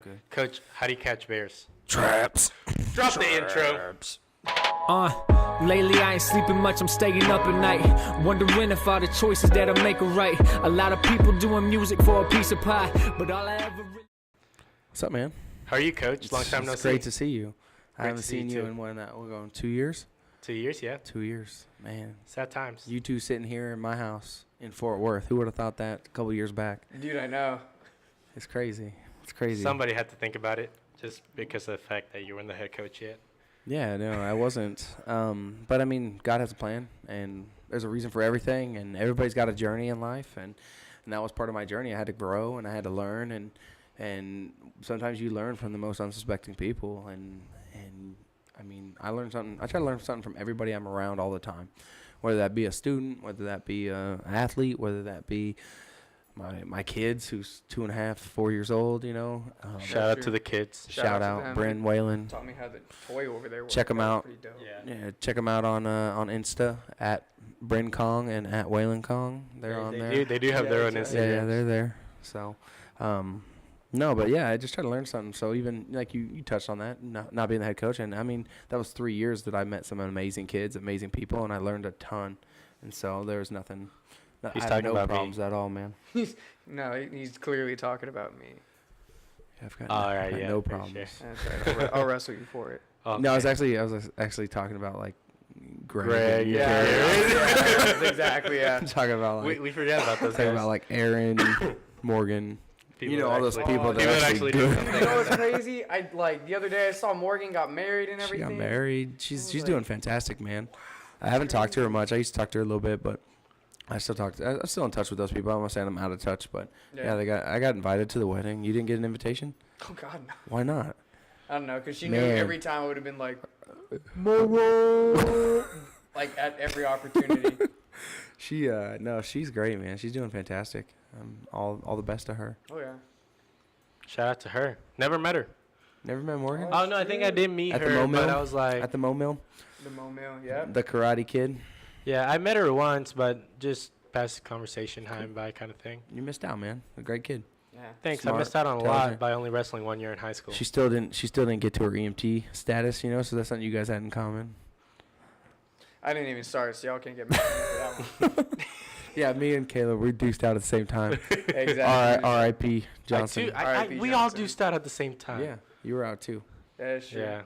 Good. Coach, how do you catch bears? Traps. Drop the intro. Lately I ain't sleeping much, I'm staying up at night, wondering if all the choices that I make are right. A lot of people doing music for a piece of pie, but all I ever What's up, man? How are you, Coach? Long time no see. It's great to see you. I Great haven't to see seen you you too. in we're going 2 years? 2 years, yeah. 2 years, man. Sad times. You two sitting here in my house in Fort Worth. Who would have thought that a couple years back? Dude, I know. It's crazy. It's crazy. Somebody had to think about it just because of the fact that you weren't the head coach yet. Yeah, no, I wasn't. But I mean, God has a plan, and there's a reason for everything, and everybody's got a journey in life, and that was part of my journey. I had to grow, and I had to learn, and sometimes you learn from the most unsuspecting people, and I mean, I learned something. I try to learn something from everybody I'm around all the time, whether that be a student, whether that be an athlete, whether that be my kids who's 2.5, 4 years old, you know. Shout out to the kids. Shout to out them. Bryn Whalen. Taught me how the toy over there works. Check 'em That was out. pretty dope. Yeah, check them out on Insta at Bryn Kong and at Whalen Kong. They're on there. They do have Yeah, their own that's Instagram. right. Yeah, they're there. So, no, but yeah, I just try to learn something. So even like you touched on that, not being the head coach, and I mean that was 3 years that I met some amazing kids, amazing people, and I learned a ton. And so there's nothing. He's I have talking no about me. problems at all, man. No, he's clearly talking about me. I've got, All I've right, got yeah, no for problems. sure. That's right. I'll wrestle you for it. Okay. No, I was actually talking about like Greg, and yeah. Yeah, exactly. Yeah. I'm talking about like we forget about those talking guys. about like Aaron, Morgan. People You know, that all those actually- people that people that actually actually do do it. something. You know what's crazy? I like the other day I saw Morgan got married and She everything. got married. She's like- doing fantastic, man. I haven't talked to her much. I used to talk to her a little bit, but I'm still in touch with those people. I'm not saying I'm out of touch, but yeah, I got invited to the wedding. You didn't get an invitation? Oh God, no. Why not? I don't know, cause she knew Man. every time I would have been like, Moro, like at every opportunity. She's great, man. She's doing fantastic. All the best to her. Oh yeah. Shout out to her. Never met her. Never met Morgan? Oh, no, I think I did meet At the her, Mo but Mill? I was like, At the Mo Mill? The Mo-Mill, yeah. The Karate Kid? yeah, I met her once, but just past conversation, hi and bye kind of thing. You missed out, man. A great kid. Yeah. Thanks. Smart, I missed out on a intelligent. lot by only wrestling 1 year in high school. She still didn't get to her EMT status, you know, so that's something you guys had in common. I didn't even start, so y'all can't get mad at me for that one. Yeah, me and Caleb, we deuced out at the same time. Exactly. R.I.P. Johnson. R.I.P. We all Johnson. deuced out at the same time. Yeah, you were out too. That's true. Yeah.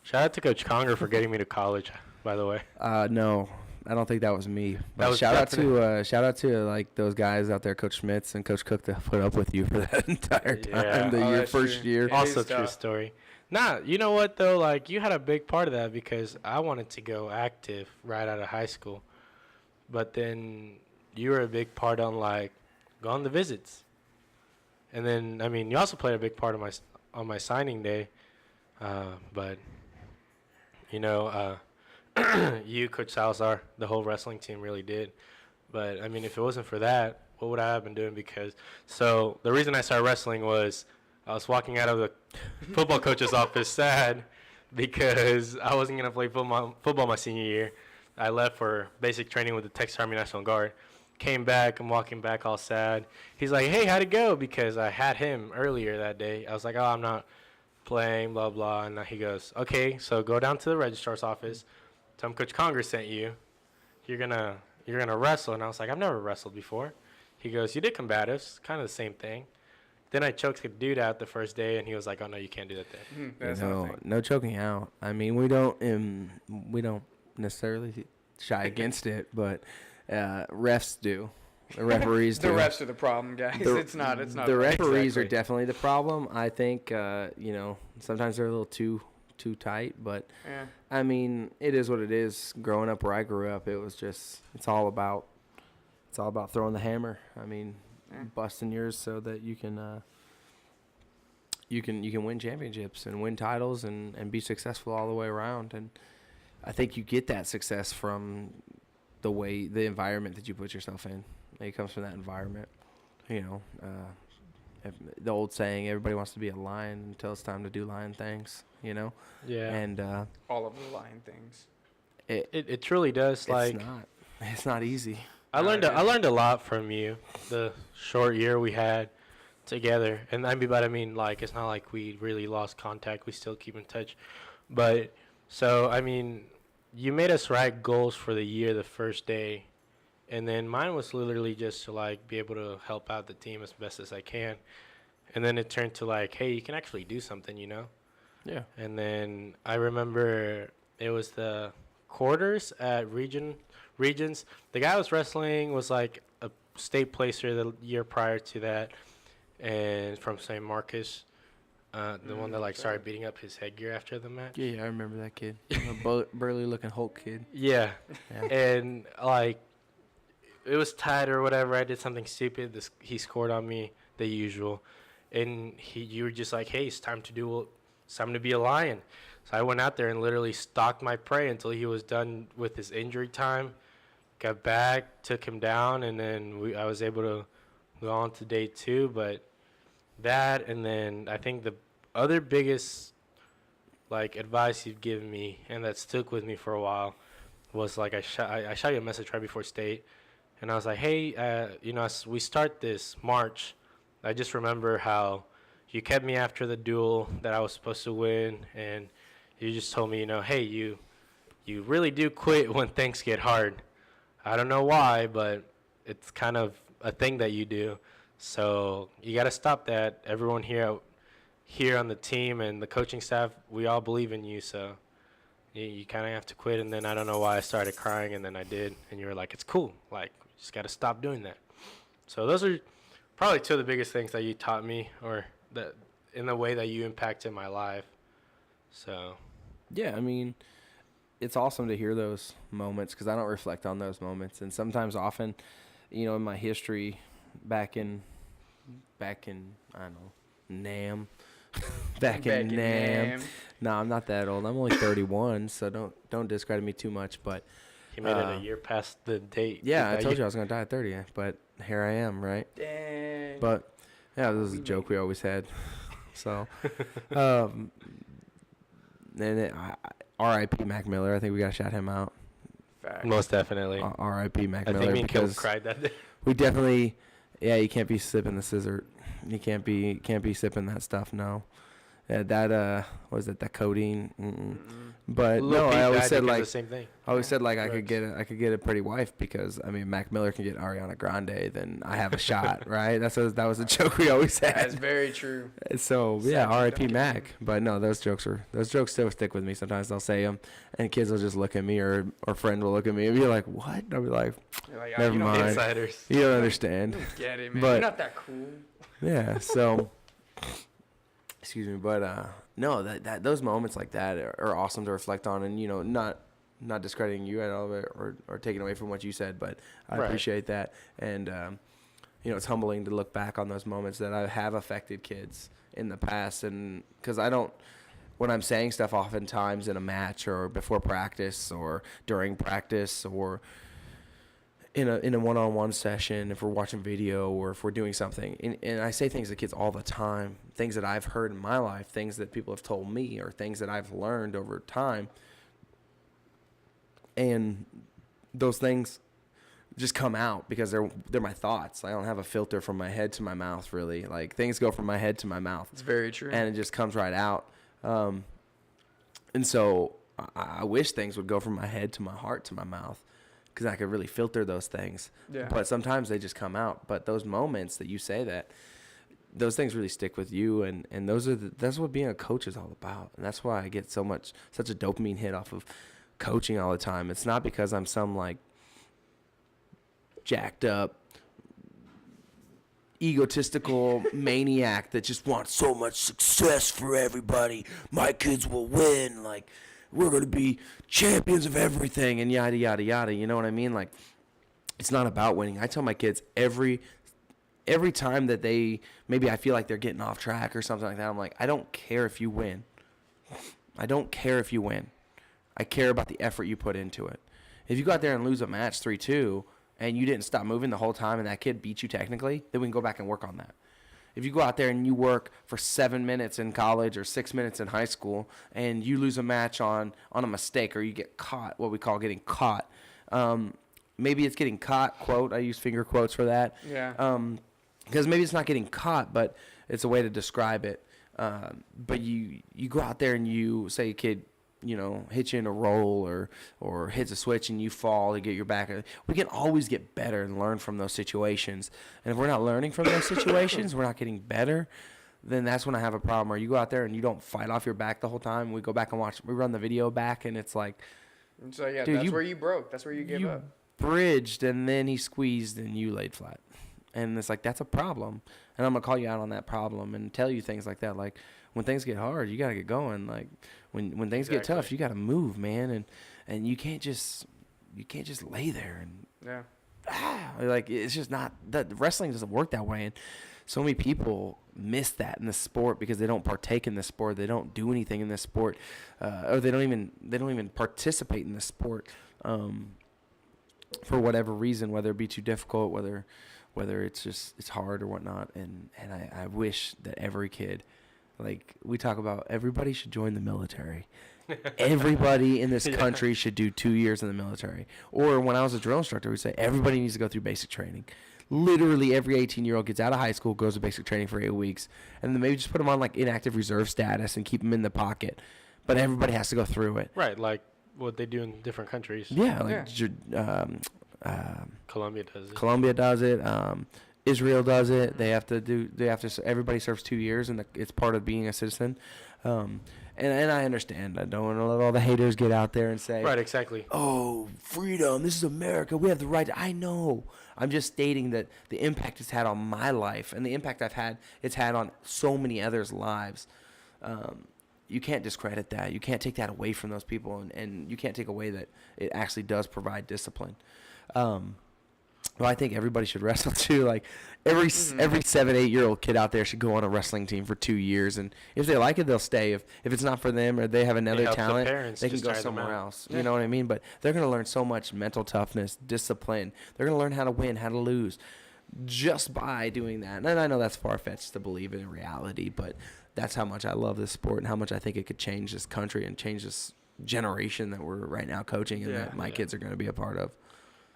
Shout out to Coach Conger for getting me to college, by the way. No, I don't think that was me. But was shout out to like those guys out there, Coach Schmitz and Coach Cook, that put up with you for that entire time. Yeah. The Oh, year that's first true. year. It Also is true tough. story. Nah, you know what though? Like you had a big part of that because I wanted to go active right out of high school, but then you were a big part on like go on the visits, and then I mean you also played a big part of on my signing day, but you know you, Coach Salazar, the whole wrestling team really did. But I mean if it wasn't for that, what would I have been doing? Because so the reason I started wrestling was I was walking out of the football coach's office sad because I wasn't going to play football my senior year. I left for basic training with the Texas Army National Guard. Came back. I'm walking back all sad. He's like, hey, how'd it go? Because I had him earlier that day. I was like, oh, I'm not playing, blah, blah. And he goes, okay, so go down to the registrar's office. Tell him Coach Conger sent you. You're gonna wrestle. And I was like, I've never wrestled before. He goes, you did combatives. Kind of the same thing. Then I choked a dude out the first day, and he was like, "Oh no, you can't do that thing." That's not a thing. No choking out. I mean, we don't necessarily shy against it, but refs do. The referees The do. refs are the problem, guys. It's not. The referees are Exactly. definitely the problem. I think sometimes they're a little too tight, but Yeah. I mean, it is what it is. Growing up where I grew up, it's all about throwing the hammer. I mean, busting yours so that you can win championships and win titles and be successful all the way around. And I think you get that success from the environment that you put yourself in. It comes from that environment. You know, the old saying, everybody wants to be a lion until it's time to do lion things, you know? Yeah. And All of the lying things. It truly does. Like it's not easy. I learned a lot from you. The short year we had, together. And I mean, like, it's not like we really lost contact. We still keep in touch. But, so, I mean, you made us write goals for the year the first day. And then mine was literally just to, like, be able to help out the team as best as I can. And then it turned to, like, hey, you can actually do something, you know? Yeah. And then I remember it was the quarters at Regions. The guy I was wrestling was, like, a state placer the year prior to that. And from St. Marcus, the one that, like, started beating up his headgear after the match. Yeah, I remember that kid. A burly-looking Hulk kid. Yeah. Yeah. And, like, it was tied or whatever. I did something stupid. He scored on me, the usual. And you were just like, hey, it's time to be a lion. So I went out there and literally stalked my prey until he was done with his injury time. Got back, took him down, and then I was able to go on to day 2. But that, and then I think the other biggest, like, advice you've given me, and that stuck with me for a while, was, like, I shot you a message right before state, and I was like, hey, you know, as we start this March, I just remember how you kept me after the duel that I was supposed to win, and you just told me, you know, hey, you really do quit when things get hard. I don't know why, but it's kind of a thing that you do. So you got to stop that. Everyone here on the team and the coaching staff, we all believe in you. So you kind of have to quit. And then I don't know why I started crying, and then I did. And you were like, it's cool. Like, you just got to stop doing that. So those are probably 2 of the biggest things that you taught me, or that in the way that you impacted my life. So Yeah, I mean, it's awesome to hear those moments because I don't reflect on those moments. And sometimes often, you know, in my history back in I don't know, NAM. back in NAM. No, I'm not that old. I'm only 31, so don't discredit me too much. But he made it a year past the date. Yeah, I told you I was going to die at 30, but here I am, right? Dang. But, yeah, this is a joke we always had. So, and R.I.P. Mac Miller. I think we got to shout him out. Fact. Most definitely. R.I.P. Mac I Miller. think me and Kim because cried that day. we definitely, yeah, you can't be sipping the scissor. You can't be sipping that stuff. No, that was it? That codeine. But no, I always said like the same thing. I always said like I could get a pretty wife because I mean Mac Miller can get Ariana Grande, then I have a shot, right? That was a joke we always had. That's very true. So yeah, R.I.P. Mac. But no, those jokes still stick with me. Sometimes I'll say them, and kids will just look at me, or friend will look at me and be like, "What?" I'll be like, Like, "Never mind." Insiders. You don't understand. You don't get it, man. But- You're not that cool. Yeah. So, excuse me, but no, that those moments like that are awesome to reflect on, and you know, not discrediting you at all, or taking away from what you said, but I appreciate that, and you know, it's humbling to look back on those moments that I have affected kids in the past, and because when I'm saying stuff oftentimes in a match or before practice or during practice or in a one-on-one session, if we're watching video or if we're doing something, and I say things to kids all the time, things that I've heard in my life, things that people have told me, or things that I've learned over time, and those things just come out because they're my thoughts. I don't have a filter from my head to my mouth, really. Like, things go from my head to my mouth. It's very true. And it just comes right out. And so I wish things would go from my head to my heart to my mouth, because I could really filter those things. Yeah. But sometimes they just come out. But those moments that you say that, those things really stick with you, and that's what being a coach is all about. And that's why I get such a dopamine hit off of coaching all the time. It's not because I'm some like jacked up, egotistical maniac that just wants so much success for everybody. My kids will win. Like, we're going to be champions of everything and yada, yada, yada. You know what I mean? Like, it's not about winning. I tell my kids every time that maybe I feel like they're getting off track or something like that, I'm like, I don't care if you win. I don't care if you win. I care about the effort you put into it. If you go out there and lose a match 3-2 and you didn't stop moving the whole time and that kid beat you technically, then we can go back and work on that. If you go out there and you work for 7 minutes in college or 6 minutes in high school and you lose a match on a mistake, or you get caught, what we call getting caught. Maybe it's getting caught, quote, I use finger quotes for that. Yeah. because maybe it's not getting caught, but it's a way to describe it. But you go out there and you say a kid, hits you in a roll or hits a switch and you fall to get your back. We can always get better and learn from those situations. And if we're not learning from those situations, we're not getting better, then that's when I have a problem. Or you go out there and you don't fight off your back the whole time. We go back and we run the video back, and it's like, so yeah, dude, that's where you broke. That's where you gave up. Bridged, and then he squeezed and you laid flat. And it's like, that's a problem. And I'm going to call you out on that problem and tell you things like that. Like, when things get hard, you got to get going. Like, when things get tough, you got to move, man. And you can't just lay there and like, it's just not that. Wrestling doesn't work that way. And so many people miss that in the sport because they don't partake in the sport. They don't do anything in this sport, or they don't even participate in the sport for whatever reason, whether it be too difficult, whether it's hard or whatnot. And I wish that every kid, like we talk about, everybody should join the military. Everybody in this country should do 2 years in the military. Or when I was a drill instructor, we'd say everybody needs to go through basic training. Literally every 18-year-old gets out of high school, goes to basic training for 8 weeks, and then maybe just put them on like inactive reserve status and keep them in the pocket. But everybody has to go through it. Right, like what they do in different countries. Yeah, Colombia does it. Colombia does it. Israel does it. Everybody serves 2 years, and it's part of being a citizen. And I understand. I don't want to let all the haters get out there and say, right, exactly. Oh, freedom. This is America. We have the right. I know. I'm just stating that the impact it's had on my life and the impact it's had on so many others' lives. You can't discredit that. You can't take that away from those people, and you can't take away that it actually does provide discipline. Well, I think everybody should wrestle too. Like every 7-8-year-old kid out there should go on a wrestling team for 2 years, and if they like it, they'll stay. If it's not for them or they have another talent, they can go somewhere else. You know what I mean? But they're going to learn so much mental toughness, discipline. They're going to learn how to win, how to lose, just by doing that. And I know that's far-fetched to believe in reality, but that's how much I love this sport and how much I think it could change this country and change this generation that we're right now coaching and that my kids are going to be a part of.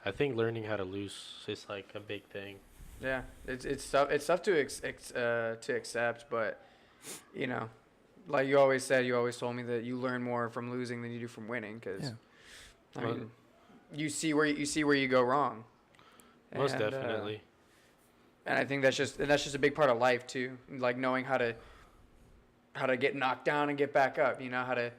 I think learning how to lose is like a big thing. Yeah, it's tough to accept, but like you always told me that you learn more from losing than you do from winning, because I mean, you see where you go wrong. Most definitely. And I think that's just a big part of life too, like knowing how to get knocked down and get back up. How to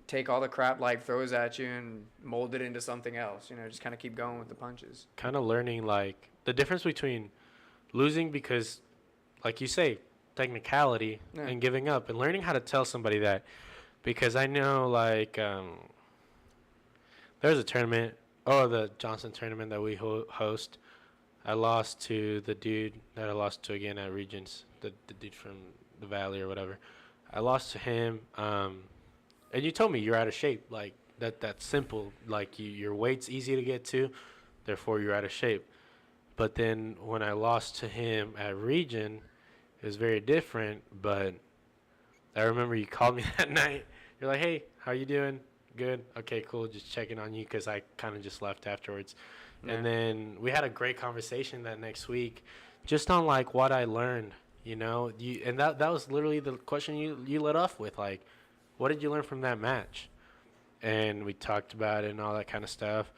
take all the crap life throws at you and mold it into something else. Just kind of keep going with the punches. Kind of learning like the difference between losing because, like you say, technicality and giving up, and learning how to tell somebody that. Because I know like there's a tournament, the Johnson tournament that we host. I lost to the dude that I lost to again at Regents, the dude from the Valley or whatever. I lost to him. And you told me you're out of shape. Like that's simple. Like your weight's easy to get to, therefore you're out of shape. But then when I lost to him at Region, it was very different. But I remember you called me that night. You're like, "Hey, how you doing? Good. Okay, cool. Just checking on you," because I kind of just left afterwards. Yeah. And then we had a great conversation that next week, just on like what I learned. And that was literally the question you led off with, like, what did you learn from that match? And we talked about it and all that kind of stuff.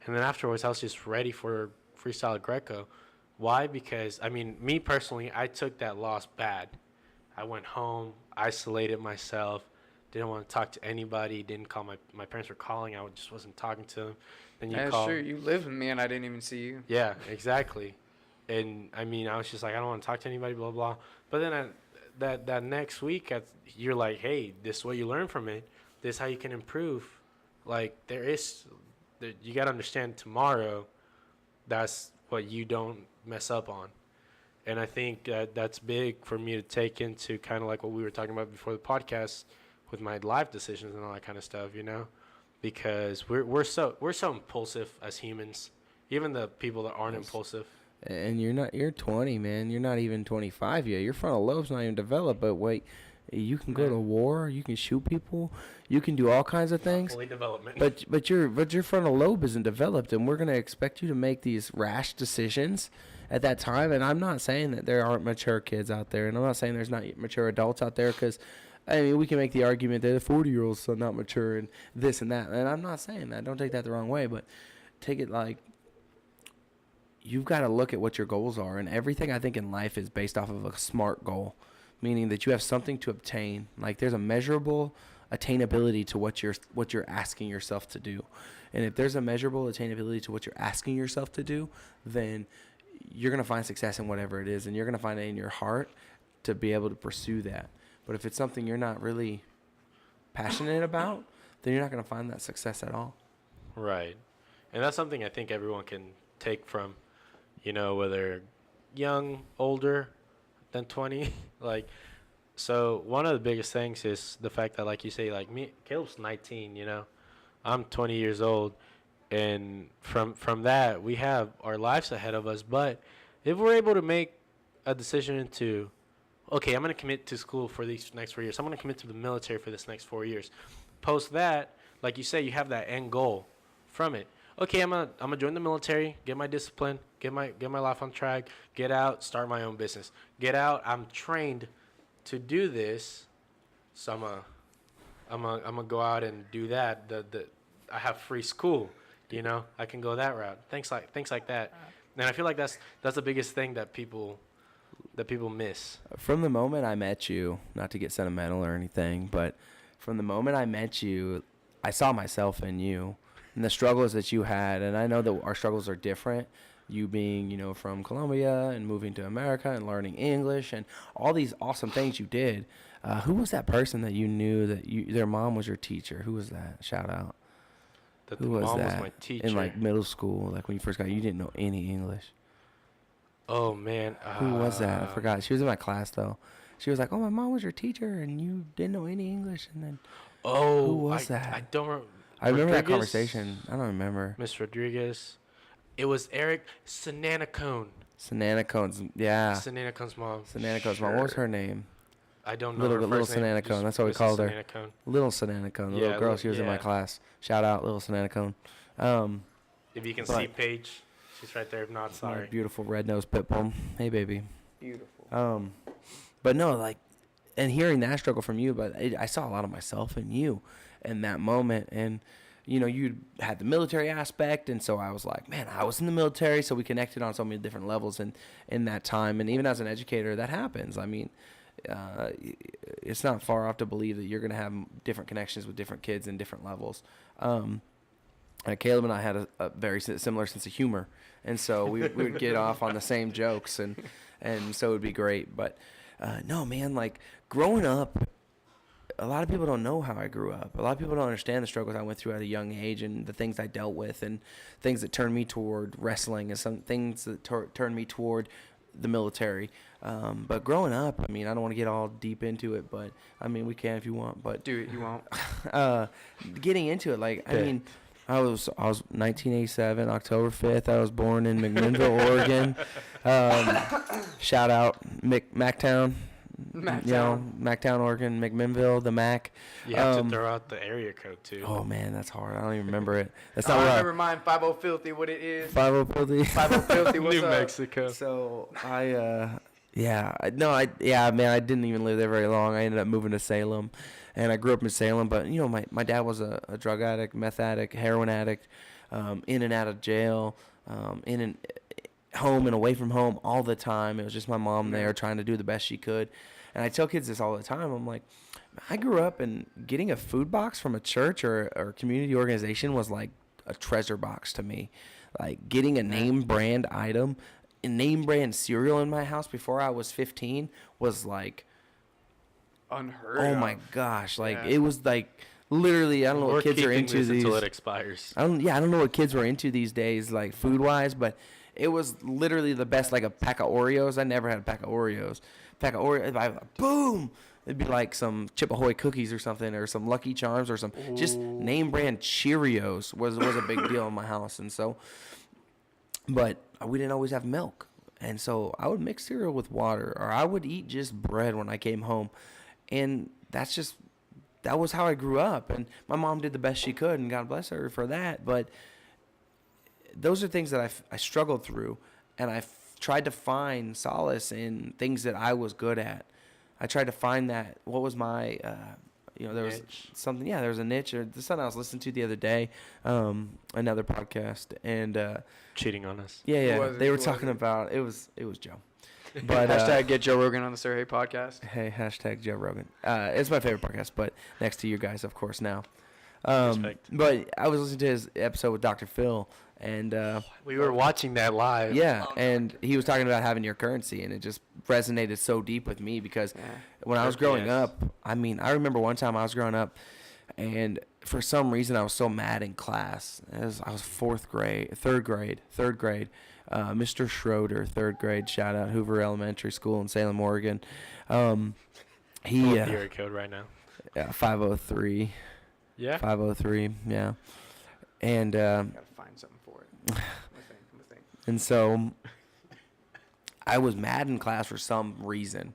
And then afterwards, I was just ready for freestyle Greco. Why? Because, I mean, me personally, I took that loss bad. I went home, isolated myself, didn't want to talk to anybody, didn't call my parents were calling, I just wasn't talking to them. Then That's true. You lived with me and I didn't even see you. Yeah, exactly. And, I mean, I was just like, I don't want to talk to anybody, blah, blah. But then that next week, you're like, hey, this is what you learn from it. This is how you can improve. Like, you got to understand tomorrow, that's what you don't mess up on. And I think that's big for me to take into kind of like what we were talking about before the podcast with my life decisions and all that kind of stuff, because we're so impulsive as humans, even the people that aren't impulsive. And you're 20, man. You're not even 25 yet. Your frontal lobe's not even developed. But wait, you can go to war. You can shoot people. You can do all kinds of things. Fully development. But your frontal lobe isn't developed, and we're gonna expect you to make these rash decisions at that time. And I'm not saying that there aren't mature kids out there, and I'm not saying there's not mature adults out there, because I mean, we can make the argument that the 40-year-olds are not mature and this and that. And I'm not saying that. Don't take that the wrong way, but take it like you've got to look at what your goals are. And everything I think in life is based off of a SMART goal, meaning that you have something to obtain. Like there's a measurable attainability to what you're asking yourself to do. And if there's a measurable attainability to what you're asking yourself to do, then you're going to find success in whatever it is. And you're going to find it in your heart to be able to pursue that. But if it's something you're not really passionate about, then you're not going to find that success at all. Right. And that's something I think everyone can take from, whether young, older than 20. So one of the biggest things is the fact that, like you say, like me, Caleb's 19, I'm 20 years old. And from that, we have our lives ahead of us. But if we're able to make a decision to, okay, I'm going to commit to school for these next 4 years. I'm going to commit to the military for this next 4 years. Post that, like you say, you have that end goal from it. Okay, I'm gonna join the military, get my discipline, get my life on track, get out, start my own business. Get out, I'm trained to do this, so I'm gonna go out and do that. I have free school, I can go that route. Things like that. And I feel like that's the biggest thing that people miss. From the moment I met you, not to get sentimental or anything, but from the moment I met you, I saw myself in you and the struggles that you had. And I know that our struggles are different. You being, from Colombia and moving to America and learning English and all these awesome things you did. Who was that person that you knew that their mom was your teacher? Who was that? Shout out. Who was that? Was my teacher. In like middle school, like when you first got, you didn't know any English. Oh, man. Who was that? I forgot. She was in my class, though. She was like, oh, my mom was your teacher, and you didn't know any English. And then, who was that? I don't remember. I remember that conversation. I don't remember. Miss Rodriguez. It was Eric Sananacone. Sananacone's, yeah. Sananacone's mom. Sananacone's mom. What was her name? I don't know. Little Sananacone. That's what we called her. Sananacone. Little Sananacone. The little girl. She was in my class. Shout out, Little Sananacone. If you can see Paige, she's right there. If not, sorry. Beautiful red-nosed pit bull. Hey, baby. Beautiful. But no, and hearing that struggle from you, but I saw a lot of myself in you in that moment. And, you had the military aspect. And so I was like, man, I was in the military. So we connected on so many different levels in that time. And even as an educator, that happens. I mean, it's not far off to believe that you're going to have different connections with different kids in different levels. Caleb and I had a very similar sense of humor. And so we would get off on the same jokes. And so it would be great. But no, man, growing up, a lot of people don't know how I grew up. A lot of people don't understand the struggles I went through at a young age and the things I dealt with and things that turned me toward wrestling and some things that turned me toward the military. But growing up, I mean, I don't want to get all deep into it, but I mean, we can if you want. But do it, you won't. Getting into it, I mean, I was 1987, October 5th. I was born in McMinnville, Oregon. Shout out Mactown. Mactown, Oregon, McMinnville, the Mac. You have to throw out the area code too. Oh man, that's hard. I don't even remember it. That's not. I remember mine. 50 Filthy. What it is? 50 Filthy. 50 Filthy. What's New up? Mexico. So I didn't even live there very long. I ended up moving to Salem, and I grew up in Salem. But my dad was a drug addict, meth addict, heroin addict, in and out of jail, in and home and away from home all the time. It was just my mom there trying to do the best she could. And I tell kids this all the time. I'm like, I grew up and getting a food box from a church or community organization was like a treasure box to me. Like getting a name brand item, a name brand cereal in my house before I was 15 was like unheard of. My gosh. It was like literally, I don't know what kids are into these. Until it expires. I don't know what kids were into these days, like food wise, but it was literally the best, like a pack of Oreos. I never had a pack of Oreos. Boom! It'd be like some Chip Ahoy cookies or something, or some Lucky Charms, or some just name brand Cheerios was a big deal in my house. And so, but we didn't always have milk, and so I would mix cereal with water, or I would eat just bread when I came home, and that was how I grew up. And my mom did the best she could, and God bless her for that. But those are things that I struggled through, and I tried to find solace in things that I was good at. I tried to find that. What was my, there was Niche. something. Yeah, there was a niche. Or the something I was listening to the other day, another podcast, and Cheating on us. yeah, was it? they were Who was talking it? about it was Joe. But Hashtag get Joe Rogan on the Serje podcast. hey, hashtag Joe Rogan. It's my favorite podcast, but next to you guys, of course, now. Respect. But I was listening to his episode with Dr. Phil, and We were watching that live. yeah, and he was talking about having your currency, and it just resonated so deep with me because Yeah. when I was growing Yes. up, I mean, I remember one time I was growing up, and for some reason I was so mad in class. I was third grade. Mr. Schroeder, third grade, shout out Hoover Elementary School in Salem, Oregon. He What's the area code right now? 503, Yeah. 503, yeah, and Gotta find something for it. Let me think. and so I was mad in class for some reason.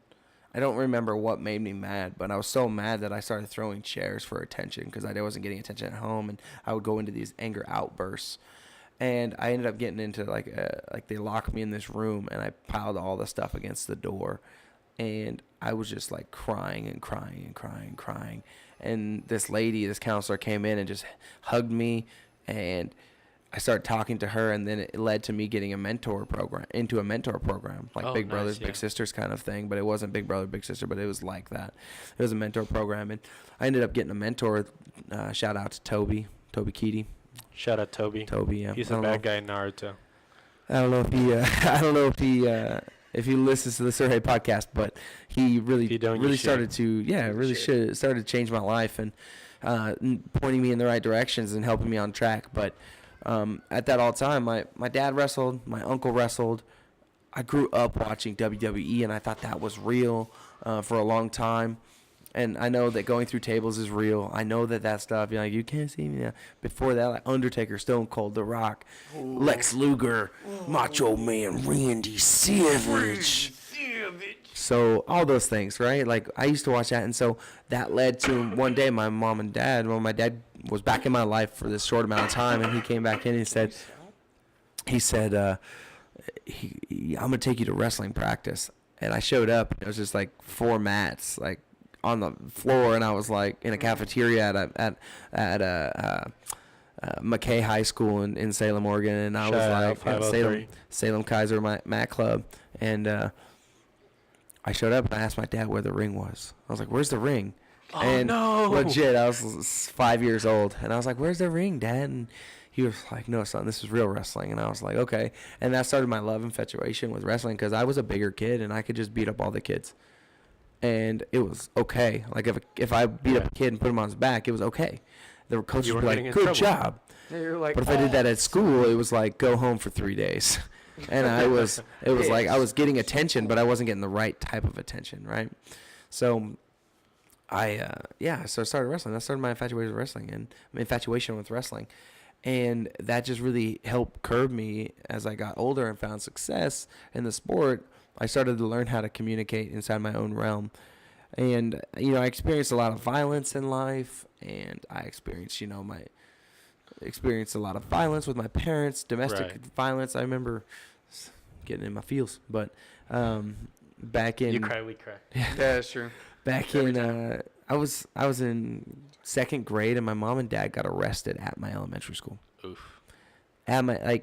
I don't remember what made me mad, but I was so mad that I started throwing chairs for attention because I wasn't getting attention at home, and I would go into these anger outbursts. And I ended up getting into like they locked me in this room, and I piled all the stuff against the door, and I was just like crying and crying and crying and crying. And this counselor came in and just hugged me, and I started talking to her, and then it led to me getting a mentor program, like Oh, Big nice, Brothers, yeah. Big Sisters kind of thing. But it wasn't Big Brother, Big Sister, but it was like that. It was a mentor program, and I ended up getting a mentor. Shout out to Toby Keaty. Shout out Toby. Yeah. He's I a don't know. bad guy in Naruto. I don't know if he. I don't know if he listens to the Serje podcast, but he really, If you don't, you really should. started to. Yeah, really should started to change my life and pointing me in the right directions and helping me on track. But at that all time, my dad wrestled, my uncle wrestled. I grew up watching WWE, and I thought that was real for a long time. And I know that going through tables is real. I know that stuff. You can't see me. Before that, like Undertaker, Stone Cold, The Rock, Lex Luger, Macho Man, Randy Savage. So all those things, right? Like I used to watch that, and so that led to one day my mom and dad. Well, my dad was back in my life for this short amount of time, and he came back in and he said, I'm gonna take you to wrestling practice. And I showed up, and it was just like 4 mats, like on the floor, and I was like in a cafeteria at McKay High School in Salem, Oregon, and I was Shout out like at 503. Salem Kaiser Mat Club, and I showed up and I asked my dad where the ring was. I was like, "Where's the ring?" Oh, and no. legit, I was 5 years old, and I was like, "Where's the ring, Dad?" And he was like, "No, son, this is real wrestling." And I was like, "Okay." And that started my love infatuation with wrestling because I was a bigger kid and I could just beat up all the kids, and it was okay. Like if I beat up a kid and put him on his back, it was okay. The coaches You would be weren't like, getting in "Good trouble." job." Yeah, you're like, But if I did that at school, it was like go home for 3 days. And it was like I was getting attention, but I wasn't getting the right type of attention, right? So so I started wrestling. That started my infatuation with wrestling. And that just really helped curb me as I got older and found success in the sport. I started to learn how to communicate inside my own realm. And, I experienced a lot of violence in life, and I experienced, experienced a lot of violence with my parents, domestic Right. violence. I remember getting in my feels, but back in You cry, we cry. yeah, that's true. back Every in I was in 2nd grade, and my mom and dad got arrested at my elementary school. Oof. At my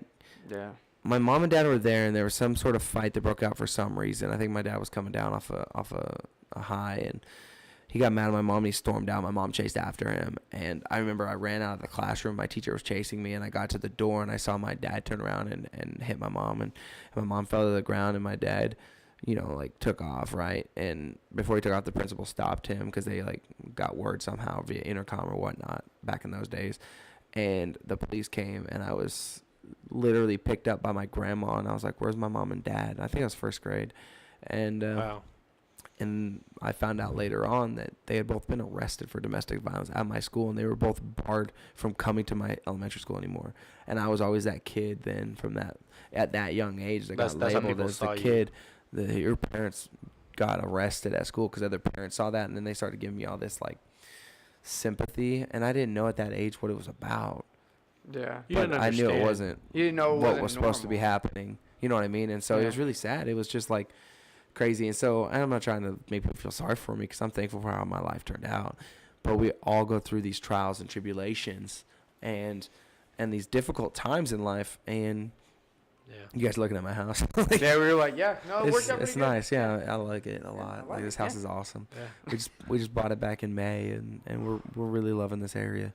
Yeah. my mom and dad were there, and there was some sort of fight that broke out for some reason. I think my dad was coming down off a high, and he got mad at my mom, and he stormed out. My mom chased after him, and I remember I ran out of the classroom. My teacher was chasing me, and I got to the door, and I saw my dad turn around and hit my mom, and my mom fell to the ground, and my dad, took off, right? And before he took off, the principal stopped him because they, got word somehow via intercom or whatnot back in those days. And the police came, and I was literally picked up by my grandma, and I was like, "Where's my mom and dad?" I think I was 1st grade. And Wow. and I found out later on that they had both been arrested for domestic violence at my school, and they were both barred from coming to my elementary school anymore. And I was always that kid then at that young age that got That's how labeled people as the saw you. kid that your parents got arrested at school because other parents saw that, and then they started giving me all this sympathy, and I didn't know at that age what it was about. Yeah. You But didn't I knew it understand. wasn't You didn't know what wasn't was supposed to be normal. happening. You know what I mean? And so it was really sad. It was just like crazy. And so I'm not trying to make people feel sorry for me because I'm thankful for how my life turned out. But we all go through these trials and tribulations and these difficult times in life. And you guys looking at my house? Yeah, we were like, it worked out. It's nice. Yeah, I like it a lot. Like this house is awesome. Yeah. We just bought it back in May, and we're really loving this area.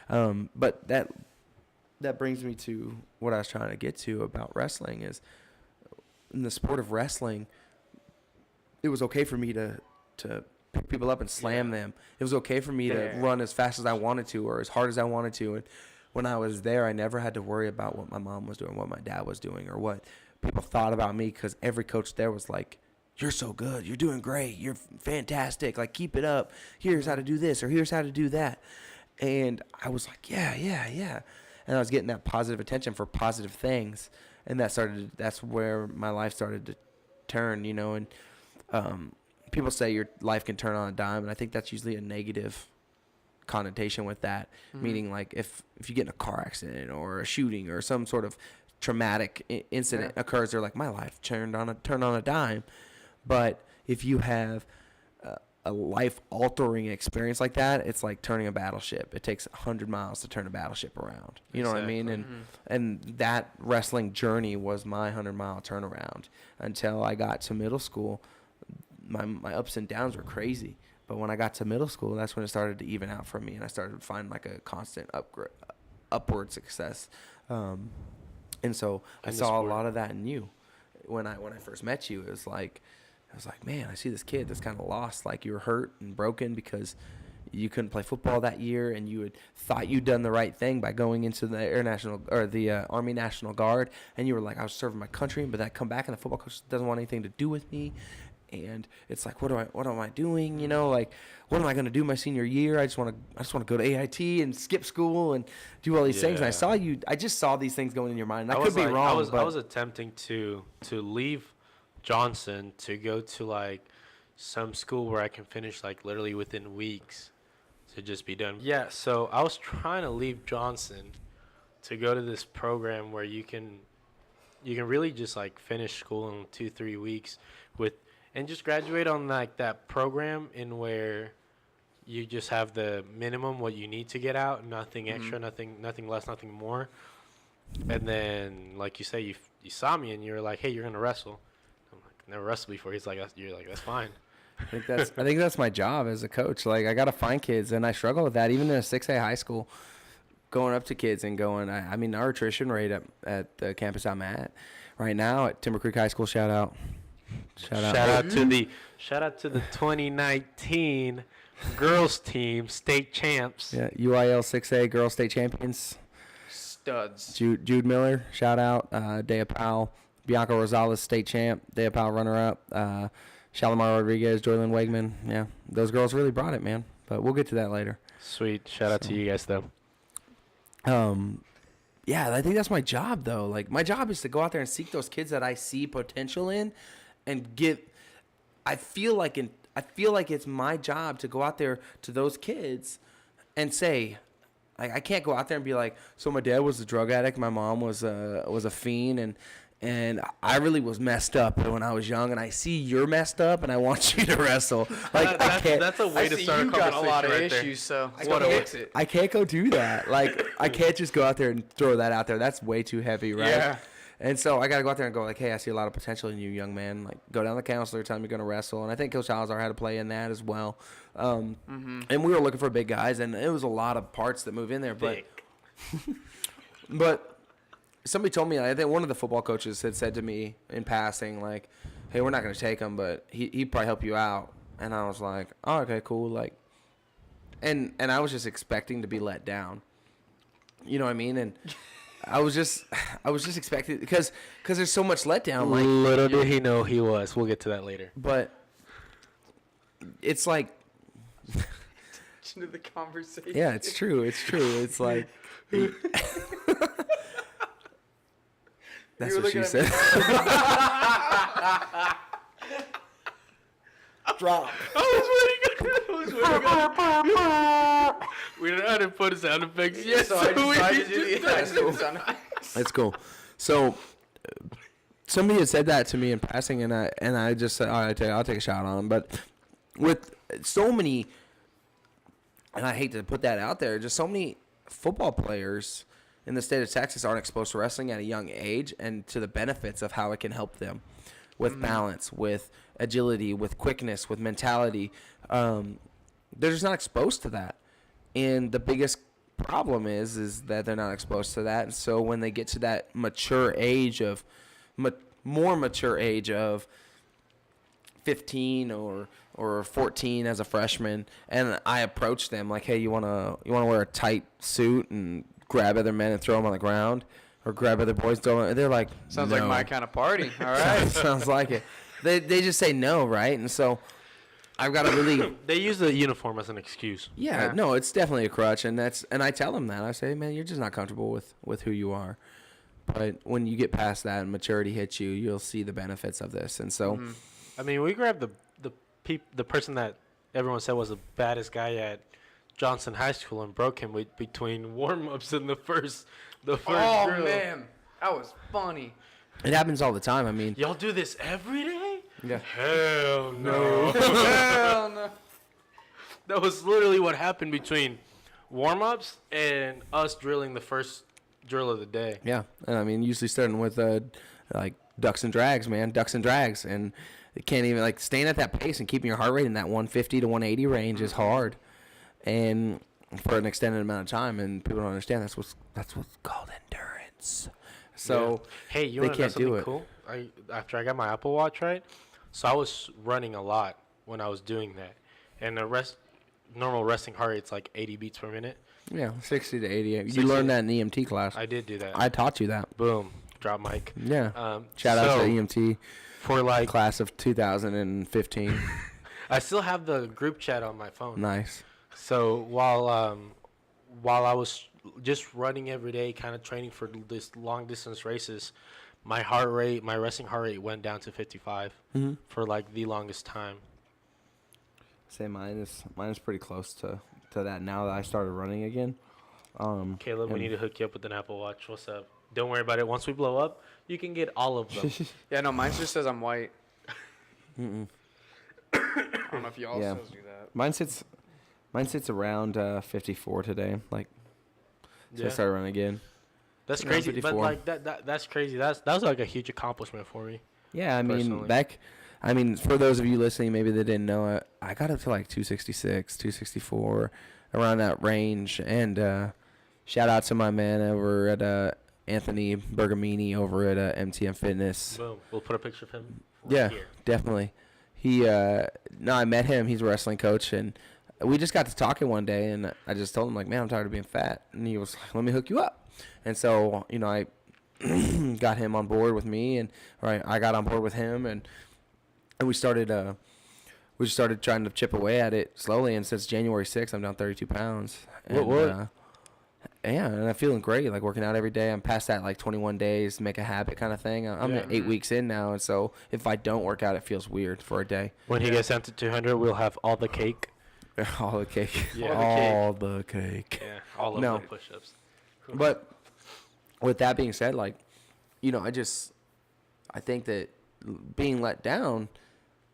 But that brings me to what I was trying to get to about wrestling is in the sport of wrestling, it was okay for me to pick people up and slam them. It was okay for me to run as fast as I wanted to or as hard as I wanted to. And when I was there, I never had to worry about what my mom was doing, what my dad was doing, or what people thought about me, because every coach there was like, you're so good. You're doing great. You're fantastic. Like, keep it up. Here's how to do this or here's how to do that. And I was like, yeah. And I was getting that positive attention for positive things. And that's where my life started to turn, you know. And people say your life can turn on a dime. And I think that's usually a negative connotation with that, meaning like if you get in a car accident or a shooting or some sort of traumatic incident occurs, they're like, my life turned on a dime. But if you have a life-altering experience like that, it's like turning a battleship. It takes 100 miles to turn a battleship around. You know what I mean? And that wrestling journey was my 100-mile turnaround until I got to middle school. My ups and downs were crazy. But when I got to middle school, that's when it started to even out for me, and I started to find like a constant upward success. And so I saw a lot of that in you. When I first met you, I was like, man, I see this kid that's kind of lost. Like, you were hurt and broken because you couldn't play football that year, and you had thought you'd done the right thing by going into the Army National Guard, and you were like, I was serving my country, but I come back and the football coach doesn't want anything to do with me. And it's like, what am I doing? You know, like, what am I going to do my senior year? I just want to go to AIT and skip school and do all these things. And I just saw these things going in your mind. And I could be wrong. I was attempting to leave Johnson to go to like some school where I can finish like literally within weeks to just be done. Yeah. So I was trying to leave Johnson to go to this program where you can really just like finish school in 2-3 weeks and just graduate on like that program in where you just have the minimum what you need to get out, nothing extra, nothing less, nothing more. And then, like you say, you saw me and you were like, hey, you're gonna wrestle. I'm like, never wrestled before. You're like, that's fine. I think that's my job as a coach. Like, I gotta find kids, and I struggle with that even in a 6A high school. Going up to kids and going, I mean, our attrition rate at the campus I'm at right now at Timber Creek High School, shout out to the 2019 girls team state champs. Yeah, UIL 6A girls state champions. Studs. Jude Miller, shout out. Dea Powell, Bianca Rosales state champ. Dea Powell runner up. Shalimar Rodriguez, Joylyn Wegman. Yeah, those girls really brought it, man. But we'll get to that later. Sweet. Shout out to you guys though. Yeah, I think that's my job though. Like, my job is to go out there and seek those kids that I see potential in. And I feel like it's my job to go out there to those kids and say, like, I can't go out there and be like, so my dad was a drug addict, my mom was a fiend, and I really was messed up when I was young, and I see you're messed up, and I want you to wrestle. Like, that's a way to start a conversation. You got a lot of issues, so I can't go do that. Like, I can't just go out there and throw that out there. That's way too heavy, right? Yeah. And so I got to go out there and go like, hey, I see a lot of potential in you, young man. Like, go down to the counselor, tell him you're going to wrestle. And I think Coach Salazar had to play in that as well. And we were looking for big guys, and it was a lot of parts that move in there. But somebody told me, I think one of the football coaches had said to me in passing, like, hey, we're not going to take him, but he'd probably help you out. And I was like, oh, okay, cool. Like, and I was just expecting to be let down. You know what I mean? And I was just expecting, because there's so much letdown. Like, little did he know he was. We'll get to that later. But it's like, into the conversation. Yeah, it's true. It's like, that's what she said. Drop. I was waiting. We didn't put sound effects yet, so I just did the That's cool. So somebody had said that to me in passing, and I just said, all right, I'll take a shot on him. But with so many, and I hate to put that out there, just so many football players in the state of Texas aren't exposed to wrestling at a young age and to the benefits of how it can help them with balance, with agility, with quickness, with mentality. They're just not exposed to that. And the biggest problem is that they're not exposed to that. And so when they get to that mature age of, more mature age of 15 or 14 as a freshman, and I approach them like, hey, you wanna wear a tight suit and grab other men and throw them on the ground, or grab other boys, throw them, and they're like, Sounds no. like my kind of party. All right. Sounds like it. They just say no, right? And so I've got to really. They use the uniform as an excuse. Yeah, no, it's definitely a crutch, and I tell them that. I say, man, you're just not comfortable with who you are. But when you get past that and maturity hits you, you'll see the benefits of this. And so, I mean, we grabbed the person that everyone said was the baddest guy at Johnson High School and broke him between warm-ups and the first Oh, drill. man. That was funny. it happens all the time. I mean, Y'all do this every day? yeah. Hell no. Hell no. That was literally what happened between warm-ups and us drilling the first drill of the day. Yeah, and I mean, usually starting with like ducks and drags, man, and it can't even like staying at that pace and keeping your heart rate in that 150 to 180 range is hard, and for an extended amount of time, and people don't understand that's what's called endurance. So Hey, you they want to know can't do something it. cool? After I got my Apple Watch, right? So I was running a lot when I was doing that, and the normal resting heart rate's like 80 beats per minute. Yeah, 60 to 80. 60. You learned that in EMT class. I did do that. I taught you that. Boom, drop mic. Yeah. Shout out to EMT for like class of 2015. I still have the group chat on my phone. Nice. So while I was just running every day, kind of training for this long distance races, my resting heart rate went down to 55 for like the longest time. Say mine is pretty close to that now that I started running again. Caleb, we need to hook you up with an Apple Watch. What's up? Don't worry about it. Once we blow up, you can get all of them. Yeah, no, mine just says I'm white. I don't know if y'all Yeah. still do that. Mine sits around 54 today. Like, so I started running again. That's Yeah, crazy. But 54. like that's crazy. That was like a huge accomplishment for me. Yeah, I mean, Personally. for those of you listening, maybe they didn't know it, I got up to like 266, 264, around that range. And shout out to my man over at Anthony Bergamini over at MTM Fitness. Boom. We'll put a picture of him. Yeah, Here. definitely. I met him. He's a wrestling coach, and we just got to talking one day, and I just told him, like, man, I'm tired of being fat. And he was like, let me hook you up. And so, I got him on board with me, and I got on board with him, and we started trying to chip away at it slowly. And since January 6th, I'm down 32 pounds. And, What? yeah, and I'm feeling great, like working out every day. I'm past that like 21 days, make a habit kind of thing. I'm 8 weeks in now, and so if I don't work out, it feels weird for a day. When he gets down to 200, we'll have all the cake. All the cake. Yeah. All the cake. Yeah, all of No. the push-ups. But with that being said, like, I think that being let down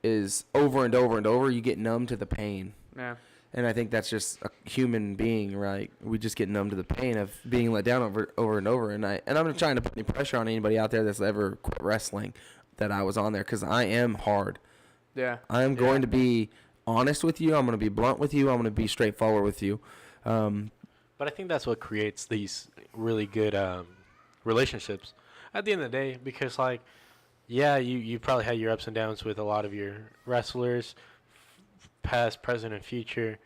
is over and over and over. You get numb to the pain. Yeah. And I think that's just a human being, right? We just get numb to the pain of being let down over and over. And I'm not trying to put any pressure on anybody out there that's ever quit wrestling that I was on there, because I am hard. Yeah. I am going to be honest with you. I'm going to be blunt with you. I'm going to be straightforward with you. But I think that's what creates these really good relationships at the end of the day, because, like, yeah, you probably had your ups and downs with a lot of your wrestlers, past, present, and future.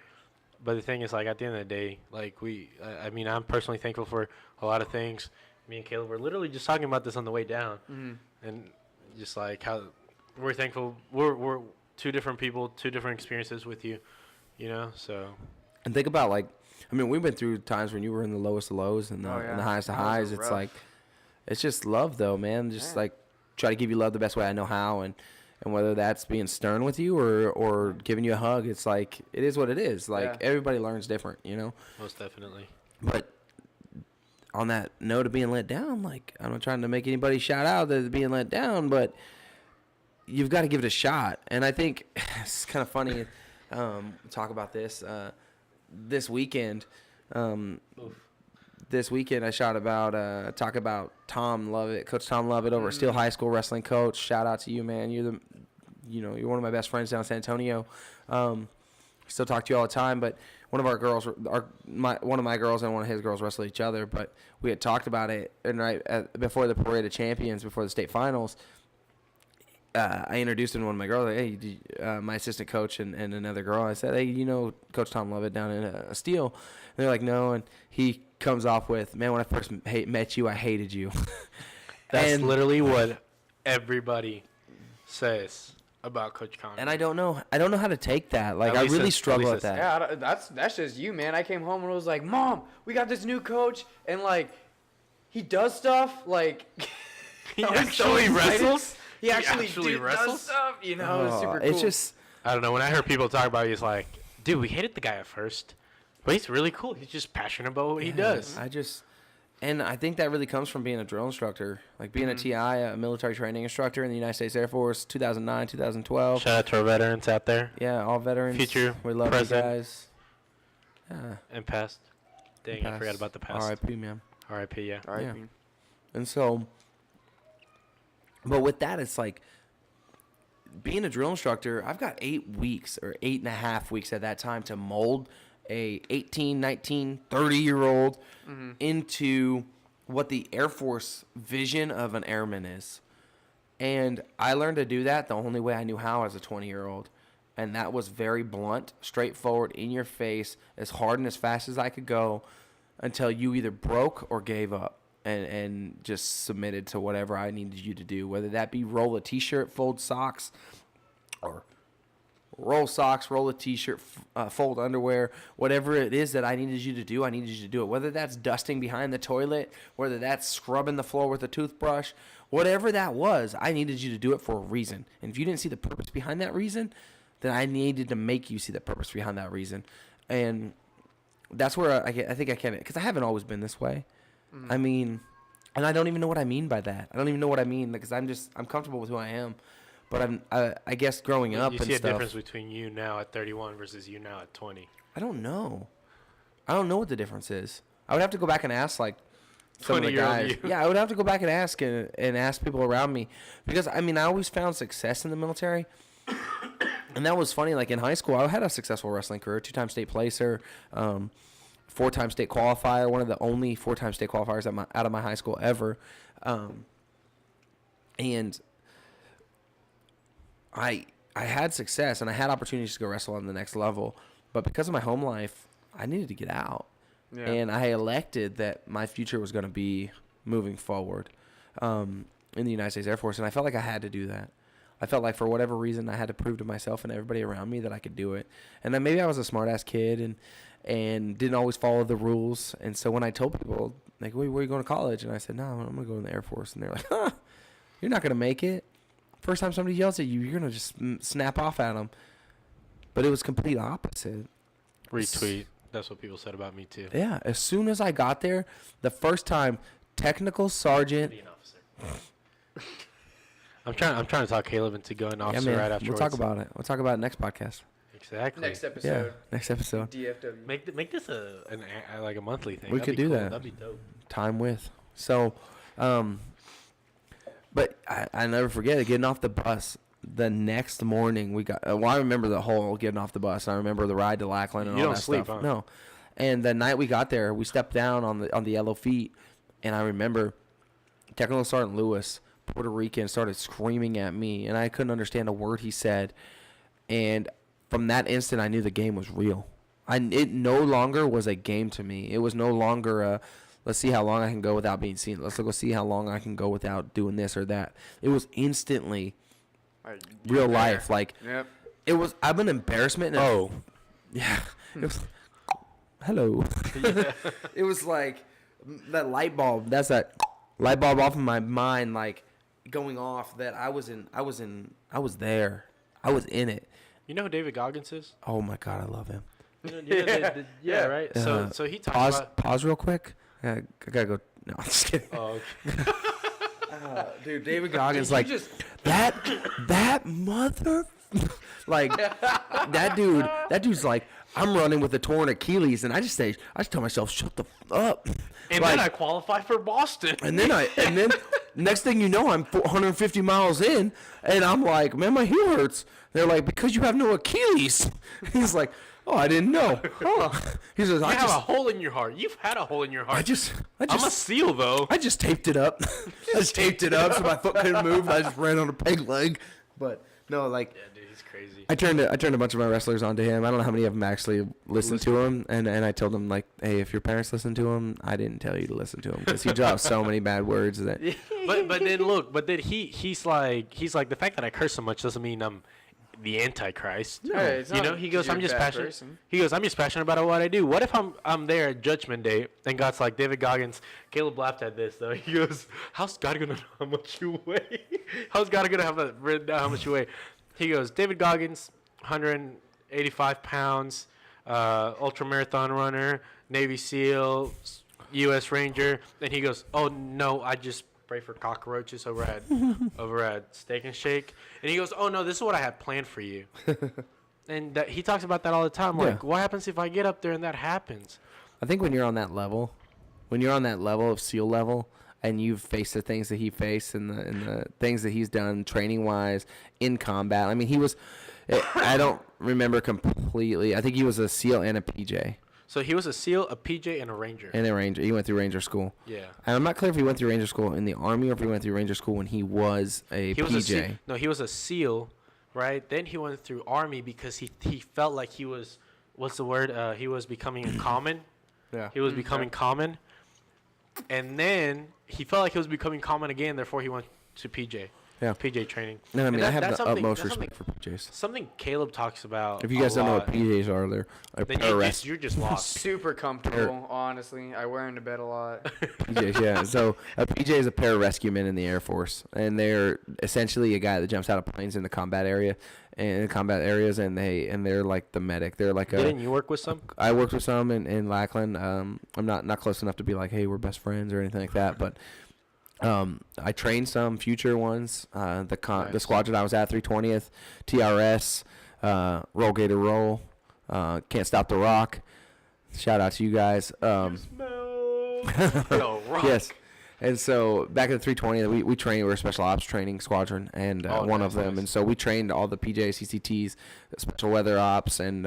But the thing is, like, at the end of the day, like, I'm personally thankful for a lot of things. Me and Caleb were literally just talking about this on the way down. And just, like, how we're thankful. We're two different people, two different experiences with you, so. And think about, like, we've been through times when you were in the lowest of lows and and the highest of highs. It's like, it's just love, though, man. Just, like, try to give you love the best way I know how. And whether that's being stern with you or giving you a hug, it's like, it is what it is. Like, everybody learns different, Most definitely. But on that note of being let down, like, I'm not trying to make anybody shout out that they're being let down, but you've got to give it a shot. And I think it's kind of funny. Talk about this this weekend. This weekend I shot about talk about Tom Lovett, Coach Tom Lovett over at Steele High School, wrestling coach. Shout out to you, man. You're one of my best friends down in San Antonio. Still talk to you all the time, but one of our girls, one of my girls and one of his girls wrestle each other. But we had talked about it, and before the Parade of Champions, before the state finals, I introduced him to one of my girls. Like, hey, my assistant coach and another girl. I said, hey, Coach Tom Lovett down in Steele? And they're like, no. And he comes off with, man, when I first met you, I hated you. That's literally what everybody says about Coach Conger. And I don't know how to take that. Like, I really struggle with that. Yeah, that's just you, man. I came home and was like, Mom, we got this new coach, and like, he does stuff like he actually wrestles. He actually wrestles does stuff. It's super cool. It's just, I don't know. When I heard people talk about it, it's like, dude, we hated the guy at first, but he's really cool. He's just passionate about what he does. And I think that really comes from being a drill instructor, like being a TI, a military training instructor in the United States Air Force, 2009, 2012. Shout out to our veterans out there. Yeah, all veterans. Future, we love present, you guys. Yeah. And past. Dang, I forgot about the past. R.I.P., man. R.I.P., yeah. R.I.P. Yeah. And so, but with that, it's like, being a drill instructor, I've got 8 weeks or 8.5 weeks at that time to mold a 18, 19, 30-year-old into what the Air Force vision of an airman is. And I learned to do that the only way I knew how as a 20-year-old. And that was very blunt, straightforward, in your face, as hard and as fast as I could go until you either broke or gave up and just submitted to whatever I needed you to do, whether that be roll a T-shirt, fold socks, or roll socks, roll a T-shirt, fold underwear, whatever it is that I needed you to do, I needed you to do it. Whether that's dusting behind the toilet, whether that's scrubbing the floor with a toothbrush, whatever that was, I needed you to do it for a reason. And if you didn't see the purpose behind that reason, then I needed to make you see the purpose behind that reason. And that's where I think I can, because I haven't always been this way. I mean, and I don't even know what I mean by that. I don't even know what I mean, because I'm comfortable with who I am. But I guess growing up and stuff. You see a difference between you now at 31 versus you now at 20. I don't know. I don't know what the difference is. I would have to go back and ask, like, some of the guys. Yeah, I would have to go back and ask people around me. Because, I mean, I always found success in the military. And that was funny. Like, in high school, I had a successful wrestling career. 2-time state placer, 4-time state qualifier. One of the only 4-time state qualifiers out of my high school ever. And I had success, and I had opportunities to go wrestle on the next level. But because of my home life, I needed to get out. Yeah. And I elected that my future was going to be moving forward in the United States Air Force. And I felt like I had to do that. I felt like for whatever reason, I had to prove to myself and everybody around me that I could do it. And then maybe I was a smart-ass kid and didn't always follow the rules. And so when I told people, like, where are you going to college? And I said, no, I'm going to go in the Air Force. And they're like, huh, you're not going to make it. First time somebody yells at you, you're going to just snap off at them. But it was complete opposite. Retweet. That's what people said about me, too. Yeah. As soon as I got there, the first time, technical sergeant. Be an officer. I'm trying to talk Caleb into going officer right afterwards. We'll talk about it. We'll talk about it next podcast. Exactly. Next episode. Yeah, next episode. DFW. Make this like a monthly thing. We could do that. That'd be dope. Time with. So, but I never forget it, getting off the bus. The next morning, we got. I remember the whole getting off the bus. I remember the ride to Lackland and all that stuff. You don't sleep, huh? No. And the night we got there, we stepped down on the yellow feet, and I remember Technical Sergeant Lewis, Puerto Rican, started screaming at me, and I couldn't understand a word he said. And from that instant, I knew the game was real. It no longer was a game to me. It was no longer a, let's see how long I can go without being seen. Let's go see how long I can go without doing this or that. It was instantly real life. Like, yep. It was. I'm an embarrassment. Yeah. It was. Hello. Yeah. It was like that light bulb. That's that light bulb off in my mind, like going off. That I was there. I was in it. You know who David Goggins is? Oh my God, I love him. Yeah, right. So he talks about. Pause real quick. I gotta go. No, I'm just kidding. Oh, okay. Dude, David Goggins, like, that mother, like, that dude's like, I'm running with a torn Achilles, and I just tell myself, shut the up. And like, then I qualified for Boston. and then next thing you know, I'm 450 miles in, and I'm like, man, my heel hurts. They're like, because you have no Achilles. He's like, oh, I didn't know. Huh. He says, You have a hole in your heart. You've had a hole in your heart. I'm a SEAL, though. I just taped it up. I just taped it up so my foot couldn't move. I just ran on a peg leg. But no, like, Yeah, dude, he's crazy. I turned a bunch of my wrestlers onto him. I don't know how many of them actually listened to him, and I told them, like, hey, if your parents listen to him, I didn't tell you to listen to him because he dropped so many bad words that. But then he's like the fact that I curse so much doesn't mean I'm the Antichrist. No, it's not He goes, you're I'm a just bad passionate. person. He goes, I'm just passionate about what I do. What if I'm there at Judgment Day and God's like, David Goggins, Caleb laughed at this though. He goes, how's God gonna know how much you weigh? How's God gonna have that written down how much you weigh? He goes, David Goggins, 185 pounds, ultra marathon runner, Navy SEAL, U.S. Ranger. And he goes, oh no, I just pray for cockroaches over at Steak and Shake. And he goes, oh no, this is what I had planned for you. And he talks about that all the time. Like, what happens if I get up there and that happens? I think when you're on that level of SEAL level, and you've faced the things that he faced and the things that he's done training wise in combat. I mean, he was. I don't remember completely. I think he was a SEAL and a PJ. So he was a SEAL, a PJ, and a Ranger. And a Ranger. He went through Ranger school. Yeah. And I'm not clear if he went through Ranger school in the Army or if he went through Ranger school when he was a PJ. He was a SEAL, right? Then he went through Army because he felt like he was, what's the word? He was becoming a common. Yeah. He was becoming common. And then he felt like he was becoming common again, therefore he went to PJ. Yeah. PJ training. No, I mean, I have that's the something- utmost that's respect for PJs. Something Caleb talks about. If you guys don't know what lot, PJs are, they're then you're just lost. Super comfortable, honestly. I wear them to bed a lot. PJs, yeah. So a PJ is a pararescueman in the Air Force, and they're essentially a guy that jumps out of planes in the combat area, and combat areas, and they're like the medic. They're like Didn't you work with some? I worked with some in Lackland. I'm not close enough to be like, hey, we're best friends or anything like that, but. I trained some future ones. The squadron I was at, 320th, TRS, Roll Gator Roll, Can't Stop the Rock. Shout out to you guys. Rock. Yes. And so back at the 320th, we trained. We were a special ops training squadron, and one of them. Nice. And so we trained all the PJs, CCTs, special weather ops, and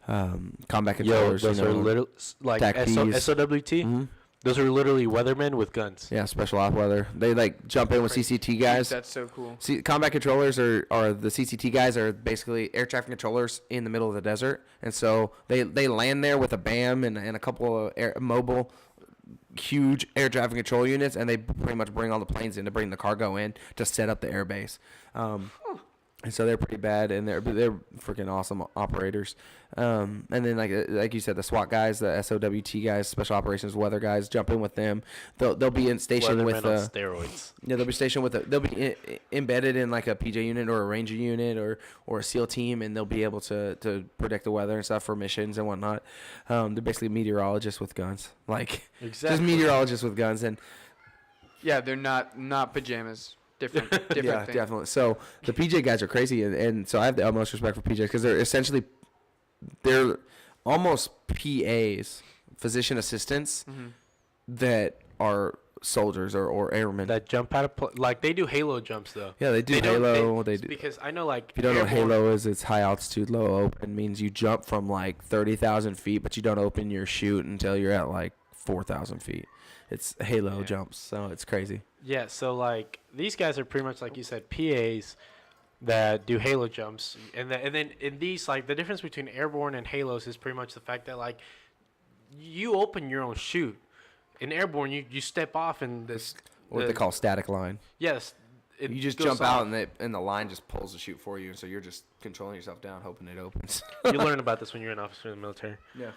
combat controllers. Those are little like SOWT. Mm-hmm. Those are literally weathermen with guns. Yeah, special op weather. They like jump in with CCT guys. That's so cool. See, combat controllers are the CCT guys are basically air traffic controllers in the middle of the desert, and so they land there with a BAM and a couple of mobile, huge air traffic control units, and they pretty much bring all the planes in to bring the cargo in to set up the air base. And so they're pretty bad, and they're freaking awesome operators. And then like you said, the SWAT guys, the SOWT guys, special operations weather guys, jump in with them. They'll be in station with on steroids. Yeah, they'll be stationed with they'll be embedded in like a PJ unit or a Ranger unit or a SEAL team, and they'll be able to predict the weather and stuff for missions and whatnot. They're basically meteorologists with guns, like just meteorologists with guns, and yeah, they're not pajamas. Different yeah, thing. Definitely. So the PJ guys are crazy, and so I have the utmost respect for PJs because they're almost PAs, physician assistants, that are soldiers or airmen that jump out of like they do Halo jumps though. Yeah, they do Halo. They do because I know like if you don't know what Halo is, it's high altitude, low open. Means you jump from like 30,000 feet, but you don't open your chute until you're at like 4,000 feet. It's Halo jumps, so it's crazy. Yeah, so like these guys are pretty much like you said, PAs that do Halo jumps, and then in these like the difference between airborne and Halos is pretty much the fact that like you open your own chute. In airborne, you step off and this what they call static line. Yes, you just jump out and the line just pulls the chute for you, and so you're just controlling yourself down, hoping it opens. You learn about this when you're an officer in the military. Yeah.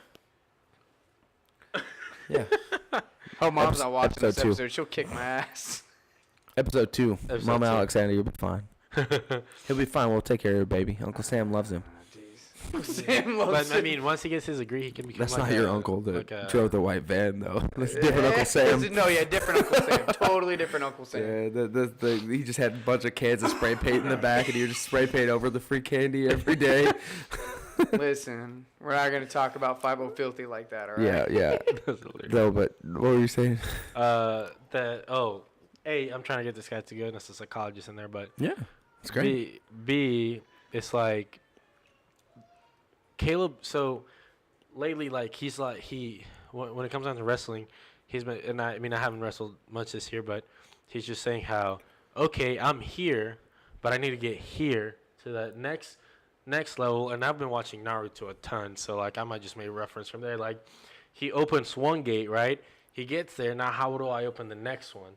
Yeah. Oh, Mom's not watching this episode 2. episode. She'll kick my ass. Episode 2. Episode Mama 2. Alexander, you'll be fine. He'll be fine. We'll take care of your baby. Uncle Sam loves him. Sam loves But I it. mean, once he gets his degree, he can become. That's like not your uncle that like a- drove the white van, though. That's different Uncle Sam. No, yeah, different Uncle Sam. Totally different Uncle Sam. Yeah, he just had a bunch of cans of spray paint in the back, and he would just spray paint over the free candy every day. Listen, we're not gonna talk about 50 Filthy like that, all right? Yeah. That's hilarious. No, but what were you saying? A, I'm trying to get this guy to go, and that's a psychologist in there, but Yeah, it's great. B, it's like Caleb. So lately, like he's like when it comes down to wrestling, he's been, and I mean I haven't wrestled much this year, but he's just saying how okay, I'm here, but I need to get here to that next level. And I've been watching Naruto a ton, so like I might just make a reference from there. Like he opens one gate, right? He gets there. Now how do I open the next one?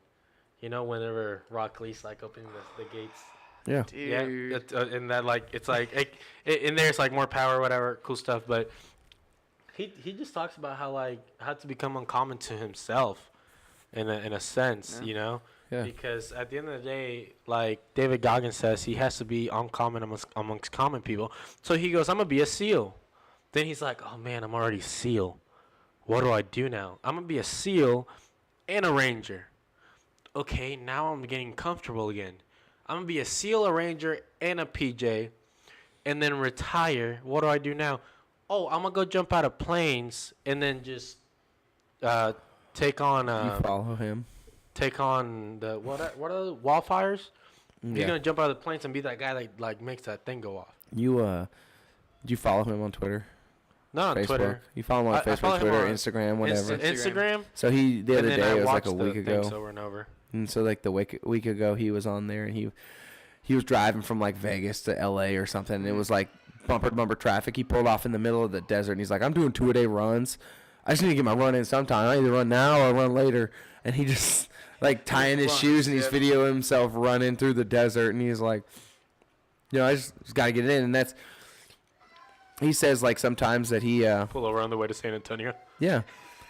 You know, whenever Rock Lee's like opening the gates. Yeah. Dude. Yeah, and that like it's like in there it's like more power, whatever, cool stuff. But he just talks about how to become uncommon to himself, in a sense, Yeah. you know. Yeah. Because at the end of the day, like David Goggins says, he has to be uncommon amongst common people. So he goes, I'm gonna be a SEAL. Then he's like, oh man, I'm already SEAL. What do I do now? I'm gonna be a SEAL and a Ranger. Okay, now I'm getting comfortable again. I'm going to be a SEAL, a Ranger, and a PJ, and then retire. What do I do now? Oh, I'm going to go jump out of planes and then just take on You follow him. the what are the wildfires? He's Yeah. going to jump out of the planes and be that guy that like makes that thing go off. Do you follow him on Twitter? Not on Facebook? Twitter. You follow him on I follow Facebook, him Twitter, on Instagram, whatever. Instagram. So the And other then day, I it was like watched a week the ago. things over and over. And so like the week ago, he was on there, and he was driving from like Vegas to LA or something. And it was like bumper to bumper traffic. He pulled off in the middle of the desert, and he's like, I'm doing 2-a-day runs. I just need to get my run in sometime. I either run now or run later. And he just like tying his runs, shoes, and he's yeah. videoing himself running through the desert. And he's like, I just got to get it in. And that's, he says like sometimes that he Pull over on the way to San Antonio. yeah.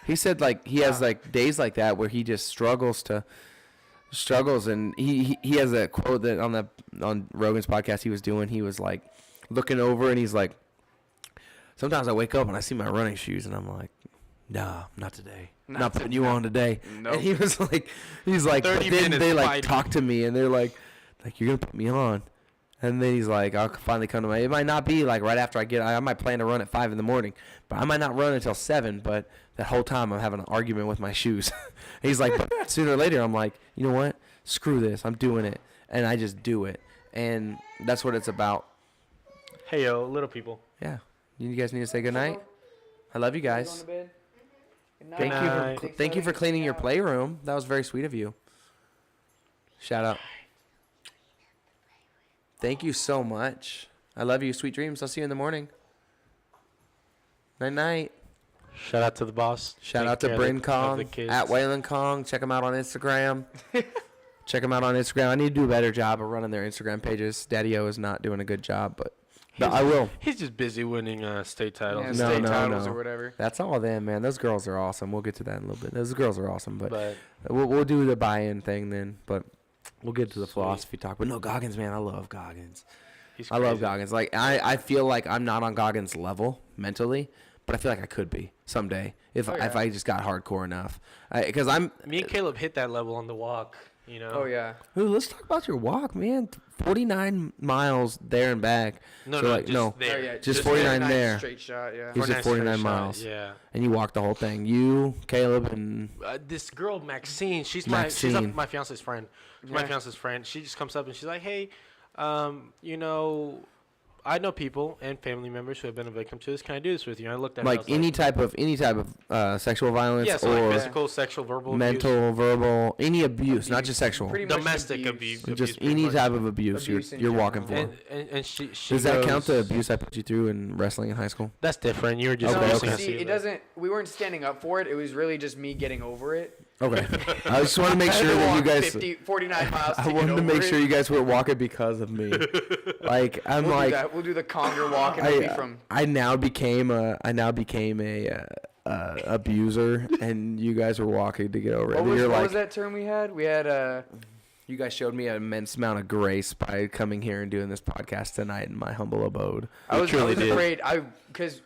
He said like he has like days like that where he just struggles, and he has a quote that on Rogan's podcast he was like looking over, and he's like, sometimes I wake up and I see my running shoes and I'm like, nah, not today. Not putting you on today. Nope. And he's like, but 30 then minutes they like fighting. talk to me and they're like you're gonna put me on. And then he's like, I'll finally come to my. It might not be like right after I might plan to run at 5 a.m, but I might not run until 7. But that whole time I'm having an argument with my shoes. And he's like, but sooner or later I'm like, you know what? Screw this. I'm doing it, and I just do it, and that's what it's about. Hey, yo, little people. Yeah. You guys need to say goodnight. I love you guys. Good night. Thank you for cleaning your playroom. That was very sweet of you. Shout out. Thank you so much. I love you. Sweet dreams. I'll see you in the morning. Night night. Shout out to the boss. Shout Take out to care of Bryn the Kong kids. at Waylon Kong. Check him out on Instagram. I need to do a better job of running their Instagram pages. Daddy-O is not doing a good job, but I will. He's just busy winning state titles. Yeah, No, state no, titles no. or whatever. That's all of them, man. Those girls are awesome. We'll get to that in a little bit. Those girls are awesome, but But we'll do the buy-in thing then. But we'll get to the Sweet. philosophy talk. But no, Goggins, man. I love Goggins. he's I love crazy. Goggins. Like I feel like I'm not on Goggins' level mentally, but I feel like I could be someday if Oh, yeah. if I just got hardcore enough. Because Me and Caleb hit that level on the walk. You know. Oh yeah. Ooh, let's talk about your walk, man. 49 miles there and back. No, So, no, like, just no. there. Oh, yeah. Just 49 there. Straight shot. Yeah. He's at 49 straight shot, miles. Yeah. And you walked the whole thing. You, Caleb, and This girl Maxine, she's Maxine. my fiance's friend. She's Yeah. my fiance's friend. She just comes up and she's like, "Hey, you know, I know people and family members who have been a victim to this. Can I do this with you?" And I looked at her. I like was any type of sexual violence yeah, so like or physical, sexual, verbal, mental, verbal, any abuse, not just sexual. Pretty much domestic abuse. Just pretty any much. type of abuse, Abuse in you're walking general. for. And she Does that count the goes, abuse I put you through in wrestling in high school? That's different. You were just Okay, No, okay. abusing see, us. it doesn't. We weren't standing up for it. It was really just me getting over it. Okay. I just want to make I had sure to that you walk guys. 49 miles. I to wanted get to over make it. sure you guys were walking because of me. Like I'm We'll like do that. We'll do the Conger walk and it'll be from. I now became a abuser, and you guys were walking to get over it. What And was, you're what like was that term we had? We had You guys showed me an immense amount of grace by coming here and doing this podcast tonight in my humble abode. I was truly did. afraid. Because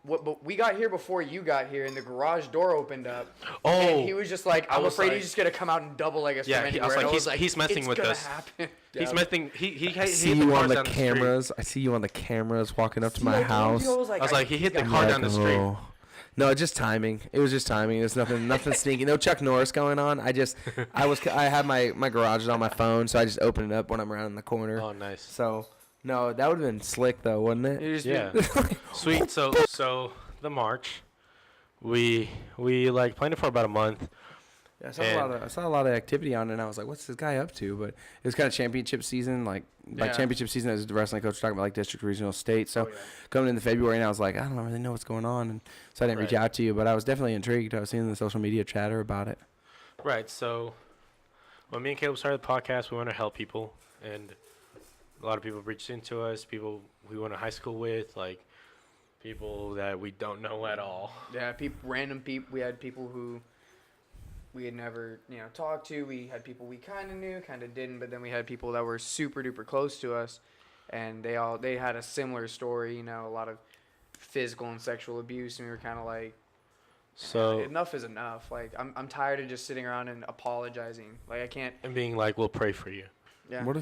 but we got here before you got here, and the garage door opened up. Oh, and he was just like, I I'm was afraid like- he's just gonna come out and double leg us Yeah, from I anywhere. was like, he's messing it's with gonna us. happen. He's messing. He I see hit the you cars on the down street. cameras. I see you on the cameras walking up to my I told house. you, I was like, he hit the got car me. down the street. Oh. No, just timing. It was just timing. There's nothing sneaky. No Chuck Norris going on. I had my garage on my phone, so I just opened it up when I'm around the corner. Oh, nice. So no, that would have been slick though, wouldn't it? You just Yeah. Sweet. So the March, we like planned it for about a month. Yeah, I saw a lot of activity on it, and I was like, "What's this guy up to?" But it was kind of championship season, like Yeah. championship season as the wrestling coach talking about like district, regional, state. So coming into February, and I was like, I don't really know what's going on, and so I didn't reach Right. out to you. But I was definitely intrigued. I was seeing the social media chatter about it. Right. So when me and Caleb started the podcast, we want to help people, and a lot of people reached into us. People we went to high school with, like people that we don't know at all. Yeah, random people. We had people who we had never, talked to. We had people we kind of knew, kind of didn't, but then we had people that were super duper close to us, and they had a similar story. A lot of physical and sexual abuse, and we were kind of like, So enough is enough. Like I'm tired of just sitting around and apologizing. Like I can't. and being like, we'll pray for you. Yeah. What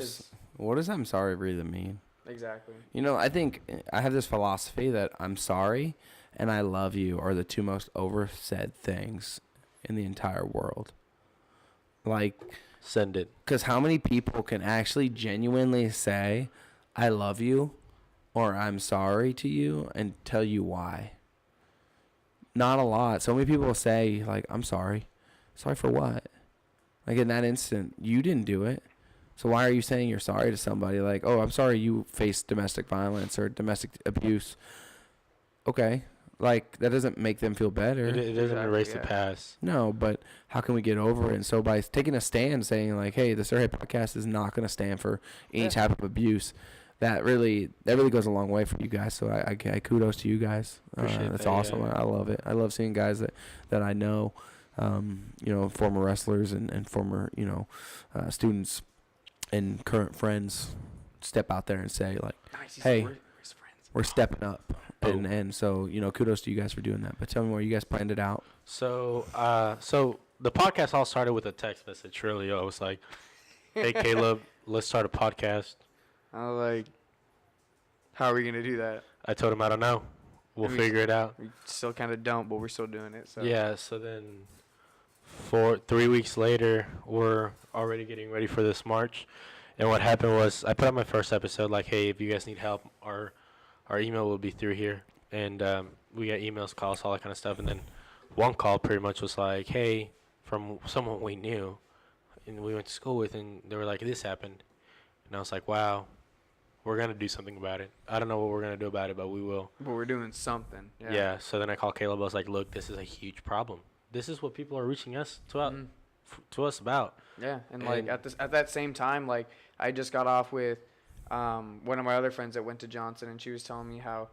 does I'm sorry really mean? Exactly. I think I have this philosophy that I'm sorry and I love you are the two most oversaid things in the entire world. Like, Send it. because how many people can actually genuinely say, I love you or I'm sorry to you and tell you why? Not a lot. So many people will say, like, I'm sorry. Sorry for what? Like, in that instant, you didn't do it. So why are you saying you're sorry to somebody? Like, oh, I'm sorry you faced domestic violence or domestic abuse. Okay. Like, that doesn't make them feel better. It doesn't Exactly, erase yeah. the past. No, but how can we get over it? And so by taking a stand, saying like, "Hey, the Serje podcast is not going to stand for any type of abuse," that really goes a long way for you guys. So I kudos to you guys. Appreciate That's that, awesome. yeah. I love it. I love seeing guys that I know, former wrestlers and former students and current friends step out there and say like, Nice. Hey. We're friends. "We're stepping up." Oh. And so kudos to you guys for doing that. But tell me more. You guys planned it out. So the podcast all started with a text message. Really, I was like, "Hey Caleb, let's start a podcast." I was like, how are we gonna do that? I told him, "I don't know. We'll We- figure it out." We still kind of don't, but we're still doing it. So Yeah. So then, 3 weeks later, we're already getting ready for this March. And what happened was, I put out my first episode like, "Hey, if you guys need help, our email will be through here." And we got emails, calls, all that kind of stuff. And then one call pretty much was like, "Hey," from someone we knew and we went to school with, and they were like, "This happened." And I was like, "Wow, we're going to do something about it. I don't know what we're going to do about it, but we will." But we're doing something. Yeah. So then I called Caleb. I was like, "Look, this is a huge problem. This is what people are reaching us Mhm. to us about." Yeah, and like And- at that same time, like I just got off with one of my other friends that went to Johnson, and she was telling me how,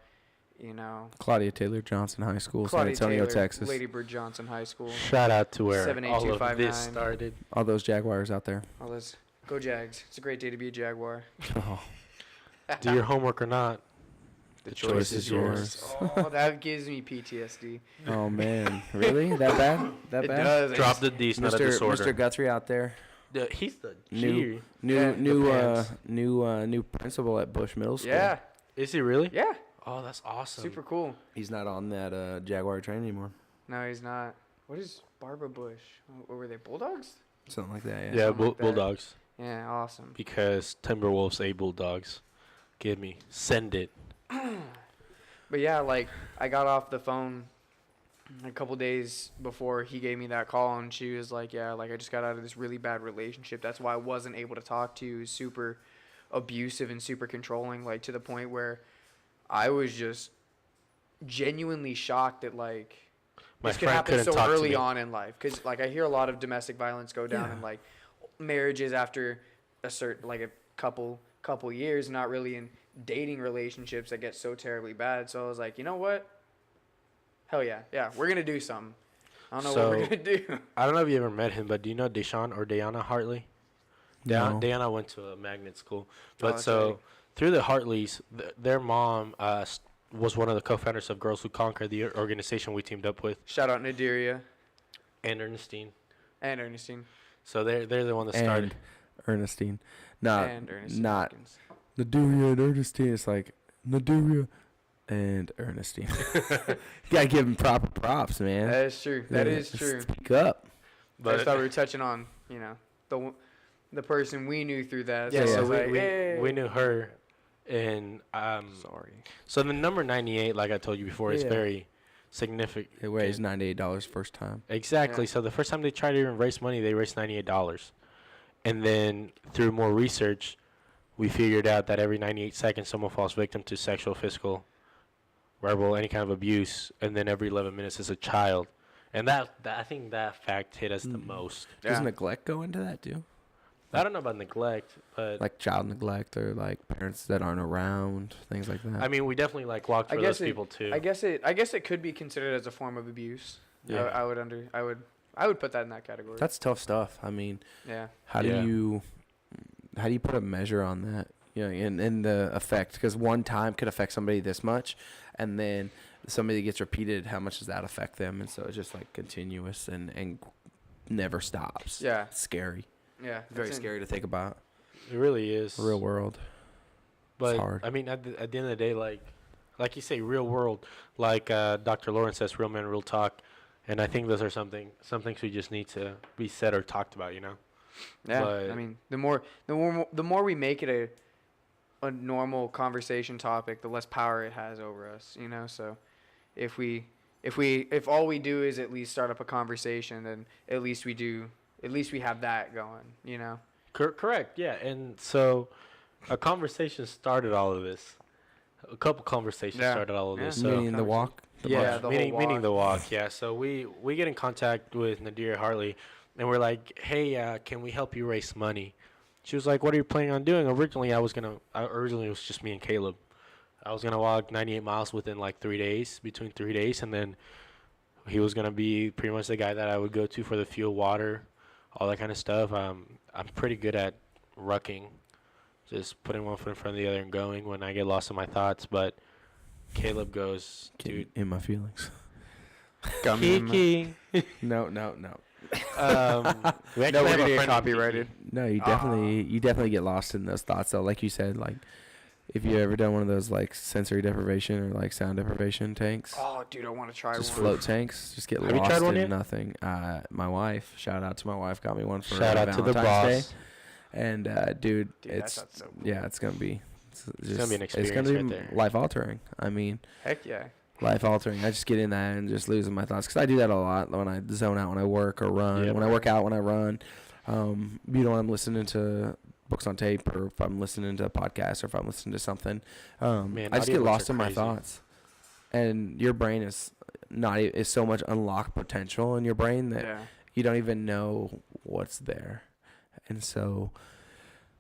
Claudia Taylor Johnson High School, Claudia San Antonio, Taylor, Texas. Lady Bird Johnson High School, Shout out to where all of 78259. this started. All those Jaguars out there. all those go Jags. It's a great day to be a Jaguar. Oh, Do your homework or not. The choice is yours. Oh, that gives me PTSD. oh man, really? That bad? That It bad? does. Drop the D, it's not a Mr. disorder. Guthrie out there. He's the New- G. Yeah, New principal at Bush Middle School. Yeah, Is he really? yeah, Oh, that's awesome. super cool. He's not on that Jaguar train anymore. No, he's not. What is Barbara Bush? What were they? Bulldogs? Something like that. Yeah, something like that. Bulldogs. Yeah, awesome. Because Timberwolves ate Bulldogs. Give me. Send it. But yeah, like I got off the phone a couple days before he gave me that call, and she was like, "Yeah, like I just got out of this really bad relationship. That's why I wasn't able to talk to you. It was super abusive and super controlling, like to the point where I was just genuinely shocked that like My this could friend happen couldn't so talk to early me. on in life. Because like I hear a lot of domestic violence go down Yeah. in like marriages after a certain like a couple years, not really in dating relationships that get so terribly bad. So I was like, you know what? Hell yeah, we're gonna do something. I don't know what we're So- gonna do. I don't know if you ever met him, but do you know Deshaun or Dayana Hartley? No. Dan and I went to a magnet school. Oh, But that's so right. through the Hartleys, their mom was one of the co-founders of Girls Who Conquer, the organization we teamed up with, Shout out Nadiria and Ernestine. and Ernestine. So they're the one that started. Ernestine. Not and Ernestine not Hopkins. Naduria and Ernestine. It's like Naduria and Ernestine. You gotta give them proper props, man. That is true. That Yeah, is true. Speak up. I just thought we were touching on, the person we knew through that. Yeah, Yeah, so yeah. we, Like, we, hey. we knew her. And Sorry. so the number 98, like I told you before, is Yeah. very significant. It weighs $98 first time. Exactly. Yeah. So the first time they tried to even raise money, they raised $98. And then through more research, we figured out that every 98 seconds someone falls victim to sexual, physical, verbal, any kind of abuse, and then every 11 minutes is a child. And that I think that fact hit us the most. Does Yeah. neglect go into that too? I don't know about neglect, but Like child neglect or like parents that aren't around, things like that. I mean, we definitely like walked for those people too. I guess it could be considered as a form of abuse. Yeah. I would put that in that category. that's tough stuff. I mean, yeah. how Yeah. do you put a measure on that? You know, in the effect, because one time could affect somebody this much, and then somebody gets repeated, how much does that affect them? And so it's just like continuous and never stops. Yeah. It's scary. Yeah. Very It's in- scary to think about. It really is. Real world. But hard. I mean, at the end of the day, like you say, real world. Like Dr. Lawrence says, real men, real talk. And I think those are some things we just need to be said or talked about. You know. Yeah. But- I mean, the more we make it a normal conversation topic, the less power it has over us. You know. So, if all we do is at least start up a conversation, then at least we have that going. You know. Correct. Yeah. And so, a conversation started all of this. A couple conversations Yeah. started all of Yeah. this. So Meaning the walk. Yeah, the whole meaning walk. the walk. Yeah. So we get in contact with Nadir Hartley, and we're like, hey, can we help you raise money? She was like, what are you planning on doing? Originally it was just me and Caleb. I was gonna walk 98 miles within like 3 days, between 3 days, and then he was gonna be pretty much the guy that I would go to for the fuel, water, all that kind of stuff. I'm pretty good at rucking, just putting one foot in front of the other and going when I get lost in my thoughts. But Caleb goes, dude, In my feelings. Kiki. No. We No, actually we're have gonna a get friend copyrighted. No, you definitely get lost in those thoughts though. Like you said, like if you ever done one of those like sensory deprivation or like sound deprivation tanks, Oh, dude, I want to try just one. float tanks, just get Have you lost tried one in yet? nothing. My wife, shout out to my wife, got me one for Shout out to the Valentine's boss. Day. And dude, Dude, that it's sounds so cool. yeah, it's gonna be. It's gonna be an It's experience gonna right be there. life altering. I mean, Heck yeah. life altering. I just get in that and just losing my thoughts because I do that a lot when I zone out when I work or run. Yep. When I work out, when I run, I'm listening to books on tape or if I'm listening to a podcast or if I'm listening to something, Man, I just get audiobooks lost are in my crazy. thoughts. And your brain is so much unlocked potential in your brain that Yeah. you don't even know what's there, and so.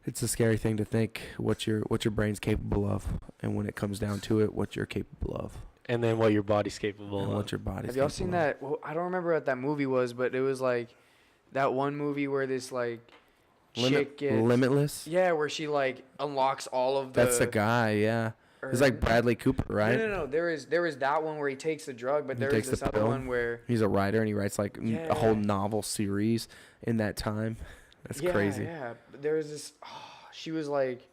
It's a scary thing to think what your brain's capable of, and when it comes down to it, what you're capable of, And then what your body's capable and of. what your body's. Have y'all seen capable of. that? Well, I don't remember what that movie was, but it was like that one movie where this like chick gets Limitless. yeah, where she like unlocks all of the. That's the guy. Yeah, or- it's like Bradley Cooper, right? No. There is that one where he takes the drug, but He there is takes the this other pill. one where He's a writer and he writes like a whole Yeah. novel series in that time. That's crazy. Yeah, but there was this. She was like,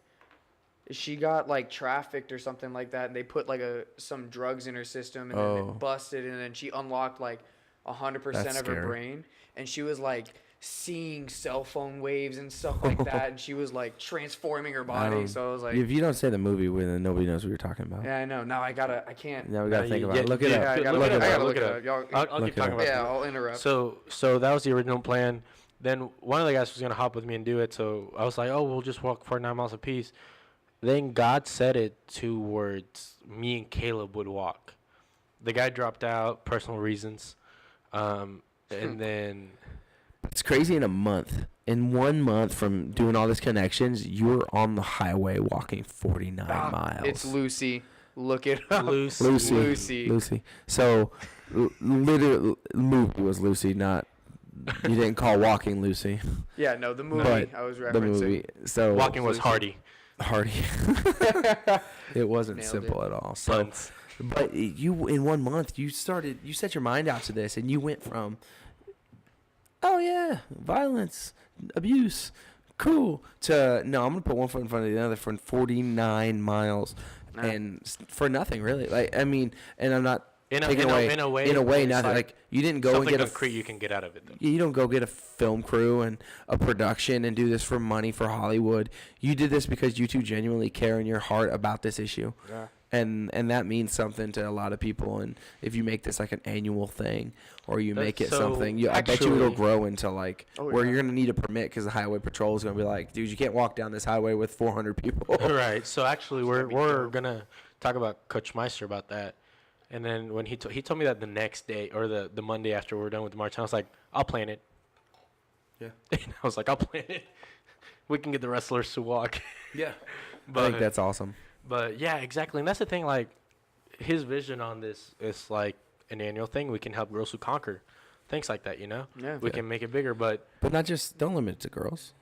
she got like trafficked or something like that, and they put like some drugs in her system, and then Oh. it busted, and then she unlocked like 100% That's of her scary. brain, and she was like seeing cell phone waves and stuff like that, and she was like transforming her body. So I was like, if you don't say the movie, then nobody knows what you're talking about. yeah, I know. Now I can't. Now we gotta Now think you about get- it. Look it yeah, up. I Look gotta it look up, I gotta look look it it up. up. Y'all, I'll Look keep it talking up. about yeah, that. I'll interrupt. So that was the original plan. Then one of the guys was gonna hop with me and do it. So I was like, "Oh, we'll just walk for 9 miles apiece." Then God said it to words me and Caleb would walk. The guy dropped out, personal reasons, and then It's crazy in a month. In 1 month from doing all these connections, you're on the highway walking 49 miles. It's Lucy. Look it up. Lucy. Lucy. So, literally, movie was Lucy, not You didn't call Walking Lucy. Yeah, no, the movie But I was referencing. The movie. So Walking was Hardy. Hardy. It wasn't Nailed simple it. at all. So, Buns. but you in 1 month you set your mind out to this, and you went from, oh yeah, violence, abuse, cool, to no, I'm gonna put one foot in front of the other for 49 miles, Nah. and for nothing really. Like I mean, and I'm not In taking away a way, it's nothing. Like you didn't go and something get a concrete you can get out of it, though. you don't go get a film crew and a production and do this for money for Hollywood. You did this because you two genuinely care in your heart about this issue. Yeah. And that means something to a lot of people. And if you make this like an annual thing, or you make it So, something, I bet you it'll actually- grow into like Oh, where yeah. you're gonna need a permit because the highway patrol is gonna be like, dude, you can't walk down this highway with 400 people. Right. So actually, It's gonna we're be we're dope. gonna talk about Coach Meister about that. And then when he told me that the next day or the Monday after we were done with the march, I was like, I'll plan it. Yeah. And I was like, I'll plan it. We can get the wrestlers to walk. Yeah, But I think that's awesome. But yeah, exactly. And that's the thing. Like his vision on this is like an annual thing. We can help girls who conquer things like that. You know, Yeah. we can make it bigger. But But not just don't limit it to girls.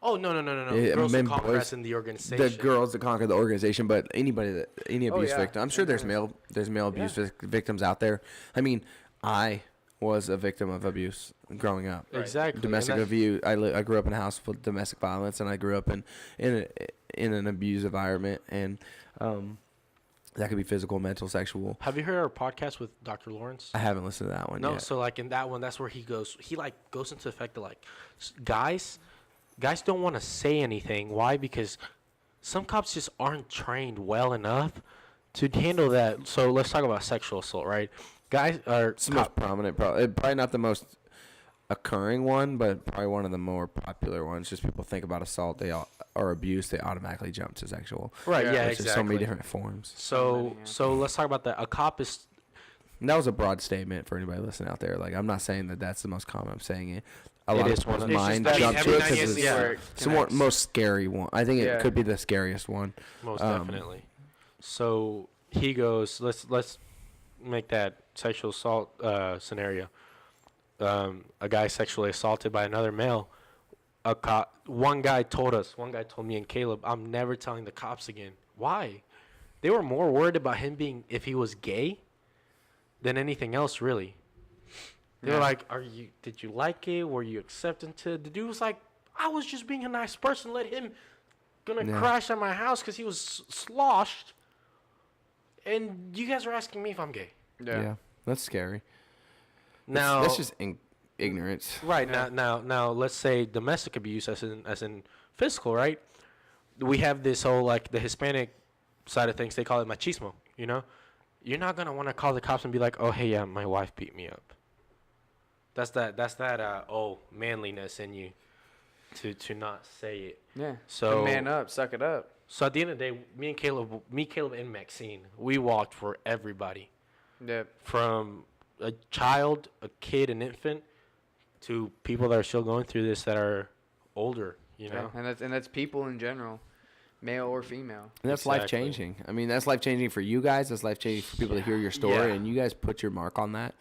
oh no, Yeah, girls who men, conquer boys, us in the organization. The girls that conquer the organization, but any abuse yeah. victim. I'm sure there's male abuse victims out there. I mean, I was a victim of abuse growing up. Right. Exactly. Domestic And that- abuse. I grew up in a house with domestic violence, and I grew up in an abuse environment, and that could be physical, mental, sexual. Have you heard our podcast with Dr. Lawrence? I haven't listened to that one No, yet. so like in that one, that's where he goes into the effect that like guys don't want to say anything. Why? Because some cops just aren't trained well enough to handle that. So let's talk about sexual assault, right? Guys are It's the most prominent, probably not the most occurring one, but probably one of the more popular ones. Just people think about assault, or abuse, they automatically jump to sexual. right. Yeah, Yeah, Which is so many exactly. different forms. So let's talk about that. A cop is And that was a broad statement for anybody listening out there. Like, I'm not saying that that's the most common. I'm saying it. A It lot is of one people's of the- mind it's just jump that to it every because now and it's then, where it it's the most scary one. I think Yeah. it could be the scariest one. most Um, definitely. So he goes, let's make that sexual assault scenario. A guy sexually assaulted by another male. A cop. One guy told me and Caleb, I'm never telling the cops again. Why? They were more worried about him being if he was gay than anything else, really. They were Yeah. like, did you like it? Were you accepting to? The dude was like, I was just being a nice person. Let him gonna Yeah. crash at my house because he was sloshed. And you guys are asking me if I'm gay. Yeah. That's scary. Now that's just ignorance. right Yeah. now let's say domestic abuse as in physical, right? We have this whole like the Hispanic side of things, they call it machismo, you know? You're not gonna want to call the cops and be like, oh hey, yeah, my wife beat me up. That's that manliness in you to not say it. Yeah. So man up, suck it up. So at the end of the day, me, Caleb, and Maxine, we walked for everybody. Yeah. From a child, a kid, an infant, to people that are still going through this that are older, you know? Yeah. And that's people in general, male or female. And that's Exactly. life changing. I mean, that's life changing for you guys. That's life changing for people to hear your story, Yeah. and you guys put your mark on that,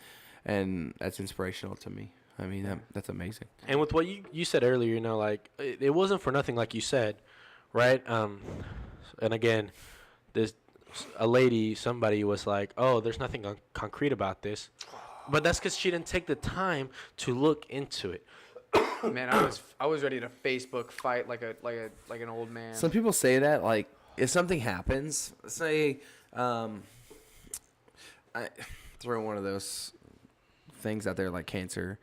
and that's inspirational to me. I mean, that's amazing. And with what you said earlier, you know, like, it wasn't for nothing, like you said, right? And again, somebody was like, oh, there's nothing concrete about this. But that's because she didn't take the time to look into it. Man, I was ready to Facebook fight like an old man. Some people say that, like, if something happens, say, I throw one of those things out there like cancer,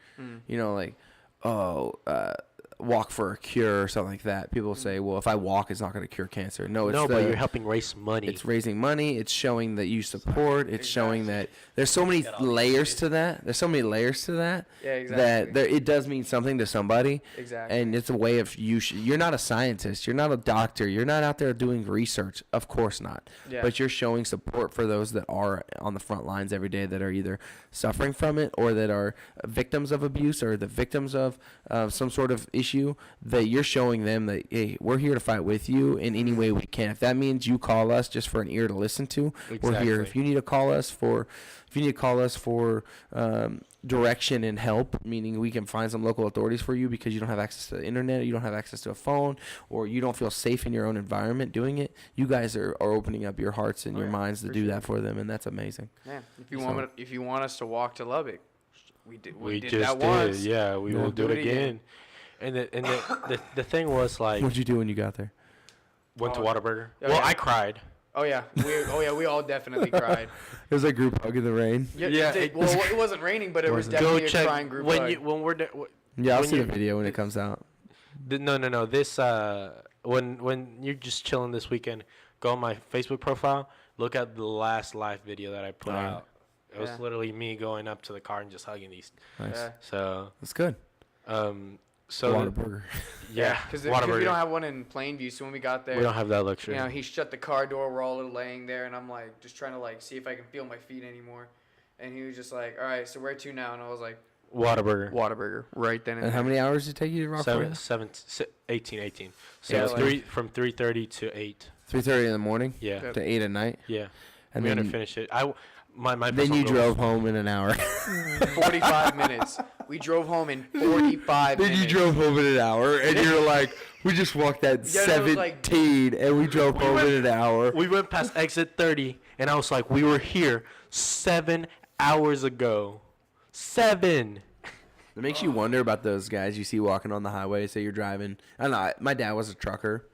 you know, like, walk for a cure or something like that. People say, well, if I walk, it's not going to cure cancer. No, But you're helping raise money. It's raising money. It's showing that you support. It's showing that there's so many layers to that. There's so many layers to that. Yeah, exactly. That it does mean something to somebody. Exactly. And it's a way of you're not a scientist. You're not a doctor. You're not out there doing research. Of course not. Yeah. But you're showing support for those that are on the front lines every day that are either suffering from it or that are victims of abuse or the victims of some sort of issue unleash you, that you're showing them that, hey, we're here to fight with you in any way we can. If that means you call us just for an ear to listen to, we're here. If you need to call us for direction and help, meaning we can find some local authorities for you because you don't have access to the internet, or you don't have access to a phone, or you don't feel safe in your own environment doing it, you guys are opening up your hearts and your minds to do that for them, and that's amazing. Yeah. If you want us to walk to Lubbock, we did just that once. Yeah, we will do it again. And the thing was, like, What'd you do when you got there? went to Whataburger. Oh, Well, yeah. I cried. Oh yeah, we all definitely cried. It was a group hug in the rain. Yeah, it wasn't raining, but it was definitely a crying group hug. when we're Yeah, I'll when see the you- video when it comes out. No. This when you're just chilling this weekend, go on my Facebook profile. Look at the last live video that I put Alright. out. It was literally me going up to the car and just hugging these. Nice. Yeah. So That's good. so Whataburger. yeah, Because we Whataburger. don't have one in Plainview, so when we got there, We don't have that luxury. you know, he shut the car door. We're all laying there, and I'm like, just trying to like see if I can feel my feet anymore. And he was just like, "All right, so where to now?" And I was like, Whataburger. "Whataburger, right then." And how many hours did it take you to rock 18. So Yeah, it's like- from 3:30 to 8. 3:30 in the morning Yeah, to 8 at night, yeah. and we had to then finish it. My then personal you goal drove home in an hour. 45 minutes. We drove home in 45 Then minutes. you drove home in an hour, and you're like, we just walked that Yeah, that was like- 17, and we drove home in an hour. We went past exit 30, and I was like, we were here 7 hours ago. 7. It makes you wonder about those guys you see walking on the highway. Say you're driving. I don't know. My dad was a trucker,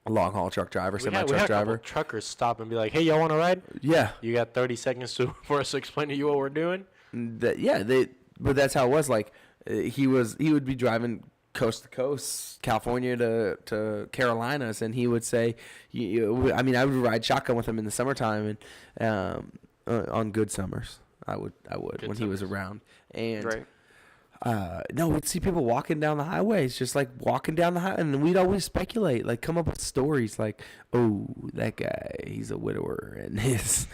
a long haul truck driver, We semi had truck a couple driver. truckers stop and be like, hey, y'all want to ride? Yeah, You got 30 seconds for us to explain to you what we're doing? but that's how it was. Like he would be driving coast to coast, California to Carolinas, and he would say, I would ride shotgun with him in the summertime and on good summers. I would Good when he was summers. around, and Right. no, we'd see people walking down the highways, just like walking down the highway, and we'd always speculate, like come up with stories like, oh, that guy, he's a widower, and his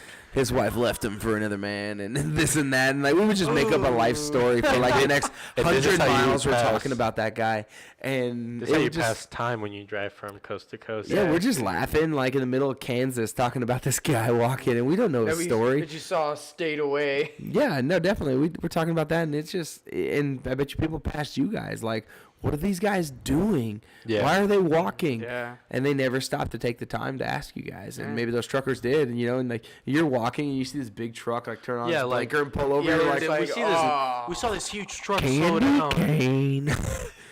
wife left him for another man, and this and that, and like we would just make up a life story for like the next And this is 100 how you miles. We're pass. talking about that guy, and This it is how you would just, pass time when you drive from coast to coast. yeah, we're just laughing like in the middle of Kansas, talking about this guy walking, and we don't know his story. That you saw stayed away. Yeah, no, definitely. We're talking about that, and it's just, and I bet you people past you guys, like, what are these guys doing? Yeah. Why are they walking? Yeah. And they never stop to take the time to ask you guys, and Yeah. maybe those truckers did, and and like you're walking, and you see this big truck like turn on Yeah, its like- blinker and pull over, Yeah, you're it's like, like, we saw this huge truck slow candy down. cane.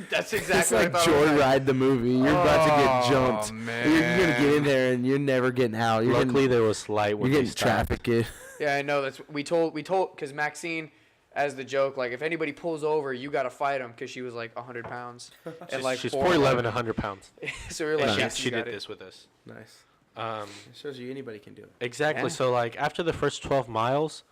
That's It's exactly like what I thought. I was like, Joyride the movie. You're about to get jumped. man. You're gonna get in there, and you're never getting out. You're Luckily, getting, there was light when you're we getting stopped. trafficked. Yeah, I know. That's we told because Maxine, as the joke, like if anybody pulls over, you gotta fight them because she was like 100 pounds and like She's 4'11". 100 pounds. So we were like, And yeah, she got did it. this with us. Nice. Um, It shows you anybody can do it. exactly. Yeah. So like after the first 12 miles,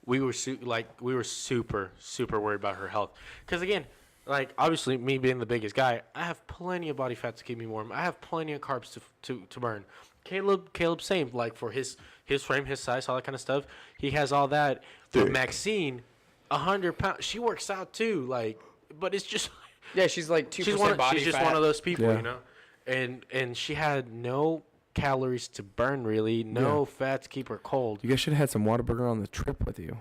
we were super worried about her health. Because again, like obviously me being the biggest guy, I have plenty of body fat to keep me warm. I have plenty of carbs to burn. Caleb same, like for his frame, his size, all that kind of stuff. He has all that. But Maxine, 100 pounds. She works out too. Like, but it's just Yeah, she's like 2% body she's just fat. one of those people, Yeah. you know. And she had no calories to burn, really, no fat to keep her cold. You guys should have had some Whataburger on the trip with you.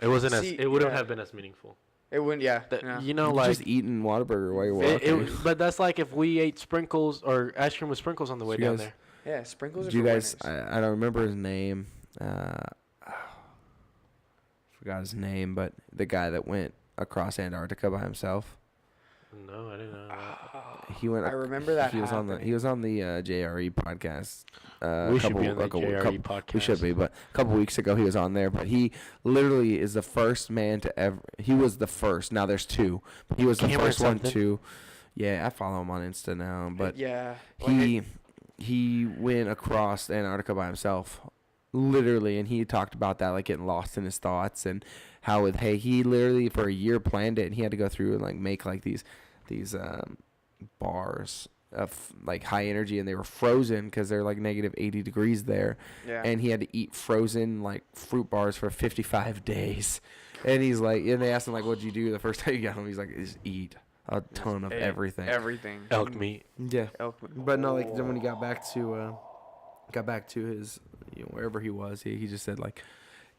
It wasn't See, it wouldn't yeah. have been as meaningful. It wouldn't. Yeah. That, yeah. You know, You're like just eating Whataburger while you're walking. but that's like if we ate sprinkles or ice cream with sprinkles on the way So you down guys- there. Yeah, sprinkles are Do you for guys? winners. I don't remember his name. Forgot his name, but the guy that went across Antarctica by himself. No, I didn't know. He went. I remember that He was on the. happening. He was on the JRE podcast. We should be on the JRE podcast. We should be, but a couple weeks ago he was on there. But he literally is the first man to ever. He was the first. Now there's two. But he was the Cameron first one something? to. Yeah, I follow him on Insta now. But yeah. he went across Antarctica by himself, literally, and he talked about that, like getting lost in his thoughts and how he literally for a year planned it, and he had to go through and like make like these bars of like high energy, and they were frozen because they're like negative 80 degrees there, Yeah. and he had to eat frozen like fruit bars for 55 days, and he's like, and they asked him like, what'd you do the first time you got home? He's like, just eat. a ton of everything. Everything. Elk meat. Yeah. Elk. But no, like then when he got back to his, wherever he was, he just said like,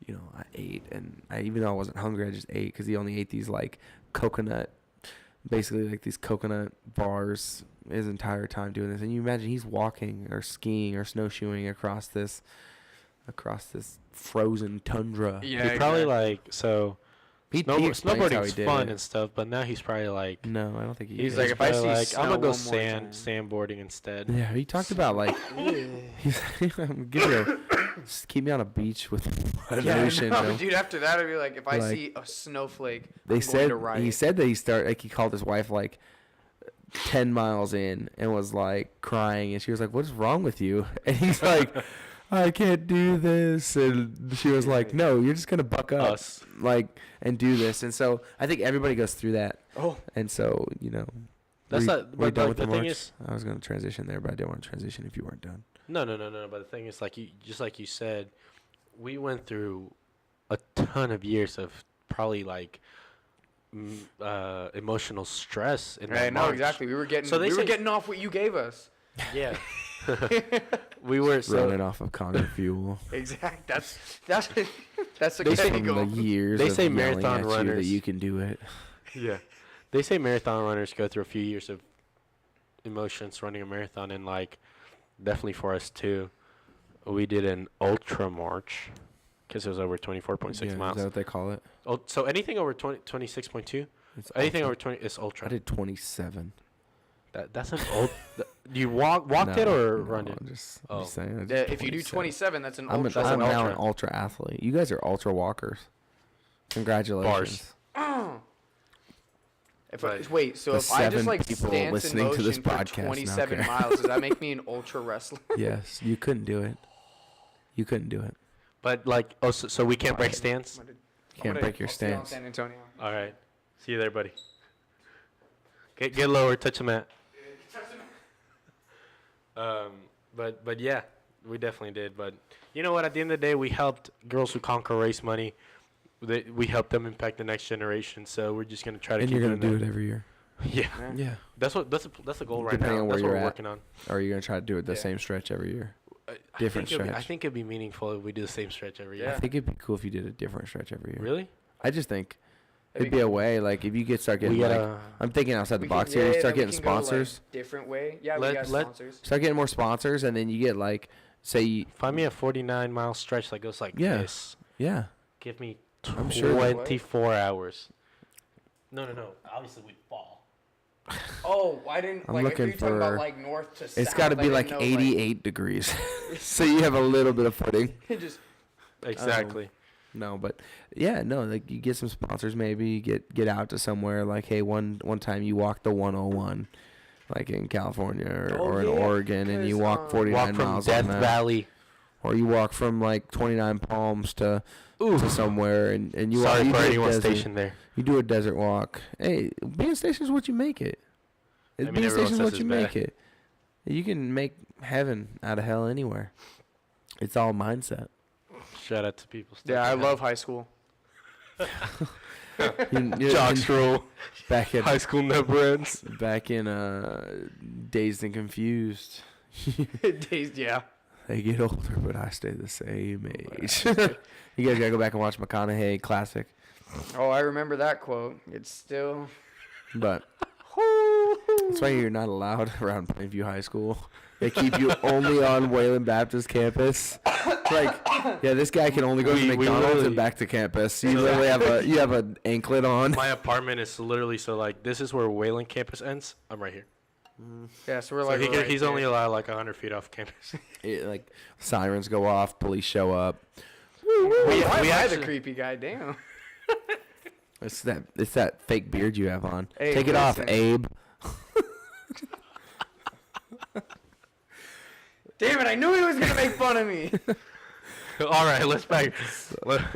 I ate, and even though I wasn't hungry, I just ate because he only ate these like basically like these coconut bars his entire time doing this. And you imagine he's walking or skiing or snowshoeing across this frozen tundra. Yeah, He probably like he explains how snowboarding's he did fun it. and stuff, but now he's probably like No, I don't think He's is. like, if I probably see like, snow I'm gonna go one more time. sandboarding instead. Yeah, he talked about like he's keep me on a beach with an ocean. But dude, after that, I'd be like, if I Like, see a snowflake, They I'm said going to riot. he said that he called his wife like 10 miles in and was like crying, and she was like, "What is wrong with you?" And he's like, "I can't do this." And she was like, "No, you're just gonna buck up, like, and do this." And so I think everybody goes through that. Oh, And so That's were not. you But done like, with the thing remarks? is, I was gonna transition there, but I didn't want to transition if you weren't done. no. But the thing is, like you said, we went through a ton of years of probably like emotional stress in I that know March. exactly. We were getting So they we were say- getting off what you gave us. Yeah. We were Running off of Conger fuel. Exactly. That's the They say- From the years they of say yelling marathon at you that runners- you can do it. Yeah. They say marathon runners go through a few years of emotions running a marathon, and like definitely for us too. We did an ultra march because it was over 24.6 Yeah, miles. is that what they call it? So anything over 26.2, It's anything ultra. over 20 is ultra. I did 27. That's an old. You walked it or run it? I'm just Oh. saying. I did if you do 27. 27, that's an I'm, ultra. I'm an now an ultra. ultra athlete. You guys are ultra walkers. Congratulations. Wait, so The if I just 7 like people stance in listening to this motion for podcast now 27 care. miles, does that make me an ultra wrestler? Yes, you couldn't do it. You couldn't do it. But like, so we can't break stance. Can't break your I'll see you on stance. San Antonio. All right. See you there, buddy. Get lower. Touch the mat. But yeah, we definitely did. But you know what? At the end of the day, we helped Girls Who Conquer raise money. We helped them impact the next generation. So we're just gonna try to And keep you're gonna doing do that. it every year. Yeah, Yeah. that's the goal right Depending now. on where That's what you're we're at. working on. Or are you gonna try to do it the Yeah. same stretch every year? I Different think stretch. I think it'd be meaningful if we do the same stretch every year. I think it'd be cool if you did a different stretch every year. Really? I just think That'd it'd be be a cool. way. Like if you start getting We like, gotta. I'm thinking outside the We box can- here. You yeah, start then we getting can go, like, sponsors. different way. Yeah, Let- we got let- sponsors. Start getting more sponsors, and then you get like, say, Find me a 49-mile stretch that goes like Yeah. this. yeah. Give me I'm sure- 24 hours. No. Obviously, we'd fall. Oh, I didn't. I'm Like, looking you're talking about for- like north to south. It's got to I be didn't like know, 88 degrees, so you have a little bit of footing. just Exactly. No, but yeah, no, like you get some sponsors, maybe get out to somewhere. Like, hey, one time you walk the 101, like in California or in yeah, Oregon, and you walk 49 Walk from miles Death on that. Valley. Or you walk from like 29 Palms to somewhere, and you walk. Sorry You for do a anyone desert- stationed there. You do a desert walk. Hey, being stationed is what you make it. I mean, Being everyone stationed is says what it's you bad. make it. You can make heaven out of hell anywhere. It's all mindset. Shout out to people. yeah. I love high school. Jocks rule. Back High in school never ends. back in Dazed and Confused. Days, yeah. They get older, but I stay the same age. You guys gotta go back and watch McConaughey classic. Oh, I remember that quote. It's still. But that's why you're not allowed around Plainview High School. They keep you only on Wayland Baptist campus. Like, yeah, this guy can only go to We McDonald's literally- and back to campus. You literally have an anklet on. My apartment is literally so like this is where Wayland campus ends. I'm right here. Yeah, so we're So like. he's right only there. allowed like 100 feet off campus. Like sirens go off, police show up. Why am I actually- the creepy guy? Damn. It's that fake beard you have on. Hey, Take it off, listen. Abe. Damn it! I knew he was gonna make fun of me. All right, let's back.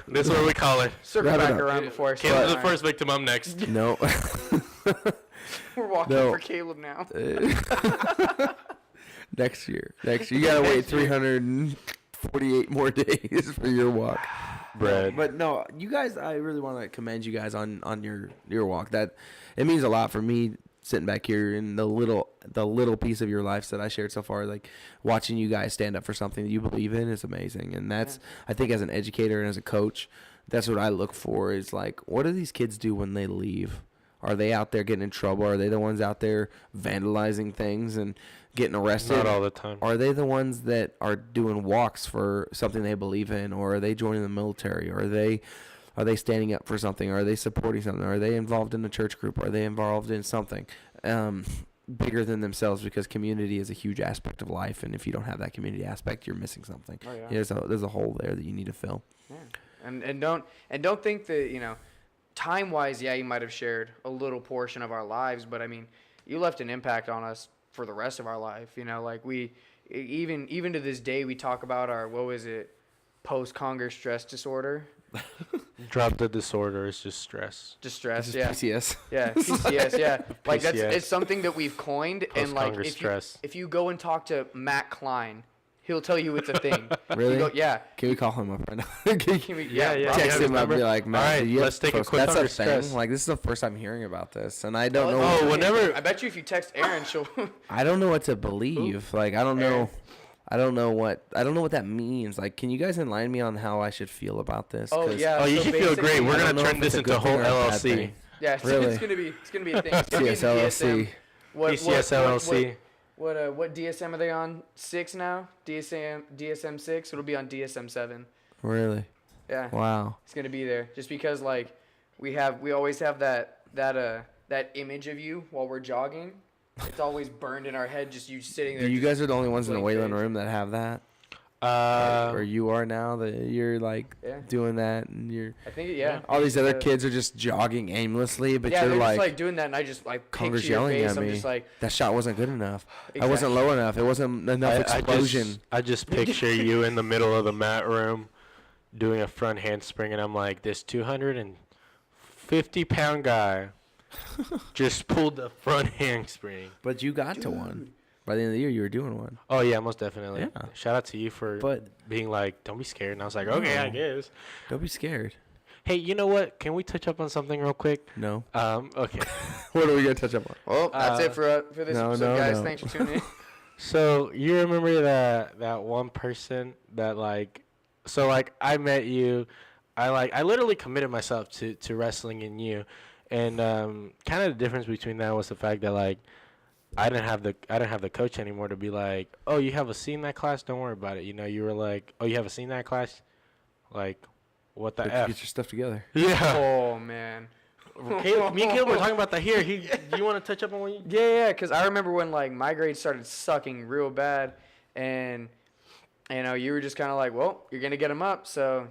This is what we call it. Circle Wrap it back up. around before I start. Caleb's the crying. first victim. I'm next. No. We're walking No. for Caleb now. Next year. You gotta wait 348 more days for your walk. bread. But no, you guys, I really want to commend you guys on your walk. That it means a lot for me sitting back here in the little piece of your lives that I shared so far. Like watching you guys stand up for something that you believe in is amazing, and that's I think as an educator and as a coach, that's what I look for. Is like, what do these kids do when they leave? Are they out there getting in trouble? Are they the ones out there vandalizing things and getting arrested? Not all the time. Are they the ones that are doing walks for something they believe in, or are they joining the military? Or are they standing up for something? Are they supporting something? Are they involved in a church group? Are they involved in something bigger than themselves? Because community is a huge aspect of life, and if you don't have that community aspect, you're missing something. Oh, yeah. There's a hole there that you need to fill. Yeah. And don't think that, time-wise, yeah, you might have shared a little portion of our lives, but I mean, you left an impact on us for the rest of our life. Like we, even to this day, we talk about our, post-Conger stress disorder. Drop the disorder. It's just stress. Just stress, It's PCS. Yeah, PCS, yeah. Like PCS. it's something that we've coined, and like Post-Conger if you go and talk to Matt Klein, he'll tell you it's a thing. Really? Yeah. Can we call him up right now? Can we, Yeah. Text him up and be like, All man, right, let's take a quick that's a Conger thing. stress. Like, this is the first time hearing about this, and I don't know. Oh, whenever I bet you if you text Erin, she'll. I don't know what to believe. Like, I don't know. I don't know what that means. Like, can you guys enlighten me on how I should feel about this? Oh, 'Cause yeah. Oh, you so should feel great. basically- We're I don't gonna know turn if this it's a into a good whole thing or a bad LLC. thing. Yeah, it's Really? gonna be a thing. It's gonna be CSLLC. PCS LLC. What DSM are they on? 6 now? DSM 6. It'll be on DSM 7. Really? Yeah. Wow. It's gonna be there just because like we always have that image of you while we're jogging. It's always burned in our head. Just you sitting there. You guys are the only ones in the blank Wayland face. room that have that. Or you are now that you're like Yeah. doing that, and you're I think yeah. all these other Uh, kids are just jogging aimlessly, but Yeah, you're they're like, just like doing that, and I just like Conger's picture your yelling face. at I'm me. just like that shot wasn't good enough. I Exactly. wasn't low enough. It wasn't enough explosion. I just picture you in the middle of the mat room doing a front handspring, and I'm like, this 250-pound guy just pulled the front handspring. But you got to one. By the end of the year, you were doing one. Oh, yeah, most definitely. Yeah. Shout out to you for But being like, don't be scared. And I was like, okay, I No. guess. don't be scared. Hey, you know what? Can we touch up on something real quick? No. Okay. What are we gonna touch up on? well, that's it for this no, episode, no, guys. no. Thanks for tuning in. So you remember that one person that like, so like I met you, I literally committed myself to wrestling in you, and kind of the difference between that was the fact that like I didn't have the coach anymore to be like, oh, you have a C in that class, don't worry about it. You were like, oh, you have a C in that class, like what the Get F? your stuff together. Yeah. Oh man. Caleb, me and Caleb were talking about that here. Do you want to touch up on what you? Yeah, because I remember when like my grades started sucking real bad, and you were just kind of like, well, you're gonna get them up, so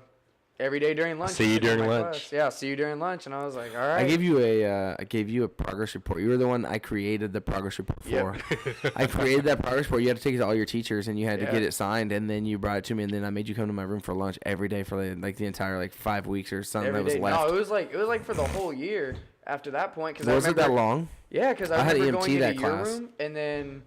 every day during lunch. See you sit in during my lunch. class. Yeah, see you during lunch, and I was like, all right. I gave you a progress report. You were the one I created the progress report for. I created that progress report. You had to take it to all your teachers, and you had to get it signed, and then you brought it to me, and then I made you come to my room for lunch every day for like the entire 5 weeks or something every that was day. left. No, it was like for the whole year after that point. Cause Was I it remember, that long? Yeah, because I I had remember EMT going that into your class. room, and then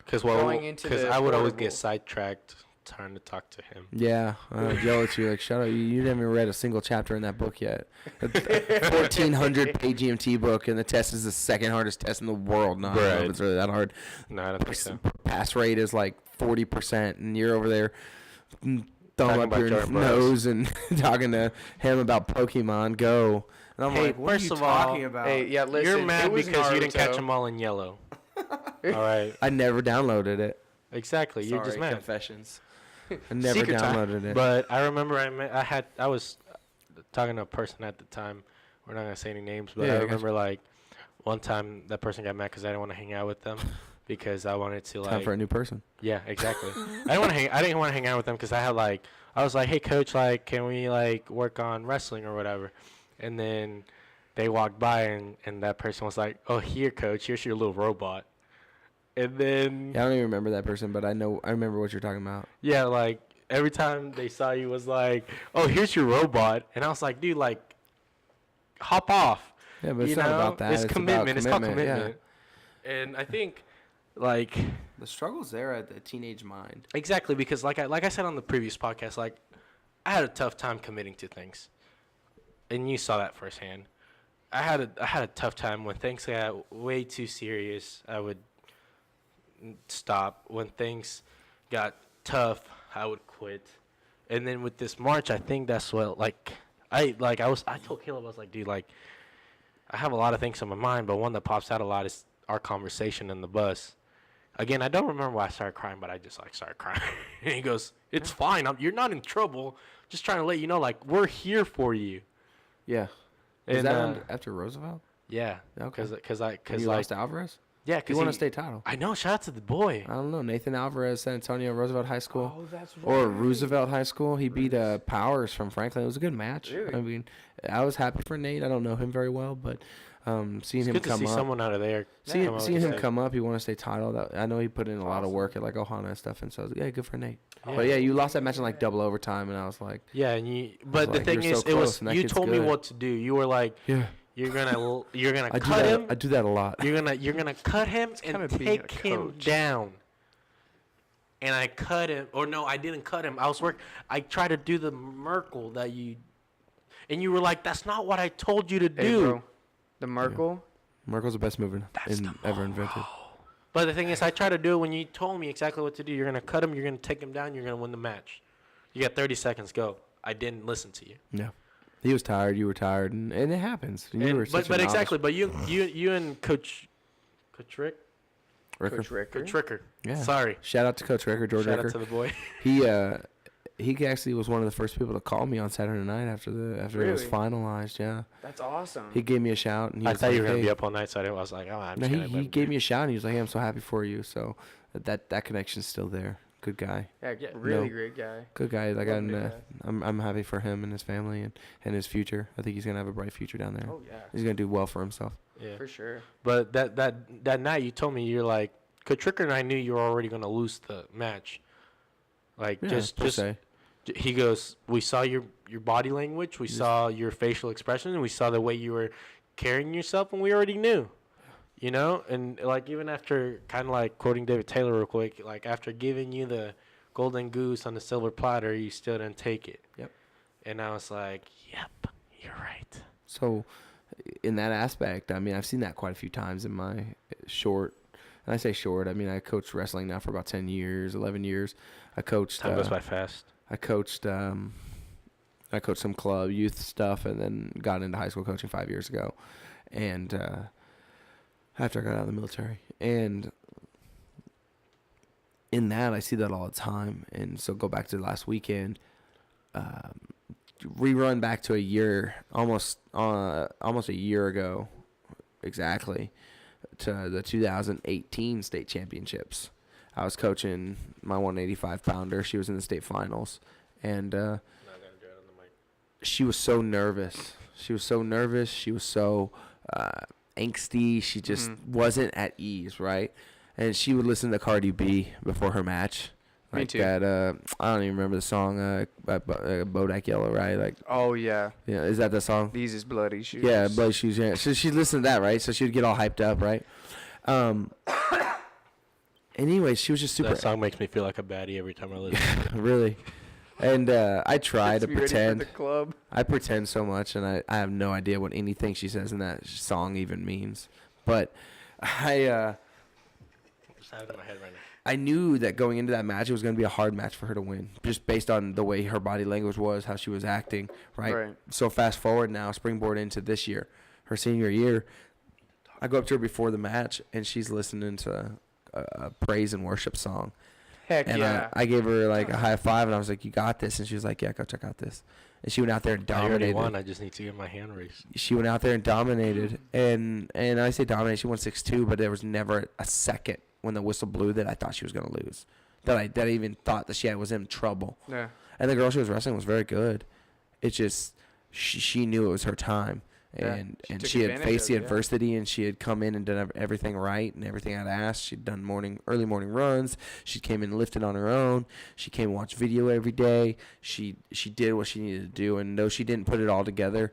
Because going into the I would always portable. get sidetracked trying to talk to him. Yeah, I would yell at you like, "Shut up! You haven't even read a single chapter in that book yet." A 1,400-page EMT book, and the test is the second hardest test in the world. No, I don't know Right. if it's really that hard. No, I don't think so. Pass rate is like 40%, and you're over there thumb Talking up about your Jordan nose and talking to him about Pokemon Go. And I'm Hey, like, what are first you of all, talking about? Hey, yeah, listen. You're mad it was because you didn't catch Naruto. them all in yellow. All right. I never downloaded it. Exactly. You're just mad. Confessions. I never Secret time. downloaded it. But I remember I was talking to a person at the time. We're not gonna say any names, but Yeah, I I got remember like one time that person got mad because I didn't want to hang out with them because I wanted to Time like for a new person. yeah, exactly. I didn't want to hang out with them because I was like, hey coach, like can we like work on wrestling or whatever, and then they walked by and that person was like, oh here coach, here's your little robot, and then Yeah, I don't even remember that person, but I remember what you're talking about. yeah, like every time they saw you was like, oh here's your robot, and I was like, dude, like hop off. Yeah, but it's You not know? about that. It's about commitment. It's called commitment. Yeah. And I think, like, The struggle's there at the teenage mind. exactly because like I said on the previous podcast, like I had a tough time committing to things, and you saw that firsthand. I had a tough time when things got way too serious. I would stop. When things got tough, I would quit. And then with this March, I think that's what I told Caleb, I was like, dude, like, I have a lot of things on my mind, but one that pops out a lot is our conversation in the bus. Again, I don't remember why I started crying, but I just started crying. And he goes, "It's fine. You're not in trouble. Just trying to let you know, like, we're here for you." Yeah. Was And that after Roosevelt? yeah, Okay. because You lost to Alvarez? yeah, He because won a state title. I know. Shout out to the boy. I don't know. Nathan Alvarez, San Antonio Roosevelt High School. Oh, that's right. Or Roosevelt High School. He beat Powers from Franklin. It was a good match. Really? I mean, I was happy for Nate. I don't know him very well, but seeing It's him good to come see up. someone out of there. Seeing come out him with a come up, he won a state title. I know he put in a lot of Awesome. work at like Ohana and stuff, and so I was like, yeah, good for Nate. Yeah. But yeah, you lost that match in like double overtime, and I was like, Yeah, and you. But the like, thing you're is, so it close, was and that you kid's told me good. what to do. You were like, yeah, you're gonna I do cut that. him. I do that a lot. You're gonna cut him and kinda being a take him coach. down. And I cut him, or no, I didn't cut him. I tried to do the Merkel that you, and you were like, "That's not what I told you to Hey, do." bro, the Merkel. Merkel's the best mover That's the ever invented. But the thing is, I tried to do it when you told me exactly what to do. You're gonna cut him. You're gonna take him down. You're gonna win the match. You got 30 seconds. Go. I didn't listen to you. Yeah, he was tired. You were tired, and it happens. You were such a but novice. exactly. But you and Coach Rick, Ricker. Coach Ricker. Coach Ricker. Yeah. Sorry. Shout out to Coach Ricker, George Shout Ricker. out to the boy. He actually was one of the first people to call me on Saturday night after it was Really? finalized. Yeah, That's awesome. he gave me a shout, and he I was thought like, you were gonna hey. be up all night, so I was like, oh, I'm No, just gonna. he gave me a shout, and he was like, "Hey, I'm so happy for you." So that connection's still there. Good guy, yeah, Yeah. really No. great guy. good guy. Like Lovely guy. I'm happy for him and his family and his future. I think he's gonna have a bright future down there. Oh yeah, He's gonna do well for himself. Yeah. for sure. But that night you told me you're like, Coach Ricker and I knew you were already gonna lose the match. Like Yeah, just per se. he goes, we saw your body language, we saw your facial expression, and we saw the way you were carrying yourself, and we already knew. You know, and like even after kind of like quoting David Taylor real quick, like after giving you the golden goose on the silver platter, you still didn't take it. Yep. And I was like, yep, you're right. So, in that aspect, I mean, I've seen that quite a few times in my short. And I say short, I mean, I coached wrestling now for about 10 years, 11 years. I coached. Time goes by fast. I coached some club youth stuff, and then got into high school coaching 5 years ago, and after I got out of the military, and in that I see that all the time. And so go back to last weekend, rerun back to a year, almost a year ago, exactly, to the 2018 state championships. I was coaching my 185 pounder. She was in the state finals, and she was so nervous. She was so angsty. She just wasn't at ease, right? And she would listen to Cardi B before her match. Me Like too. that, I don't even remember the song, Bodak Yellow, right? Like, Oh yeah, yeah, is that the song? these is bloody shoes. Yeah, Bloody Shoes, yeah. So she'd listen to that, right? So she'd get all hyped up, right? Anyway, she was just super, That song makes me feel like a baddie every time I listen. really. And I try Gets to me ready for pretend. the club. I pretend so much, and I have no idea what anything she says in that song even means. But I Just have it in my head right now. I knew that going into that match, it was going to be a hard match for her to win, just based on the way her body language was, how she was acting, right? Right. So fast forward now, springboard into this year, her senior year. I go up to her before the match, and she's listening to a praise and worship song. Heck And yeah. I gave her like a high five, and I was like, "You got this." And she was like, "Yeah, coach, I got this." And she went out there and I already dominated. won. I just need to get my hand raised. She went out there and dominated, and I say dominated. She won 6-2, but there was never a second when the whistle blew that I thought she was gonna lose. That I even thought that she was in trouble. Yeah. And the girl she was wrestling was very good. It's just she knew it was her time, Yeah, and she and took she had advantage faced the of it, yeah. adversity, and she had come in and done everything right and everything I'd asked. She'd done early morning runs. She came in and lifted on her own. She came and watched video every day. She did what she needed to do, and though she didn't put it all together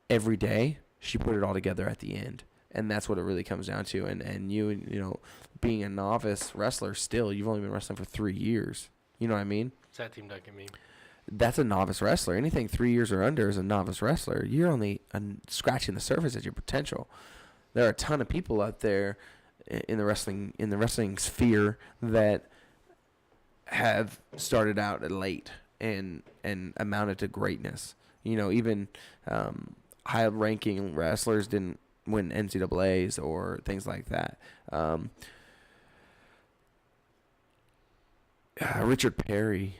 every day, she put it all together at the end. And that's what it really comes down to. And you know, being a novice wrestler still, you've only been wrestling for 3 years. You know what I mean? What's that team ducking me? that's a novice wrestler. Anything 3 years or under is a novice wrestler. You're only scratching the surface of your potential. There are a ton of people out there in the wrestling sphere that have started out late and amounted to greatness. You know, even high-ranking wrestlers didn't win NCAAs or things like that. Richard Perry,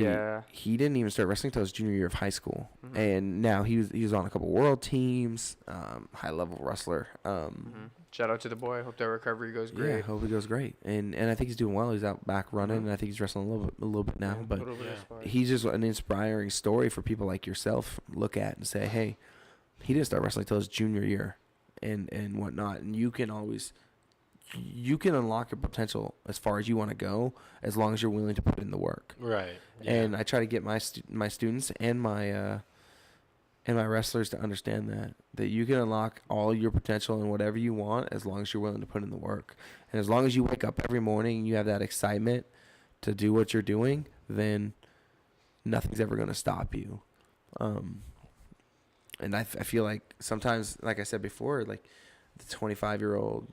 Yeah. he didn't even start wrestling until his junior year of high school, Mhm. and now he was on a couple world teams, high-level wrestler. Shout out to the boy. Hope that recovery goes Yeah, great. hope he goes great, and I think he's doing well. He's out back running, Mhm. and I think he's wrestling a little bit now. Yeah, But little bit Yeah. inspired. he's just an inspiring story for people like yourself look at and say, hey, he didn't start wrestling until his junior year, and whatnot. And you can unlock your potential as far as you want to go, as long as you're willing to put in the work. Right. Yeah. And I try to get my students and my wrestlers to understand that you can unlock all your potential and whatever you want as long as you're willing to put in the work. And as long as you wake up every morning and you have that excitement to do what you're doing, then nothing's ever going to stop you. And I feel like sometimes, like I said before, like the 25-year-old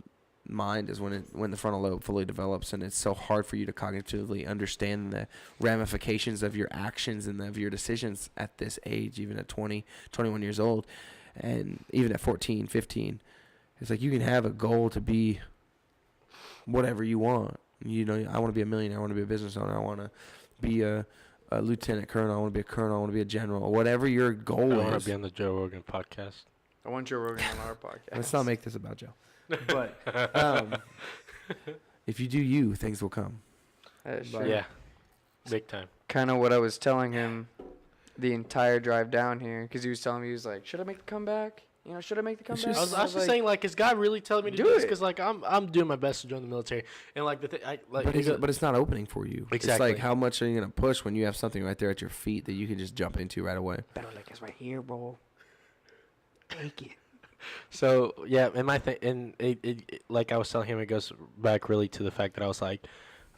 mind is when the frontal lobe fully develops, and it's so hard for you to cognitively understand the ramifications of your actions and of your decisions at this age, even at 20, 21 years old, and even at 14, 15. It's like you can have a goal to be whatever you want. You know, I want to be a millionaire. I want to be a business owner. I want to be a lieutenant colonel. I want to be a colonel. I want to be a general. Whatever your goal I want is. to be on the Joe Rogan podcast. I want Joe Rogan on our podcast. Let's not make this about Joe. But if you do you, things will come. Sure. Yeah. Big time. Kind of what I was telling him the entire drive down here, because he was telling me, he was like, should I make the comeback? You know, should I make the It's comeback? just- I was just saying, like, is God really telling me to Do do this? it. Because, like, I'm doing my best to join the military, and like But it's not opening for you. It's Exactly. like, how much are you gonna push when you have something right there at your feet that you can just jump into right away? Better like it's right here, bro. Take it. So yeah, and my thing, and it like I was telling him, it goes back really to the fact that I was like,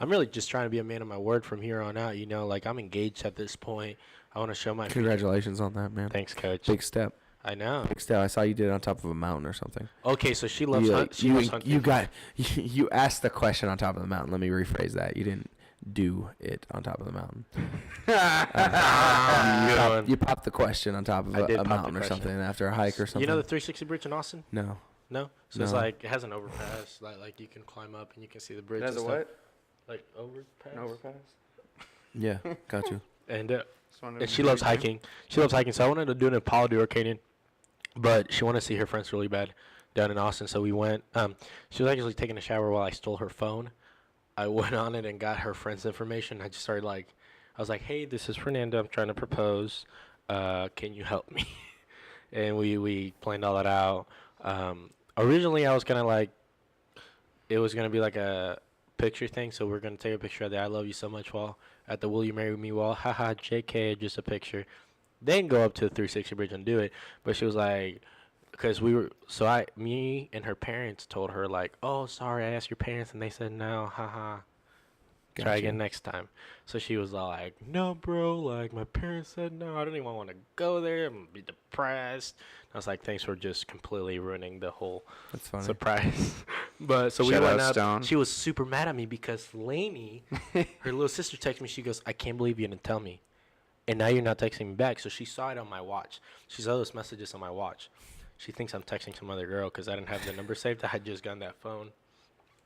I'm really just trying to be a man of my word from here on out. You know, like I'm engaged at this point. I want to show my Congratulations on that, man. Thanks, coach. Big step. I know. Big step. I saw you did it on top of a mountain or something. Okay, so she loves she loves hunting. You asked the question on top of the mountain. Let me rephrase that. You didn't do it on top of the mountain. You popped the question on top of I did a pop the mountain or question. something after a hike or something. You know the 360 bridge in Austin? No. No. So it's No. like it has an overpass, like you can climb up and you can see the bridge. That's a and stuff. what? Like overpass. An overpass? Yeah, got you. And Just wanted to and she make loves sure. hiking. She loves hiking. So I wanted to do an Apollo Tour Canyon, but she wanted to see her friends really bad down in Austin. So we went. She was actually taking a shower while I stole her phone. I went on it and got her friend's information. I just started I was like, "Hey, this is Fernando. I'm trying to propose. Can you help me?" And we planned all that out. Originally, I was gonna it was gonna be like a picture thing. So we're gonna take a picture of the "I love you so much" wall at the "Will you marry me" wall. Haha, JK, just a picture. Then go up to the 360 bridge and do it. But she was like, because me and her parents told her like, "Oh, sorry, I asked your parents and they said no, haha. Try Gotcha. again next time." So she was like, "No, bro, like my parents said no. I don't even want to go there. I'm gonna be depressed." I was like, "Thanks for just completely ruining the whole That's funny. surprise." But so we Shout went out up. Stone. She was super mad at me because Lainey, her little sister, texted me. She goes, "I can't believe you didn't tell me, and now you're not texting me back." So she saw it on my watch. She saw those messages on my watch. She thinks I'm texting some other girl because I didn't have the number saved. I had just gotten that phone.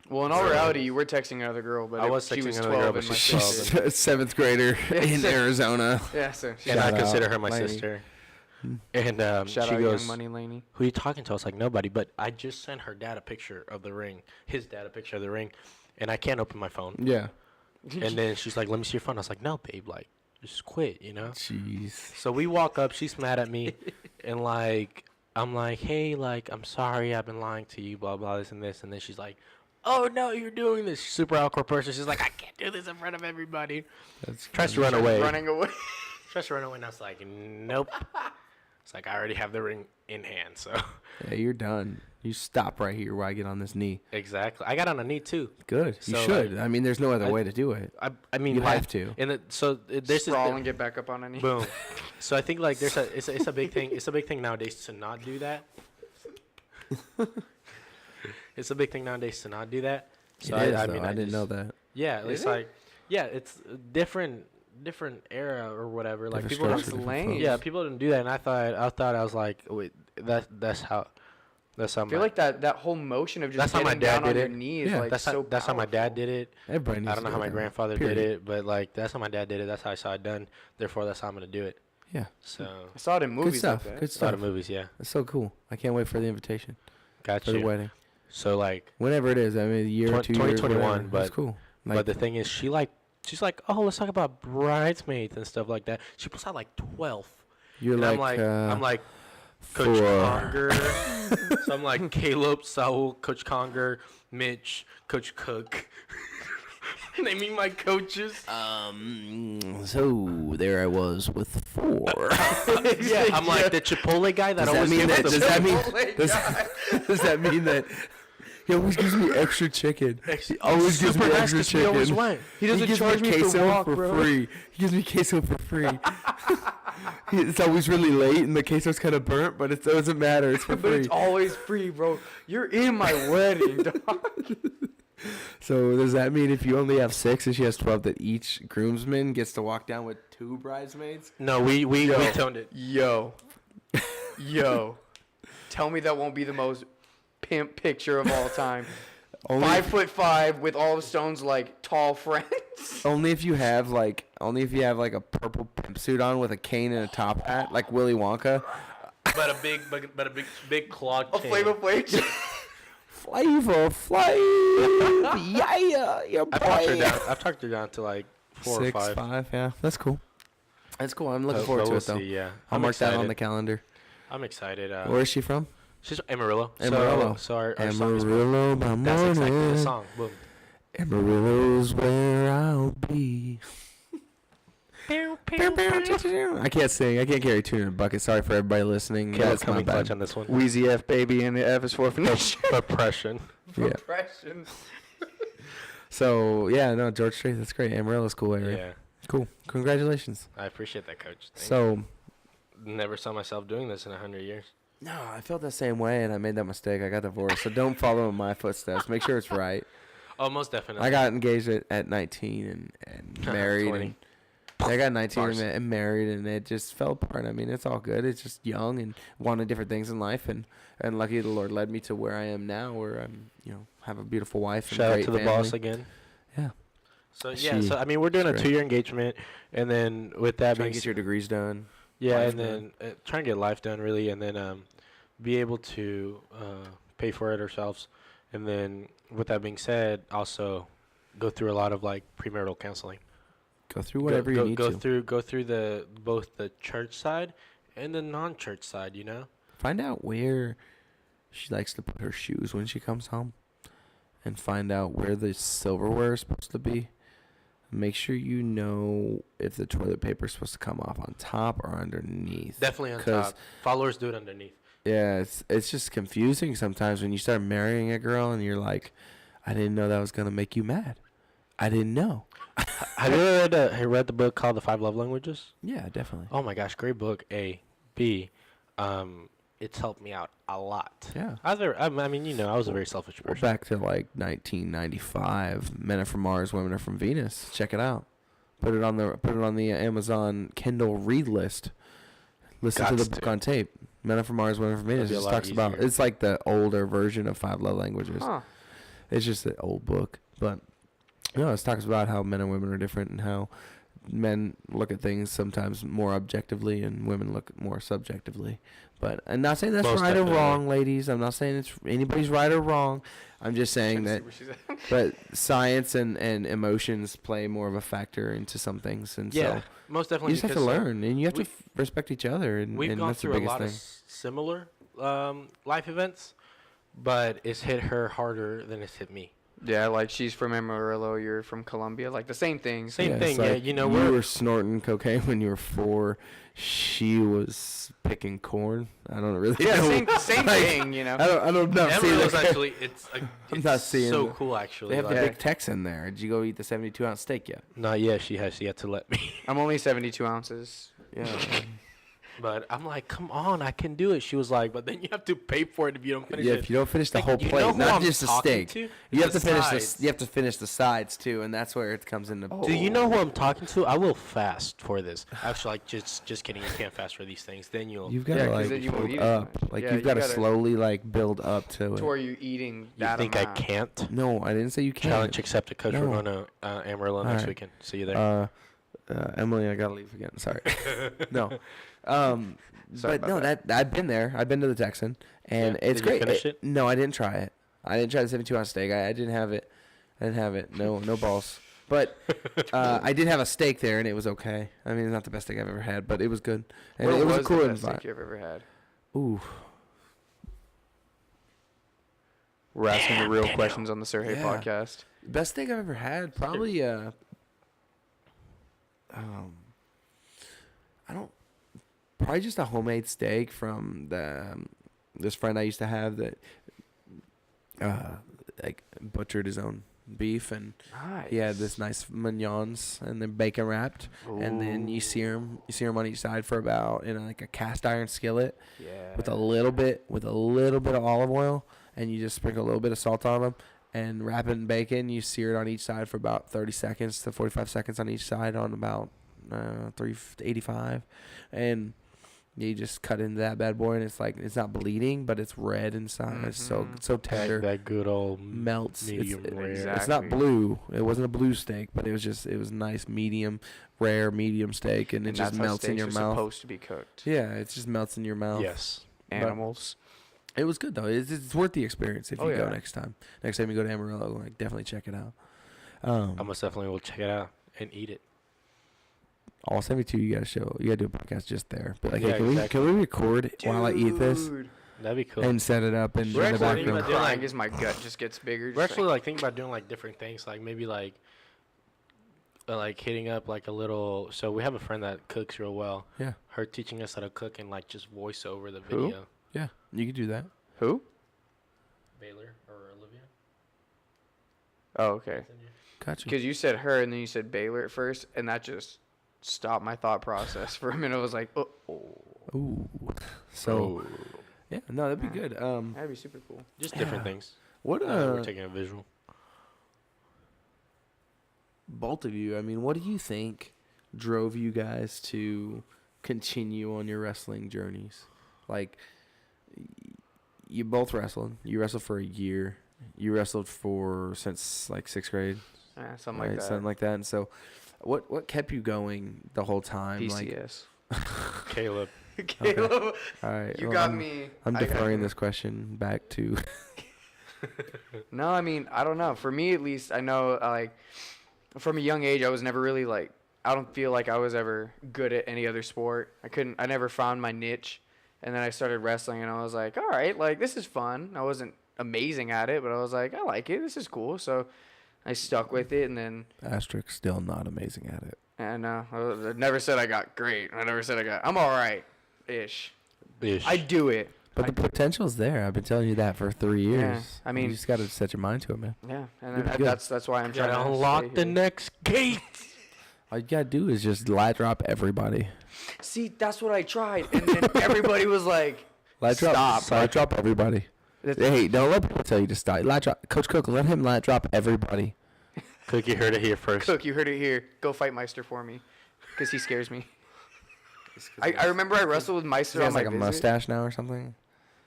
Well, in all reality, you were texting another girl, but I was she texting was another 12 girl, but and my she's 12 sister. She's a seventh grader in Arizona. Yeah, so And Shout I out, consider her my Lainey. sister. And shout she out goes, Young Money Laney. "Who you talking to?" I was like, "Nobody." But I just sent her dad a picture of the ring, his dad a picture of the ring, and I can't open my phone. Yeah. And then she's like, "Let me see your phone." I was like, "No, babe, like, just quit, you know?" Jeez. So we walk up. She's mad at me, and I'm like, "Hey, like, I'm sorry, I've been lying to you, blah blah, this and this." And then she's like, "Oh no, you're doing this." She's a super awkward person. She's like, "I can't do this in front of everybody." That's Tries to run away. Running away. Tries to run away, and I was like, "Nope." It's like, I already have the ring in hand, so. Yeah, you're done. You stop right here where I get on this knee. Exactly. I got on a knee, too. Good. So, you should. like, I mean, there's no other way to do it. I mean, You have to. And there's Sprawl and get back up on a knee. boom. So I think, like, it's a big thing. It's a big thing nowadays to not do that. It's a big thing nowadays to not do that. So It is, I though. mean, I didn't know that. Yeah, Is it's it? like, yeah, it's a different era or whatever. Like, Different people don't. structure, different lane. folks. Yeah, people didn't do that, and I thought I was like, wait, that's how. I feel like that whole motion of just That's how my getting dad down on did your it. knees, Yeah, like that's so how my dad powerful. did it. Everybody needs I don't know to how do my that. grandfather Period. did it, but like that's how my dad did it. That's how I saw it done. Therefore, that's how I'm gonna do it. Yeah. So I saw it in Good movies stuff. like that. Good a lot stuff. of movies, yeah. That's so cool. I can't wait for the invitation Got for the you. wedding. So like, Whenever it is. I mean, a year or 2 years. 2021, whatever. That's but- cool. but the thing is, she's like, oh, let's talk about bridesmaids and stuff like that. She puts out like 12. you're And like, I'm like, Coach 4. Conger. So I'm like, Caleb, Saul, Coach Conger, Mitch, Coach Cook. Naming my coaches. So there I was with 4. Yeah, I'm like the Chipotle guy that Does that always mean gives that? the Does that mean? Chipotle Does that mean that? He always gives me extra chicken. He always gives me super nice extra 'cause we always chicken. went. He doesn't gives charge me for queso walk, for bro. free. He gives me queso for free. It's always really late, and the queso's kind of burnt, but it doesn't matter. It's for But free. it's always free, bro. You're in my wedding, dog. So does that mean if you only have 6 and she has 12, that each groomsman gets to walk down with 2 bridesmaids? No, we toned it. Yo. Tell me that won't be the most pimp picture of all time. Only 5'5" with all of Stone's like tall friends. Only if you have like a purple pimp suit on with a cane and a top hat, like Willy Wonka. But a big clawed A cane. Flavor Flav. Flavor Flav, yeah, your boy. I've talked her down to like 4 6, or 5. 5, yeah, that's cool. That's cool. I'm looking But forward to we'll it though. see, yeah. I'll I'm mark that on excited. the calendar. I'm excited. Where is she from? She's Amarillo. Amarillo. So our song is Amarillo by that's exactly the morning. song. Boom. Amarillo's where I'll be. I can't sing. I can't carry a tune in a bucket. Sorry for everybody listening. Caleb's That's my coming clutch bad. on this one. Wheezy F baby and the F is for finish. Oppression. Yeah. Depression. So yeah, no, George Strait. That's great. Amarillo's a cool area. Yeah. Cool. Congratulations. I appreciate that, coach. Thank So you. Never saw myself doing this in 100 years. no, I felt the same way, and I made that mistake. I got divorced. So don't follow in my footsteps. Make sure it's right. Oh, most definitely. I got engaged at 19 and married. 20. And I got 19 Bars. and married, and it just fell apart. I mean, it's all good. It's just young and wanted different things in life, and lucky the Lord led me to where I am now, where I'm, have a beautiful wife and Shout out great to the family. boss again. Yeah. So yeah, She- so I mean, we're doing a she's 2-year engagement, and then with that Trying being to get your degrees done. yeah, life and then trying to get life done really, and then be able to pay for it ourselves, and then with that being said, also go through a lot of like premarital counseling. Go through whatever you need to. Go through the both the church side and the non-church side. Find out where she likes to put her shoes when she comes home, and find out where the silverware is supposed to be. Make sure you know if the toilet paper is supposed to come off on top or underneath. Definitely on 'Cause- top. Followers do it underneath. Yeah, it's just confusing sometimes when you start marrying a girl and you're like, I didn't know that was gonna make you mad. I didn't know. Have you ever read the book called The 5 Love Languages? Yeah, definitely. Oh my gosh, great book. A, B, it's helped me out a lot. Yeah. I was a very selfish Well, person. back to like 1995. Men are from Mars, women are from Venus. Check it out. Put it on the Amazon Kindle read list. Listen to the Gots book to. on tape. Men are from Mars, women are from Venus. That'd be It a just lot talks about. easier. It's like the older version of 5 Love Languages. Huh. It's just an old book, but it talks about how men and women are different and how men look at things sometimes more objectively and women look more subjectively. But I'm not saying that's Most right definitely. or wrong, ladies. I'm not saying it's anybody's right or wrong. I'm just saying that but science and emotions play more of a factor into some things, and Yeah, so most definitely. you just have to because, learn, and you have to we- respect each other, and, We've and gone that's the through a biggest lot thing. of similar life events, but it's hit her harder than it's hit me. Yeah, like she's from Amarillo, you're from Columbia, like the same thing. Same thing, it's yeah. like You know, you were snorting cocaine when you were 4. She was picking corn. I don't really Yeah, know. same Like, thing, you know. I don't know. Amarillo's actually, I'm not seeing so the- cool, actually. They have like, the big Texan there. Did you go eat the 72-ounce steak yet? Not yet. She has yet to let me. I'm only 72 ounces. Yeah. But I'm like, come on, I can do it. She was like, but then you have to pay for it if you don't finish Yeah, it. if you don't finish the Like, whole you plate, know who not I'm just the talking steak. to? You have The to finish sides. You have to finish the sides too, and that's where it comes into. Do you know who I'm talking to? I will fast for this. Actually, like, just kidding. You can't fast for these things. Then you'll. You've got Yeah, to 'cause like then you won't build eat as up. much. Like Yeah, you've you got to gotta- slowly like build up to To it. where you're eating You that think amount. I can't? No, I didn't say you can't. Challenge accepted, coach. We're No. going to Amarillo next Alright. weekend. See you there. Emily, I gotta leave again. Sorry. No. Sorry But about no, that I've been there. I've been to the Texan, and Yeah. it's Did you great. finish it? No, I didn't try it. I didn't try the 72-ounce steak. I didn't have it. No balls. But I did have a steak there, and it was okay. I mean, it's not the best steak I've ever had, but it was good. And What it was a cool the best steak environment. you've ever had? Ooh. We're asking the real questions on the Serje Yeah. podcast. Best steak I've ever had, probably. I don't. Probably just a homemade steak from this friend I used to have that, like butchered his own beef, and Nice. he had this nice mignons and then bacon wrapped, and then you sear them on each side for about in like a cast iron skillet Yeah. with a little bit of olive oil, and you just sprinkle a little bit of salt on them. And wrap it in bacon. You sear it on each side for about 30 seconds to 45 seconds on each side on about 385, and you just cut into that bad boy, and it's like it's not bleeding, but it's red inside. It's so tender. that good old Melts. medium rare. It's not blue. It wasn't a blue steak, but it was nice medium steak, and it And just that's how melts in steaks your are mouth. supposed to be cooked. Yeah, it just melts in your mouth. Yes. Animals. It was good though. It's worth the experience if Oh, you go yeah. next time. Next time you go to Amarillo, like definitely check it out. I most definitely will check it out and eat it. All 72, you gotta do a podcast just there. But like, Yeah, hey, can we record while I eat this Dude. That'd be cool. and set it up in We're the actually back thinking room? about doing, Crying like- as my gut just gets bigger. We're actually like thinking about doing like different things, like maybe like hitting up like a little. So we have a friend that cooks real well. Yeah, Her teaching us how to cook and like just voice over the Who? video. yeah, you could do that. Who? Baylor or Olivia. Oh, okay. Gotcha. Because you said her and then you said Baylor at first, and that just stopped my thought process for a minute. I was like, oh. Ooh, so yeah, no, that'd be good. That'd be super cool. Just different Yeah. things. What We're taking a visual. both of you? I mean, what do you think drove you guys to continue on your wrestling journeys? Like, you both wrestled. You wrestled for a year. You wrestled since like 6th grade, Yeah, something right? like that. Something like that. And so, what kept you going the whole time? Like, PCS. Caleb. Caleb, all right, you well, got I'm- me. I'm I got deferring you. this question back to. No, I mean, I don't know. For me, at least, I know, like, from a young age, I was never really, like, I don't feel like I was ever good at any other sport. I never found my niche. And then I started wrestling, and I was like, all right, like, this is fun. I wasn't amazing at it, but I was like, I like it. This is cool. So I stuck with it, and then, Asterisk, still not amazing at it. and I never said I got great. I never said I'm all right-ish. Ish. I do it. But the potential's there. I've been telling you that for 3 years. Yeah, I mean- you just got to set your mind to it, man. Yeah, and You'll be then good. that's why I'm trying Gotta to unlock stay the here. next gate. All you got to do is just lat drop everybody. See, that's what I tried, and then everybody was like, Lat drop, Stop. lat drop everybody. That's- Hey, don't let people tell you to stop. Lat drop, Coach Cook, let him lat drop everybody. Cook, you heard it here first. Cook, you heard it here. Go fight Meister for me, because he scares me. I remember I wrestled with He Meister on has my like a visit. mustache now or something.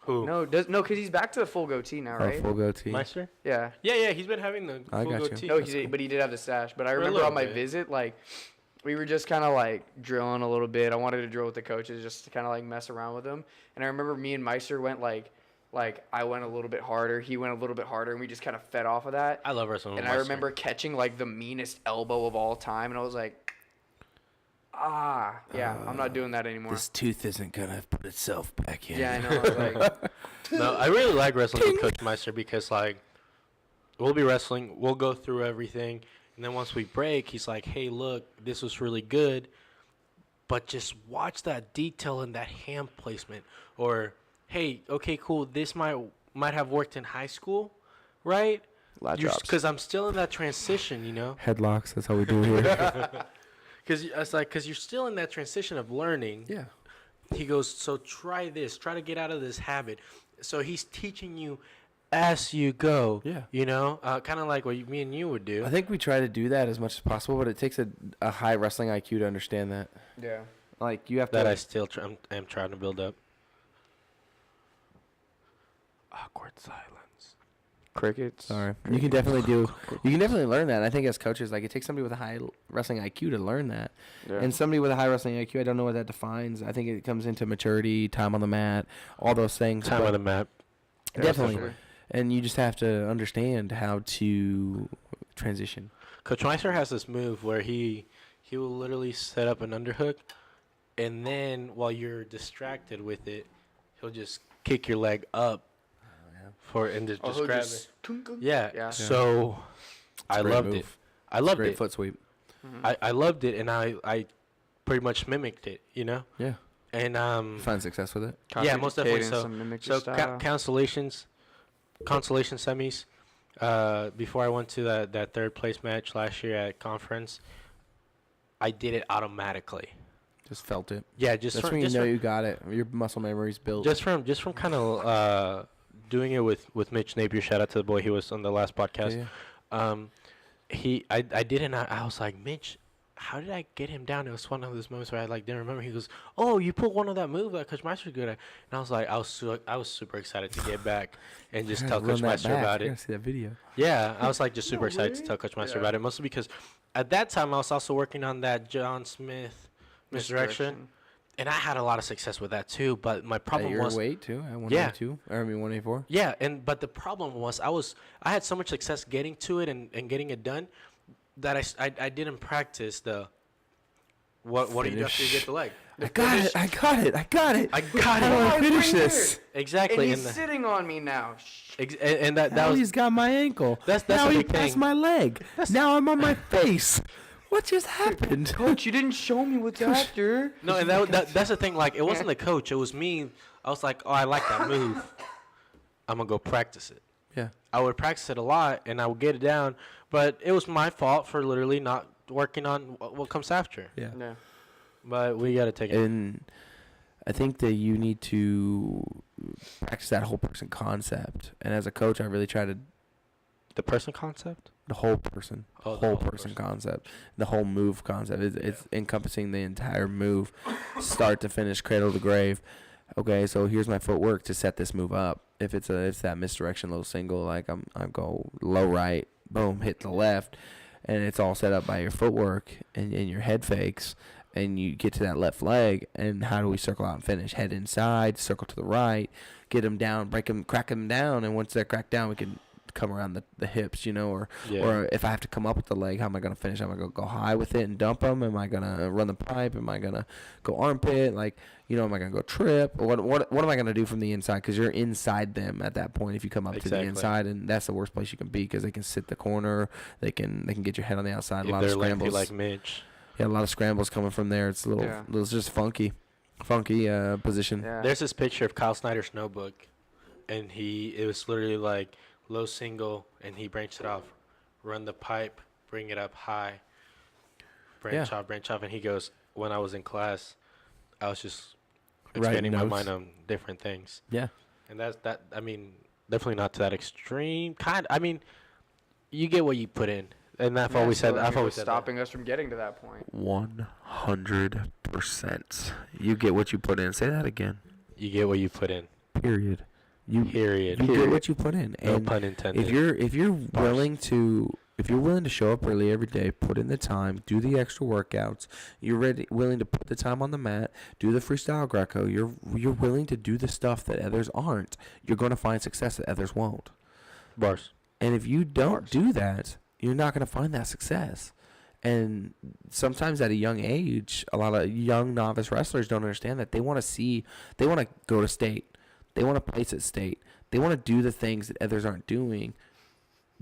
Who? No, because he's back to the full goatee now, right? Oh, full goatee. Meister? Yeah. Yeah, he's been having the I full got you. goatee. No, but he did have the stash. But I For a remember little on my bit. visit, like, we were just kind of like drilling a little bit. I wanted to drill with the coaches just to kind of like mess around with them. And I remember me and Meister went like I went a little bit harder, he went a little bit harder, and we just kind of fed off of that. I love wrestling with And I Meister. remember catching like the meanest elbow of all time, and I was like, yeah, I'm not doing that anymore. This tooth isn't going to put itself back in. Yeah, I know. I was like, No, I really like wrestling with Coach Meister because, like, we'll be wrestling. We'll go through everything, and then once we break, he's like, "Hey, look, this was really good, but just watch that detail in that hand placement." Or, "Hey, okay, cool. This might have worked in high school, right? Because I'm still in that transition, you know." Headlocks. That's how we do here. Because you're still in that transition of learning. Yeah. He goes, "So try this. Try to get out of this habit." So he's teaching you as you go. Yeah. You know, kind of like what me and you would do. I think we try to do that as much as possible, but it takes a high wrestling IQ to understand that. Yeah. Like, you have That to. I still am trying to build up. Awkward silence. Crickets. Sorry. You can definitely learn that. And I think as coaches, like, it takes somebody with a high wrestling IQ to learn that. Yeah. And somebody with a high wrestling IQ, I don't know what that defines. I think it comes into maturity, time on the mat, all those things. Time on the map. Definitely. Sure. And you just have to understand how to transition. Coach Meister has this move where he will literally set up an underhook, and then while you're distracted with it, he'll just kick your leg up and just grab it. Yeah. Yeah. So I loved it. I loved Great it. foot sweep. Mhm. I loved it, and I pretty much mimicked it, you know. Yeah. And You find success with it? yeah, most definitely. Cadence and mimic So your style. consolation semis. Before I went to that third place match last year at conference, I did it automatically. Just felt it. Yeah, just That's from when you just know from, you got it. Your muscle memory's built. just from kind of doing it with Mitch Napier. Shout out to the boy. He was on the last podcast. Yeah. I did it, and I was like, "Mitch, how did I get him down?" It was one of those moments where I didn't remember. He goes, "Oh, you pulled one of that move that Coach Meister's good at." And I was like, I was super excited to get back and just tell Coach Meister about I it. gotta see that video. Yeah, I was just super excited to tell Coach Meister about it, mostly because at that time I was also working on that John Smith misdirection, and I had a lot of success with that too. But my problem At your was weight too. At 182. Or I mean 184. yeah, but the problem was I had so much success getting to it and getting it done that I didn't practice the what do you do after you get the leg? I got it. I got it. I got How do I it. finish this? Exactly. And he's sitting on me now. And that Now was he's got my ankle. that's now a he big passed thing. my leg. Now I'm on my face. What just happened? Coach, you didn't show me what's after. No, and that's the thing. Like, it wasn't the coach. It was me. I was like, oh, I like that move. I'm going to go practice it. Yeah. I would practice it a lot, and I would get it down. But it was my fault for literally not working on what comes after. Yeah. No. But we got to take it. And I think that you need to practice that whole person concept. And as a coach, I really try to The person concept? the whole person, Oh, the whole whole person person. concept, the whole move concept. It's encompassing the entire move, start to finish, cradle to grave. Okay, so here's my footwork to set this move up. If it's that misdirection low single, like I'm go low right, boom, hit the left, and it's all set up by your footwork and your head fakes, and you get to that left leg, and how do we circle out and finish? Head inside, circle to the right, get them down, break them, crack them down, and once they're cracked down, we can come around the hips, or if I have to come up with the leg, how am I going to finish? Am I going to go high with it and dump them? Am I going to run the pipe? Am I going to go armpit? Am I going to go trip? Or what am I going to do from the inside? Because you're inside them at that point if you come up to the inside, and that's the worst place you can be because they can sit the corner. They can get your head on the outside. If a lot of they're lengthy scrambles. like Mitch. Yeah, a lot of scrambles coming from there. It's it's just funky position. Yeah. There's this picture of Kyle Snyder's notebook, and it was literally like low single, and he branched it off, run the pipe, bring it up high, branch off, and he goes, when I was in class, I was just expanding my mind on different things. Yeah. And that. I mean, definitely not to that extreme. You get what you put in, and I've always said. I've always said that. stopping us from getting to that point. 100%. You get what you put in. Say that again. You get what you put in. Period. Period. You get what you put in. No And pun intended. if you're willing to show up early every day, put in the time, do the extra workouts, willing to put the time on the mat, do the freestyle Greco, you're willing to do the stuff that others aren't, you're going to find success that others won't. Bars. And if you don't do that, you're not going to find that success. And sometimes at a young age, a lot of young novice wrestlers don't understand that. They want to go to state. They want to place at state. They want to do the things that others aren't doing.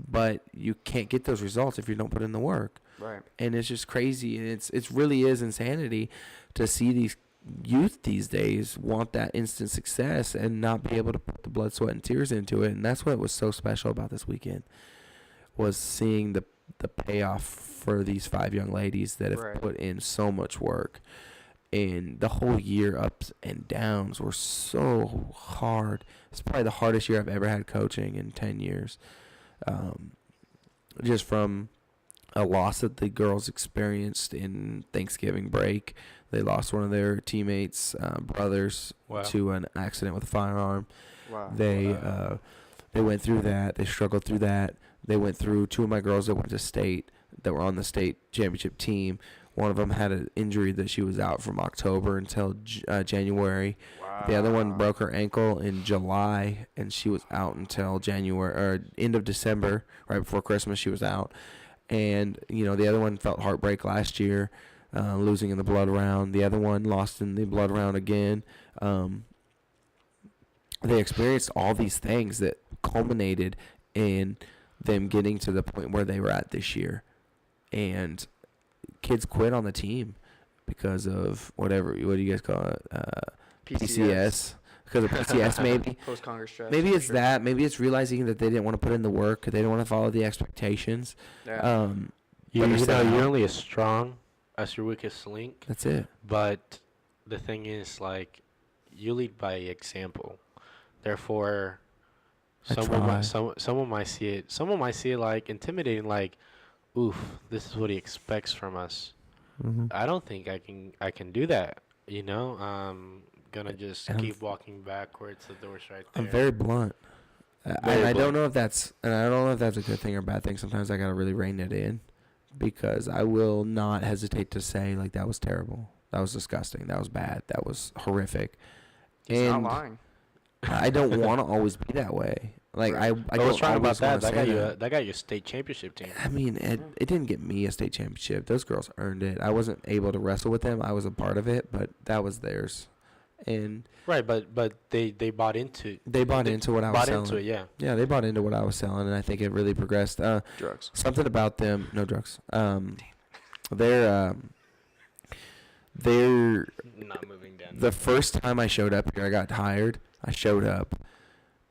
but you can't get those results if you don't put in the work. Right. And it's just crazy, and it's really is insanity to see these youth these days want that instant success and not be able to put the blood, sweat, and tears into it. And that's what was so special about this weekend, was seeing the payoff for these 5 young ladies that have put in so much work. And the whole year, ups and downs, were so hard. It's probably the hardest year I've ever had coaching in 10 years. Just from a loss that the girls experienced in Thanksgiving break. They lost one of their teammates' brothers to an accident with a firearm. Wow. They went through that. They struggled through that. They went through 2 of my girls that went to state, that were on the state championship team. One of them had an injury that she was out from October until January. Wow. The other one broke her ankle in July, and she was out until January, or end of December, right before Christmas. She was out. And, the other one felt heartbreak last year, losing in the blood round. The other one lost in the blood round again. They experienced all these things that culminated in them getting to the point where they were at this year. And kids quit on the team because of what do you guys call it? PCS. Because of PCS, maybe. Post-Conger stress. Maybe it's that. Maybe it's realizing that they didn't want to put in the work. They didn't want to follow the expectations. Yeah. You're only as strong as your weakest link. That's it. But the thing is, like, you lead by example. Therefore, someone might see it. Someone might see it like intimidating. Like, oof, this is what he expects from us. Mm-hmm. I don't think I can do that. Gonna just keep walking backwards. The door's right there. I'm very blunt. I don't know if that's a good thing or bad thing. Sometimes I gotta really rein it in, because I will not hesitate to say, like, that was terrible, that was disgusting, that was bad, that was horrific. He's not lying. I don't want to always be that way. Like, right. I don't trying about that. That got you a state championship team. I mean, it didn't get me a state championship. Those girls earned it. I wasn't able to wrestle with them. I was a part of it, but that was theirs. And right, but they bought into. They bought into what I was selling. Bought into it, yeah. Yeah, they bought into what I was selling, and I think it really progressed. Drugs. Something about them. No drugs. They're not moving down. The first time I showed up here, I got hired. I showed up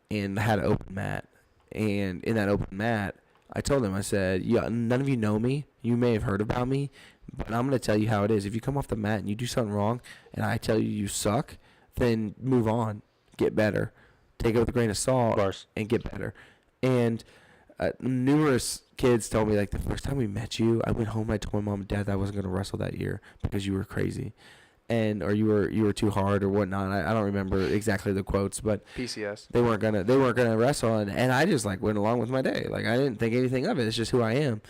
and had an open mat. And in that open mat, I told them, I said, yeah, none of you know me. You may have heard about me, but I'm going to tell you how it is. If you come off the mat and you do something wrong and I tell you you suck, then move on. Get better. Take it with a grain of salt and get better. And numerous kids told me, like, the first time we met you, I went home and I told my mom and dad that I wasn't going to wrestle that year because you were crazy. Or you were too hard or whatnot. I don't remember exactly the quotes, but PCS. They weren't gonna wrestle, and I just, like, went along with my day. Like, I didn't think anything of it. It's just who I am.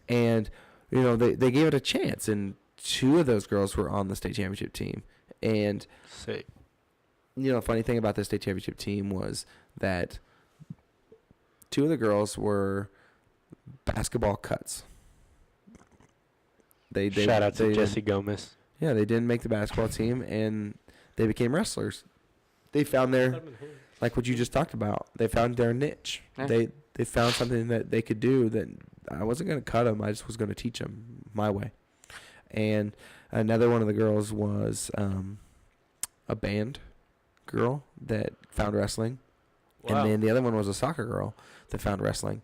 And they gave it a chance, and 2 of those girls were on the state championship team. And sick. Funny thing about the state championship team was that 2 of the girls were basketball cuts. Shout out to Jesse Gomez. Yeah, they didn't make the basketball team, and they became wrestlers. They found their, like what you just talked about, they found their niche. Yeah. They found something that they could do that I wasn't going to cut them. I just was going to teach them my way. And another one of the girls was a band girl that found wrestling. Wow. And then the other one was a soccer girl that found wrestling.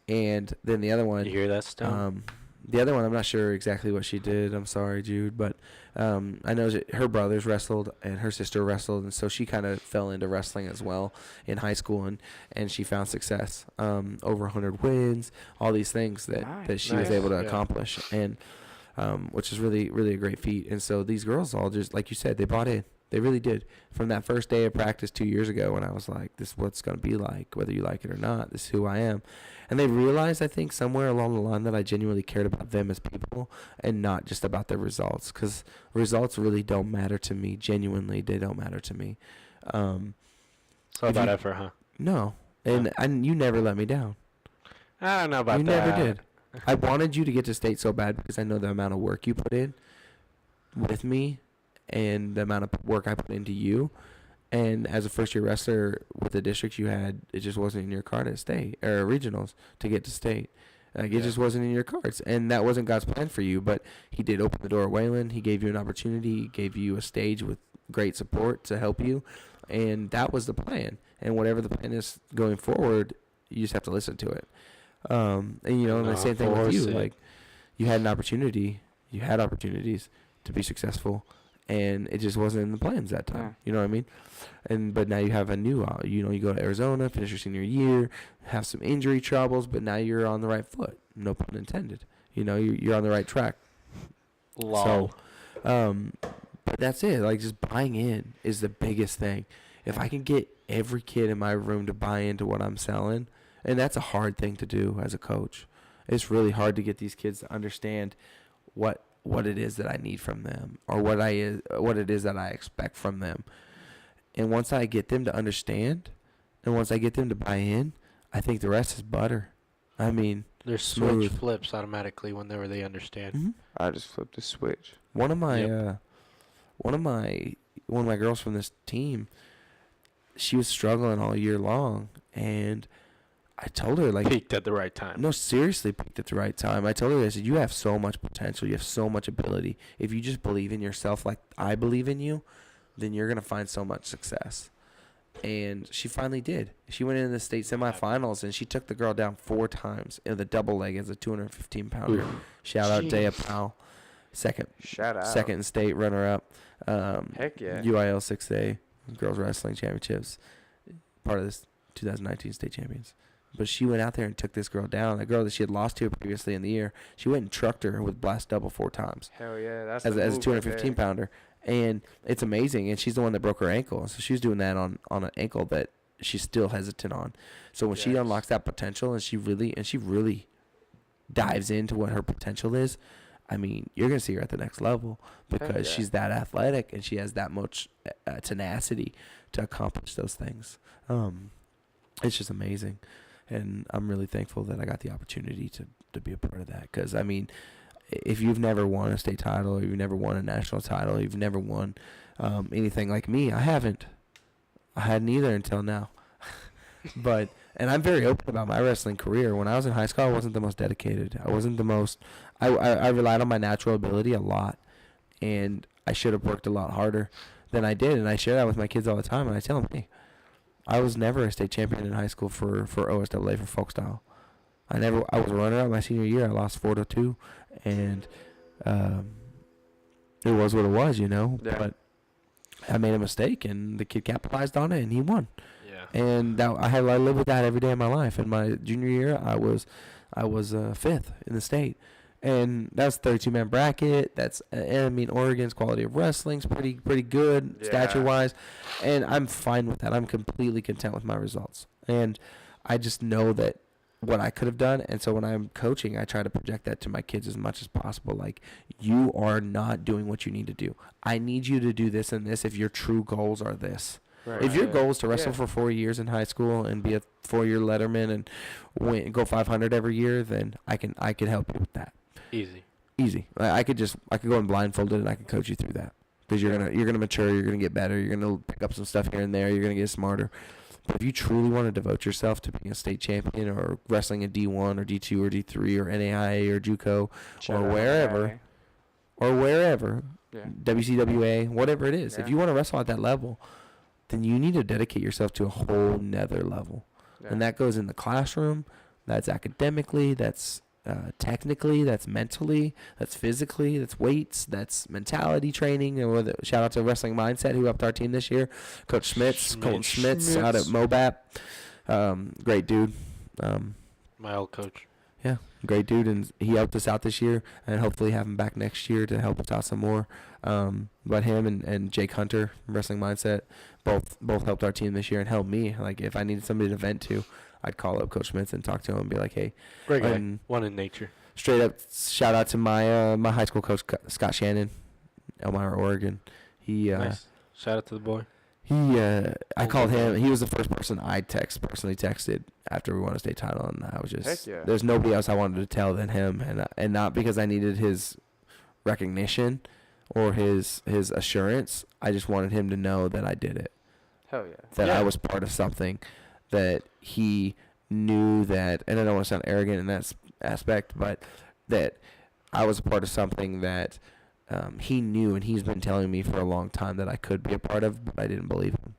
And then the other one... You hear that, Stone? The other one, I'm not sure exactly what she did. I'm sorry, Jude. But I know that her brothers wrestled and her sister wrestled. And so she kind of fell into wrestling as well in high school. And she found success. Over 100 wins, all these things that she was able to accomplish. And which is really, really a great feat. And so these girls all just, like you said, they bought in. They really did. From that first day of practice 2 years ago when I was like, this is what it's going to be like, whether you like it or not. This is who I am. And they realized, I think, somewhere along the line that I genuinely cared about them as people and not just about their results. Because results really don't matter to me. Genuinely, they don't matter to me. It's all about effort, huh? No. And you never let me down. I don't know about that. You never did. I wanted you to get to state so bad because I know the amount of work you put in with me and the amount of work I put into you. And as a first-year wrestler with the districts you had, it just wasn't in your card at state or regionals to get to state. Like, it just wasn't in your cards. And that wasn't God's plan for you. But he did open the door at Wayland. He gave you an opportunity. He gave you a stage with great support to help you. And that was the plan. And whatever the plan is going forward, you just have to listen to it. And, you know, and the same thing with you. Like, you had an opportunity. You had opportunities to be successful. And it just wasn't in the plans that time. Yeah. You know what I mean? But now you have a new, you know, you go to Arizona, finish your senior year, have some injury troubles, but now you're on the right foot. No pun intended. You know, you're on the right track. Lol. So, but that's it. Like, just buying in is the biggest thing. If I can get every kid in my room to buy into what I'm selling, and that's a hard thing to do as a coach. It's really hard to get these kids to understand what it is that I need from them, or what it is that I expect from them. And once I get them to understand, and once I get them to buy in, I think the rest is butter. I mean, Their smooth. switch flips automatically whenever they understand. Mm-hmm. I just flipped the switch. One of my Yep. one of my girls from this team, she was struggling all year long, and I told her, like, Peaked at the right time. no, seriously, picked at the right time. I told her, I said, you have so much potential. You have so much ability. If you just believe in yourself like I believe in you, then you're going to find so much success. And she finally did. She went into the state semifinals, and she took the girl down 4 times in the double leg as a 215-pounder. Shout out Daya Powell. Second Shout out. in state, runner-up. Heck yeah. UIL 6A Girls Wrestling Championships. Part of this 2019 state champions. But she went out there and took this girl down. A girl that she had lost to previously in the year. She went and trucked her with blast double 4 times Hell yeah. That's as the a move right 215-pounder. And it's amazing. And she's the one that broke her ankle. So she was doing that on an ankle that she's still hesitant on. So when she Yes. unlocks that potential, and she really dives into what her potential is, I mean, you're going to see her at the next level, because yeah. she's that athletic and she has that much tenacity to accomplish those things. It's just amazing. And I'm really thankful that I got the opportunity to be a part of that. Because, I mean, if you've never won a state title, or you've never won a national title, you've never won anything like me, I haven't. I hadn't either until now. And I'm very open about my wrestling career. When I was in high school, I wasn't the most dedicated. I wasn't the most. I relied on my natural ability a lot, and I should have worked a lot harder than I did. And I share that with my kids all the time. And I tell them, hey, I was never a state champion in high school for OSAA for folk style. I was a runner-up my senior year. I lost 4-2, and it was what it was, you know. Yeah. But I made a mistake, and the kid capitalized on it, and he won. Yeah. And I lived with that every day of my life. In my junior year, I was 5th in the state, and that's 32-man bracket. That's I mean, Oregon's quality of wrestling's pretty good Yeah. stature-wise, and I'm fine with that. I'm completely content with my results, and I just know that what I could have done. And so when I'm coaching, I try to project that to my kids as much as possible. Like, you are not doing what you need to do. I need you to do this and this if your true goals are this. Right. If your Yeah. goal is to wrestle Yeah. for 4 years in high school and be a 4-year letterman and go 500 every year, then I can help you with that. Easy. I could go in blindfolded and I could coach you through that, because you're gonna mature, you're gonna get better, you're gonna pick up some stuff here and there, you're gonna get smarter. But if you truly want to devote yourself to being a state champion, or wrestling in D1 or D2 or D3 or NAIA or JUCO Shout or out, wherever, Yeah. WCWA, whatever it is, if Yeah. you want to wrestle at that level, then you need to dedicate yourself to a whole nother level. Yeah. And that goes in the classroom, that's academically, that's technically, that's mentally, that's physically, that's weights, that's mentality training. And shout out to Wrestling Mindset, who helped our team this year. Coach Colton Schmitz out at MOBAP. Great dude. My old coach. Yeah, great dude, and he helped us out this year, and hopefully have him back next year to help us out some more. But him and Jake Hunter from Wrestling Mindset both helped our team this year and helped me. Like, if I needed somebody to vent to, I'd call up Coach Smith and talk to him and be like, hey. Great guy. And One in nature. straight up shout out to my my high school coach, Scott Shannon, Elmira, Oregon. He Nice. Shout out to the boy. I called him. He was the first person I personally texted after we won a state title, and I was just, Heck yeah. there's nobody else I wanted to tell than him, and not because I needed his recognition or his assurance. I just wanted him to know that I did it. Hell yeah. that Yeah. I was part of something that he knew that, and I don't want to sound arrogant in that aspect, but that I was a part of something that he knew, and he's been telling me for a long time that I could be a part of, but I didn't believe him.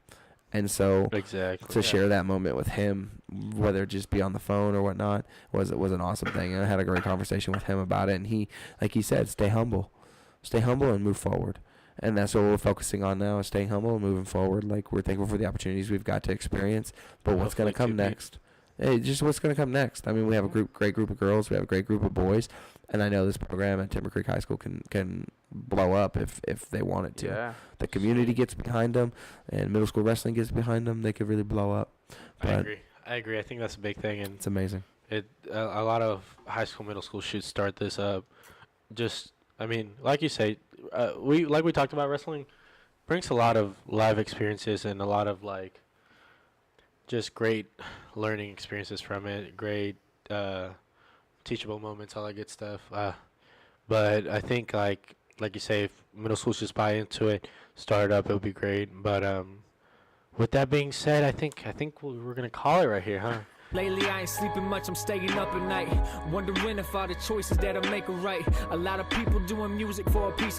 And so Exactly. to share that moment with him, whether it just be on the phone or whatnot, was an awesome thing. And I had a great conversation with him about it, and he, like he said, stay humble and move forward. And that's what we're focusing on now, is staying humble and moving forward. Like, we're thankful for the opportunities we've got to experience, but what's going to come next? Hey, just what's going to come next. I mean, we have a great group of girls. We have a great group of boys. And I know this program at Timber Creek High School can blow up if they want it to. Yeah. The community gets behind them, and middle school wrestling gets behind them. They could really blow up. But I agree. I think that's a big thing, and it's amazing. a lot of high school, middle school should start this up. Just, I mean, like you say, we talked about, wrestling brings a lot of live experiences and a lot of like just great learning experiences from it. Great teachable moments, all that good stuff. But I think like you say, if middle schools just buy into it, start it up, it would be great. But with that being said, I think we're gonna call it right here, huh? Lately I ain't sleeping much, I'm staying up at night, wondering if all the choices that I make are right. A lot of people doing music for a piece of